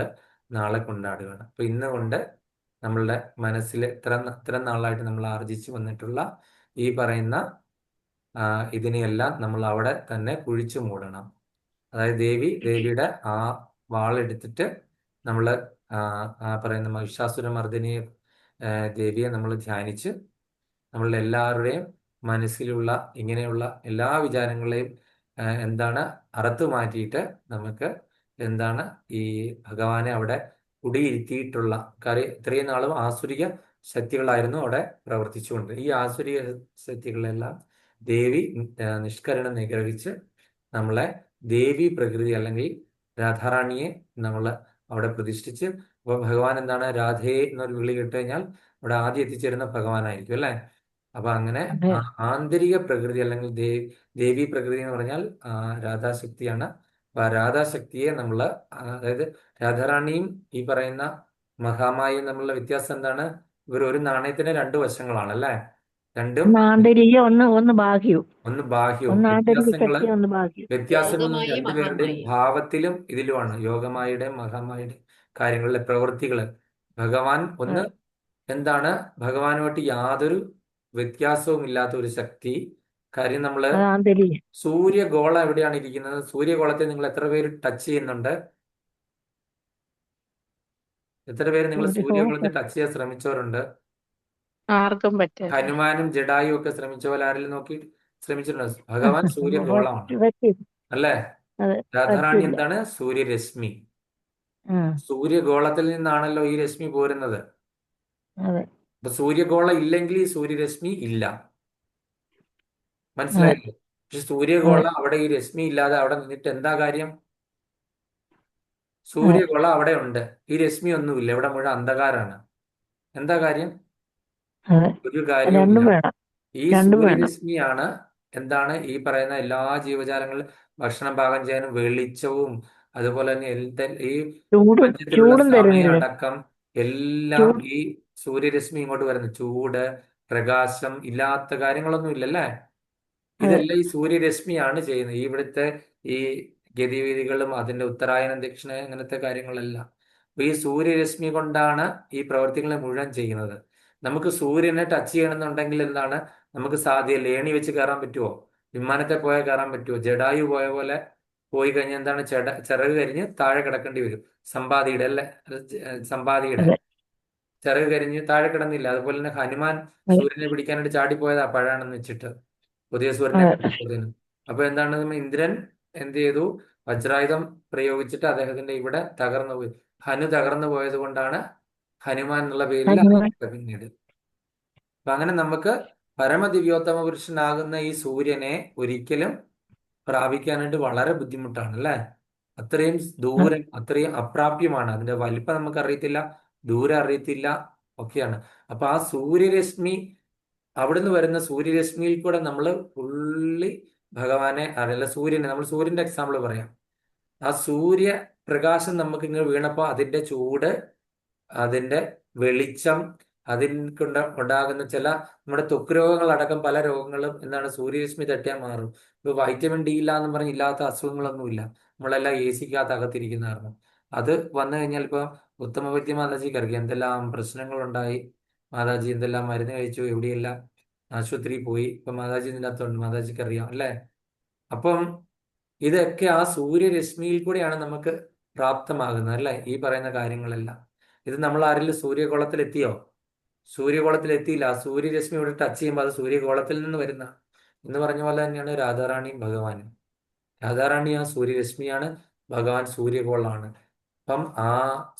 നാളെ കൊണ്ടാടുകയാണ്. അപ്പൊ ഇന്ന് കൊണ്ട് നമ്മളുടെ മനസ്സിൽ ഇത്ര നാളായിട്ട് നമ്മൾ ആർജിച്ചു വന്നിട്ടുള്ള ഈ പറയുന്ന ഇതിനെയെല്ലാം നമ്മൾ അവിടെ തന്നെ കുഴിച്ചു മൂടണം. അതായത് ദേവിയുടെ ആ വാളെടുത്തിട്ട് നമ്മൾ പറയുന്ന മഹിഷാസുരമർദ്ദിനിയെ ദേവിയെ നമ്മൾ ധ്യാനിച്ച് നമ്മളുടെ എല്ലാവരുടെയും മനസ്സിലുള്ള ഇങ്ങനെയുള്ള എല്ലാ വിചാരങ്ങളെയും എന്താണ് അറുത്തു മാറ്റിയിട്ട് നമുക്ക് എന്താണ് ഈ ഭഗവാനെ അവിടെ കുടിയിരുത്തിയിട്ടുള്ള കാര്യം. ഇത്രയും നാളും ആസുരിക ശക്തികളായിരുന്നു അവിടെ പ്രവർത്തിച്ചുകൊണ്ട്. ഈ ആസുരിക ശക്തികളെല്ലാം ദേവി നിഷ്കരണം നിഗ്രഹിച്ച് നമ്മളെ ദേവി പ്രകൃതി അല്ലെങ്കിൽ രാധാറാണിയെ നമ്മൾ അവിടെ പ്രതിഷ്ഠിച്ച്, അപ്പോൾ ഭഗവാൻ എന്താണ് രാധയെ എന്നൊരു വിളി കേട്ട് കഴിഞ്ഞാൽ അവിടെ ആദ്യം എത്തിച്ചേരുന്ന ഭഗവാനായിരിക്കും അല്ലേ. അപ്പൊ അങ്ങനെ അതെ ആന്തരിക പ്രകൃതി അല്ലെങ്കിൽ ദേവി പ്രകൃതി എന്ന് പറഞ്ഞാൽ രാധാശക്തിയാണ്. അപ്പൊ ആ രാധാശക്തിയെ നമ്മൾ അതായത് രാധാറാണിയും ഈ പറയുന്ന മഹാമായയും തമ്മിലുള്ള വ്യത്യാസം എന്താണ്? ഇവർ ഒരു നാണയത്തിന് രണ്ട് വശങ്ങളാണ് അല്ലേ. രണ്ടും ഒന്ന് ആന്തരികം, ഒന്ന് ബാഹ്യവും. ഒന്ന് ബാഹ്യവും. ഒന്ന് ആന്തരിക വ്യത്യാസങ്ങള് ശക്തി, ഒന്ന് ബാഹ്യം. വ്യത്യാസങ്ങൾ യോഗമായി രണ്ടുപേരുടെയും മഹാമായി. ഭാവത്തിലും ഇതിലുമാണ്. യോഗമായുടെയും മഹാമായുടെയും കാര്യങ്ങളിലെ പ്രവൃത്തികള്. ഭഗവാൻ ഒന്ന് എന്താണ് ഭഗവാനുമായിട്ട് യാതൊരു വ്യത്യാസവും ഇല്ലാത്ത ഒരു ശക്തി. കാര്യം നമ്മള് അത് ആന്തരികം. സൂര്യഗോളം എവിടെയാണ് ഇരിക്കുന്നത്? സൂര്യഗോളത്തെ നിങ്ങൾ എത്ര പേര് ടച്ച് ചെയ്യുന്നുണ്ട്? എത്ര പേര് നിങ്ങൾ സൂര്യഗോളത്തെ ടച്ച് ചെയ്യാൻ ശ്രമിച്ചവരുണ്ട്? ആർക്കും പറ്റില്ല. ഹനുമാനും ജഡായും ഒക്കെ ശ്രമിച്ച പോലെ ആരെങ്കിലും നോക്കി ശ്രമിച്ചിട്ടുണ്ടോ? ഭഗവാൻ സൂര്യഗോളമാണ് അല്ലേ. അതെ, രാധാറാണി പറ്റില്ല. എന്താണ്? സൂര്യരശ്മി. ആ, സൂര്യഗോളത്തിൽ നിന്നാണല്ലോ ഈ രശ്മി പോരുന്നത്. അതെ അപ്പൊ സൂര്യഗോളം ഇല്ലെങ്കിൽ ഈ സൂര്യരശ്മി ഇല്ല. അതെ മനസ്സിലായില്ലേ? പക്ഷെ അതെ സൂര്യഗോളം അവിടെ ഈ രശ്മി ഇല്ലാതെ അവിടെ നിന്നിട്ട് എന്താ കാര്യം? സൂര്യഗോളം അവിടെ ഉണ്ട്, ഈ രശ്മി ഒന്നുമില്ല, ഇവിടെ മുഴുവൻ അന്ധകാരാണ്. എന്താ കാര്യം? അതെ. ഒരു കാര്യവും രണ്ടും ഇല്ല. വേണം, ഈ രണ്ടും വേണം. സൂര്യരശ്മിയാണ് എന്താണ് ഈ പറയുന്ന എല്ലാ ജീവജാലങ്ങളിലും ഭക്ഷണം പാകം ചെയ്യാനും വെളിച്ചവും അതുപോലെ തന്നെ ഈ പ്രപഞ്ചത്തിലുള്ള ചൂടും തരുന്നില്ലേ? സമയടക്കം എല്ലാം ചൂട്. ഈ സൂര്യരശ്മി ഇങ്ങോട്ട് വരുന്നു. ചൂട്, പ്രകാശം ഇല്ലാത്ത കാര്യങ്ങളൊന്നും ഇല്ലല്ലേ. അതെ ഇതെല്ലാം ഈ സൂര്യരശ്മിയാണ് ചെയ്യുന്നത്. ഈ ഇവിടുത്തെ ഈ ഗതിവിധികളും അതിന്റെ ഉത്തരായനം ദക്ഷിണ അങ്ങനത്തെ കാര്യങ്ങളെല്ലാം അപ്പൊ ഈ സൂര്യരശ്മി കൊണ്ടാണ് ഈ പ്രവർത്തികളെ മുഴുവൻ ചെയ്യുന്നത്. നമുക്ക് സൂര്യനെ ടച്ച് ചെയ്യണമെന്നുണ്ടെങ്കിൽ എന്താണ് നമുക്ക് സാധ്യമല്ല. ഏണി വെച്ച് കയറാൻ പറ്റുമോ? വിമാനത്തെ പോയാൽ കയറാൻ പറ്റുമോ? ജഡായു പോയ പോലെ പോയി കഴിഞ്ഞാൽ എന്താണ് ചിറക് കരിഞ്ഞ് താഴെ കിടക്കേണ്ടി വരും. സമ്പാദിയുടെ അല്ലെ, സമ്പാദിയുടെ അതെ ചിറക് കരിഞ്ഞ് താഴെ കിടന്നില്ല. അതുപോലെ തന്നെ ഹനുമാൻ അതെ സൂര്യനെ പിടിക്കാനായിട്ട് ചാടിപ്പോയതാ പഴാണെന്ന് വെച്ചിട്ട്, പുതിയ സൂര്യനെ അതെ കണ്ടപ്പോഴത്തേന്. അപ്പൊ എന്താണ് നമ്മൾ ഇന്ദ്രൻ എന്ത് ചെയ്തു? വജ്രായുധം പ്രയോഗിച്ചിട്ട് അദ്ദേഹത്തിന്റെ ഇവിടെ തകർന്നു പോയി. ഹനു തകർന്നു പോയത് കൊണ്ടാണ് ഹനുമാൻ എന്നുള്ള പേരിൽ ഹനുമാൻ. അറിയപ്പെട്ടത് പിന്നീട്. അപ്പൊ അങ്ങനെ നമുക്ക് പരമദിവ്യോത്തമ പുരുഷനാകുന്ന ഈ സൂര്യനെ ഒരിക്കലും പ്രാപിക്കാനായിട്ട് വളരെ ബുദ്ധിമുട്ടാണ് അല്ലേ. അത്രയും ദൂരം, അത്രയും അപ്രാപ്യമാണ്. അതിന്റെ വലിപ്പം നമുക്ക് അറിയത്തില്ല, ദൂരം അറിയത്തില്ല, ഒക്കെയാണ്. അപ്പൊ ആ സൂര്യരശ്മി, അവിടുന്ന് വരുന്ന സൂര്യരശ്മിയിൽ കൂടെ നമ്മൾ ഫുള്ളി ഭഗവാനെ അറിയില്ല. സൂര്യനെ, നമ്മൾ സൂര്യന്റെ എക്സാമ്പിൾ പറയാം. ആ സൂര്യ പ്രകാശം നമുക്ക് ഇങ്ങനെ വീണപ്പോൾ അതിന്റെ ചൂട്, അതിന്റെ വെളിച്ചം, അതിന് ഉണ്ടാകുന്ന ചില നമ്മുടെ ത്വക്ക് രോഗങ്ങളടക്കം പല രോഗങ്ങളും എന്താണ് സൂര്യരശ്മി തട്ടിയാൽ മാറും. ഇപ്പൊ വൈറ്റമിൻ ഡി ഇല്ല എന്ന് പറഞ്ഞ് ഇല്ലാത്ത അസുഖങ്ങളൊന്നുമില്ല. നമ്മളെല്ലാം എ സിക്കകത്ത് അകത്തിരിക്കുന്ന കാരണം അത് വന്നു കഴിഞ്ഞാൽ ഇപ്പൊ ഉത്തമവൈദ്യ മാതാജിക്ക് അറിയാം എന്തെല്ലാം പ്രശ്നങ്ങളുണ്ടായി. മാതാജി എന്തെല്ലാം മരുന്ന് കഴിച്ചു, എവിടെയെല്ലാം ആശുപത്രിയിൽ പോയി. ഇപ്പൊ മാതാജി ഇതിൻ്റെ അകത്തുണ്ട്, മാതാജിക്ക് അറിയാം അല്ലേ. അപ്പം ഇതൊക്കെ ആ സൂര്യരശ്മിയിൽ കൂടെയാണ് നമുക്ക് പ്രാപ്തമാകുന്നത് അല്ലേ, ഈ പറയുന്ന കാര്യങ്ങളെല്ലാം. ഇത് നമ്മൾ ആരെങ്കിലും സൂര്യഗോളത്തിൽ എത്തിയോ? സൂര്യഗോളത്തിൽ എത്തിയില്ല. ആ സൂര്യരശ്മി ഇവിടെ ടച്ച് ചെയ്യുമ്പോൾ അത് സൂര്യഗോളത്തിൽ നിന്ന് വരുന്ന എന്ന് പറഞ്ഞ പോലെ തന്നെയാണ് രാധാറാണിയും ഭഗവാനും. രാധാറാണി ആ സൂര്യരശ്മിയാണ്, ഭഗവാൻ സൂര്യഗോളമാണ്. അപ്പം ആ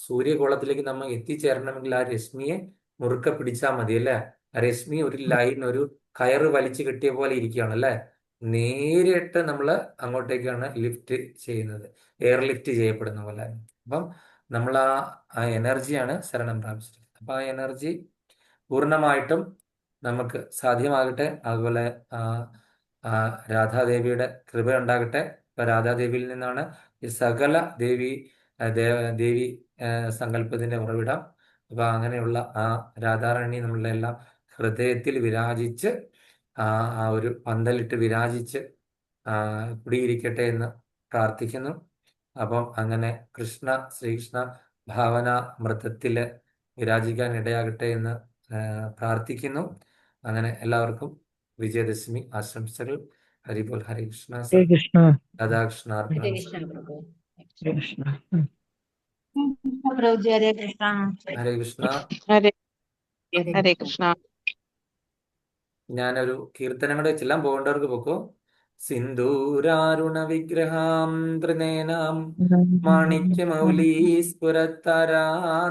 സൂര്യഗോളത്തിലേക്ക് നമ്മൾ എത്തിച്ചേരണമെങ്കിൽ ആ രശ്മിയെ മുറുക്കെ പിടിച്ചാൽ മതി അല്ലേ. ആ രശ്മി ഒരു ലൈൻ, ഒരു കയറ് വലിച്ചു കെട്ടിയ പോലെ ഇരിക്കുകയാണ് അല്ലേ. നേരിട്ട് നമ്മൾ അങ്ങോട്ടേക്കാണ് ലിഫ്റ്റ് ചെയ്യുന്നത്, എയർ ലിഫ്റ്റ് ചെയ്യപ്പെടുന്ന പോലെ. അപ്പം നമ്മൾ ആ എനർജിയാണ് ശരണം പ്രാപിച്ചത്. അപ്പൊ ആ എനർജി പൂർണ്ണമായിട്ടും നമുക്ക് സാധ്യമാകട്ടെ. അതുപോലെ രാധാദേവിയുടെ കൃപ ഉണ്ടാകട്ടെ. ഇപ്പൊ രാധാദേവിയിൽ നിന്നാണ് ഈ സകല ദേവി സങ്കല്പത്തിന്റെ ഉറവിടം. അപ്പൊ അങ്ങനെയുള്ള ആ രാധാറാണി നമ്മളുടെ എല്ലാം ഹൃദയത്തിൽ വിരാജിച്ച് ആ ഒരു പന്തലിട്ട് വിരാജിച്ച് കുടിയിരിക്കട്ടെ എന്ന് പ്രാർത്ഥിക്കുന്നു. അപ്പം അങ്ങനെ ശ്രീകൃഷ്ണ ഭാവന മൃതത്തില് വിരാജിക്കാൻ ഇടയാകട്ടെ എന്ന് പ്രാർത്ഥിക്കുന്നു. അങ്ങനെ എല്ലാവർക്കും വിജയദശമി ആശംസകൾ. ഹരിബോൽ. ഹരേ കൃഷ്ണ. ഹരേ കൃഷ്ണ. രാധാകൃഷ്ണ ഹരേ അർപ്പണം. കൃഷ്ണ പ്രഭു. ഹരേ കൃഷ്ണ. പ്രഭുജി ഹരേ കൃഷ്ണ. ഹരേ കൃഷ്ണ. ഹരേ ഹരേ ഹരേ കൃഷ്ണ. കൃഷ്ണ. ഞാനൊരു കീർത്തനം കൂടെ ചെല്ലാൻ പോകേണ്ടവർക്ക് പൊക്കോ. സിന്ദൂരാരുണ വിഗ്രഹാം ത്രിനേനാം മാണിക്യമൗലീ സ്ഫുരത്താരാ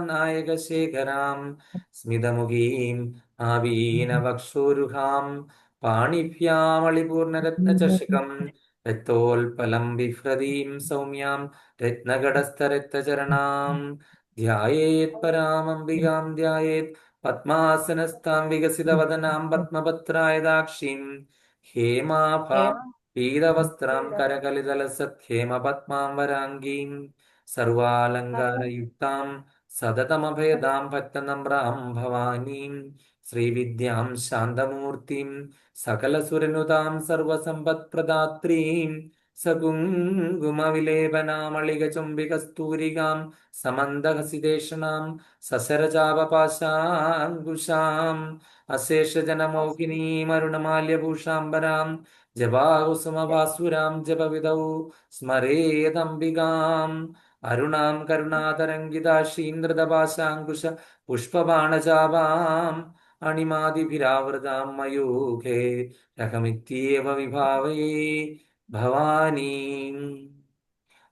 നായകശേഖരാം സ്മിതമുഖീം ആവീനവക്ഷോരുഹാം പാണിഭ്യാമളിപൂർണരത്നചഷകം രക്തോൽപലം ബിഭ്രതീം സൗമ്യാം രത്നഘടസ്ഥരക്തചരണാം ധ്യായേത് പരാമംബികാം ധ്യായേത് പത്മാസനസ്ഥാം വികസിതവദനാം പത്മപത്രായതാക്ഷീം ഹേമാഭാം പീതവസ്ത്രാം കരകലിതലസത്ഹേമ പത്മാം വരാംഗീം സർവാലങ്കാരയുക്താം സതതമഭയദാം ഭക്തനമ്രാം ഭവാനീം ശ്രീവിദ്യാം ശാന്തമൂർത്തിം സകലസുരനുതാം സർവസമ്പത്പ്രദാത്രീം സകുങ്കുമവിലേപനാമളികചുംബികസ്തൂരികാം സമന്തഹസിതേഷണാം സസരചാപപാശാങ്കുശാം അശേഷജനമോഹിനീം അരുണമാല്യഭൂഷാംബരാം ജപാകുസുമഭാസുരാം ജപവിധൗ സ്മരേദംബികാം അരുണാം കരുണാതരംഗിതാശീന്ദ്രദപാശാങ്കുശ പുഷ്പബാണചാപാം അണിമാദിഭിരാവൃതാം മയൂഖേ രഹമിത്യേവ വിഭാവയേ ഭവാനീം.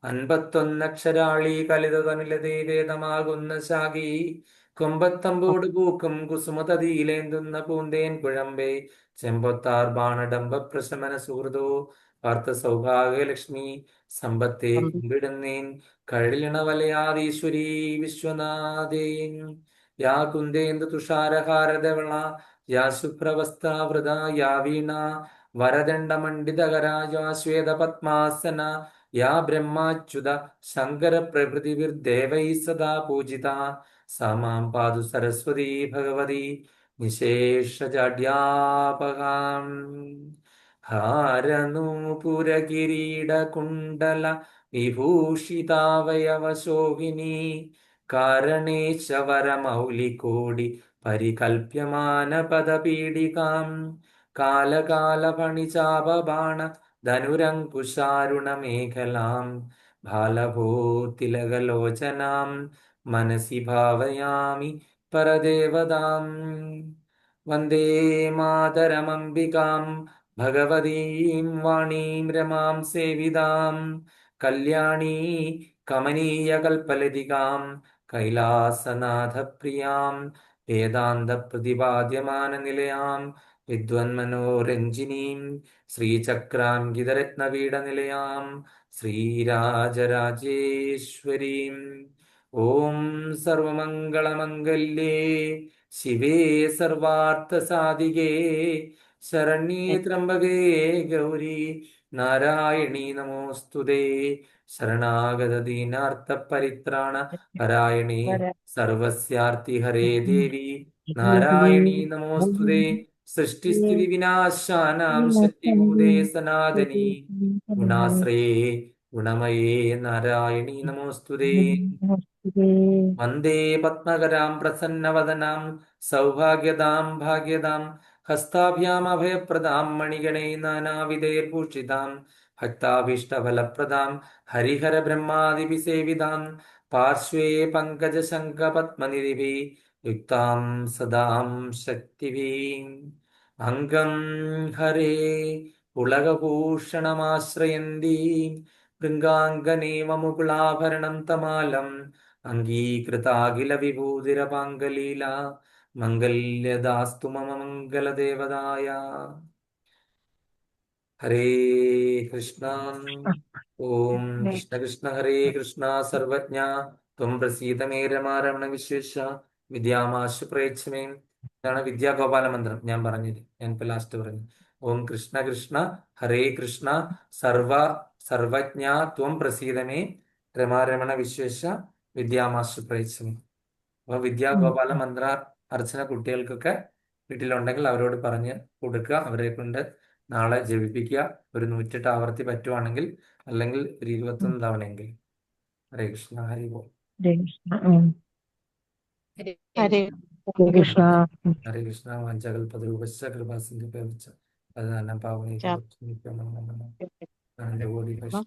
51 കലിതനിലതേ വേദമാകുന്ന ശാഖി കൊമ്പത്തമ്പോട് പൂക്കും കുസുമതതിയിലേന്തുന്ന പൂന്തേൻ കുഴമ്പേ ചെമ്പൊത്താർ ബാണഡംബ പ്രശമന സുഹൃതോ പാർത്ഥ സൗഭാഗ്യലക്ഷ്മി സമ്പത്തെ കുമ്പിടുന്നേൻ കഴലിണവലയാദീശ്വരീ വിശ്വനാഥേൻ യാ കുന്ദേന്ദു തുഷാരഹാരധവള യാ ശുഭ്രവസ്ത്രാവൃത യാ വീണ വരദണ്ഡമണ്ഡിതകര യാ ശ്വേതപത്മാസന യാ ബ്രഹ്മാച്യുത ശങ്കര പ്രഭൃതിവിർദേവൈ സദാ പൂജിത സാ മാം പാതു സരസ്വതി ഭഗവതി നിശേഷജാഡ്യാപകാം ഹാരനൂപുരകിരീടകുണ്ടല വിഭൂഷിതാവയവശോഭിനി കാരണേശവരമൗലികോടി പരികൽപ്യമാന പദപീഡികാം കാലകാലപണിചാപബാണ ധനുരങ്കുശാരുണമേഖലാം ഭാലഭൂതിലകലോചനാം മനസി ഭാവയാമി പരദേവതാം വന്ദേ മാതരമംബികാം ഭഗവതീം വാണീം രമാം സേവിതാം കല്യാണീ കമനീയകൽപ്പലതികാം കൈലാസനാഥപ്രിയാം വേദാന്തപ്രതിപാദ്യമാനനിലയാം വിദ്വന്മനോരഞ്ജിനീം ശ്രീചക്രാങ്കിതരത്നപീഠനിലയാം ശ്രീരാജരാജേശ്വരീം. ഓം സർവമംഗളമംഗല്യേ ശിവേ സർവാർത്ഥസാധികേ ശരണ്യേ ത്രംബകേ ഗൗരി നാരായണീ നമോസ്തുതേ ശരണാഗതദീനാർത്ഥപരിത്രാണ പരായണേ സർവസ്യാർത്തിഹരേ ദേവി നാരായണീ നമോസ്തുതേ സൃഷ്ടിസ്ഥിതി വിനാശാനാം ശക്തിഭൂതേ സനാതനീ ഗുണാശ്രയേ ഗുണമയേ നാരായണീ നമോസ്തുതേ. വന്ദേ പത്മകരാം പ്രസന്നവദനാം സൗഭാഗ്യദാം ഭാഗ്യദാം ഹസ്താഭ്യാമഭയപ്രദാം മണിഗണൈ നാനാവിധൈർഭൂഷിതാം ഭക്താഭീഷ്ടഫലപ്രദാം ഹരിഹര ബ്രഹ്മാദിഭിസേവിതാം പാർശ്വേ പങ്കജശങ്കപത്മനിധിഭിः യുക്താം സദാം ശക്തിഭിः അംഗം ഹരേ പുളകഭൂഷണമാശ്രയന്തി ഭൃംഗാംഗനേമമുകുളാഭരണം തമാലം അംഗീകൃതാഖില വിഭൂതിരപാങ്കലീല മംഗല്യദാസ്തു മമ മംഗളദേവതായ. ഹരേ കൃഷ്ണ. ഓം കൃഷ്ണ കൃഷ്ണ ഹരേ കൃഷ്ണ സർവജ്ഞ ത്വം പ്രസീദ മേ രമാരമണ വിശ്വേശ വിദ്യാമാശു പ്രേച്ഛമേ. ഇതാണ് വിദ്യാഗോപാല മന്ത്രം. ഞാൻ പറഞ്ഞത്, ഞാൻ ഇപ്പൊ ലാസ്റ്റ് പറഞ്ഞു. ഓം കൃഷ്ണ കൃഷ്ണ ഹരേ കൃഷ്ണ സർവജ്ഞ ത്വം പ്രസീദ മേ രമാരമണ വിശ്വേശ വിദ്യാമാശു പ്രേച്ഛമേ. അപ്പൊ വിദ്യാഗോപാല മന്ത്ര അർച്ചന കുട്ടികൾക്കൊക്കെ വീട്ടിലുണ്ടെങ്കിൽ അവരോട് പറഞ്ഞ് കൊടുക്കുക. അവരെ കൊണ്ട് നാളെ ജപിപ്പിക്കുക. ഒരു 108 ആവർത്തി പറ്റുവാണെങ്കിൽ, അല്ലെങ്കിൽ ഒരു 21 തവണയെങ്കിൽ. ഹരേ കൃഷ്ണ. ഹരി ബോൾ. ഹരേ കൃഷ്ണ. ഹരേ കൃഷ്ണ. വാഞ്ചകൽപതരൂപശ്ച കൃപാസിന്ധുഭ്യശ്ച പതിനാലാം പാവനേ ചാ- കോടി വൈഷ്ണവ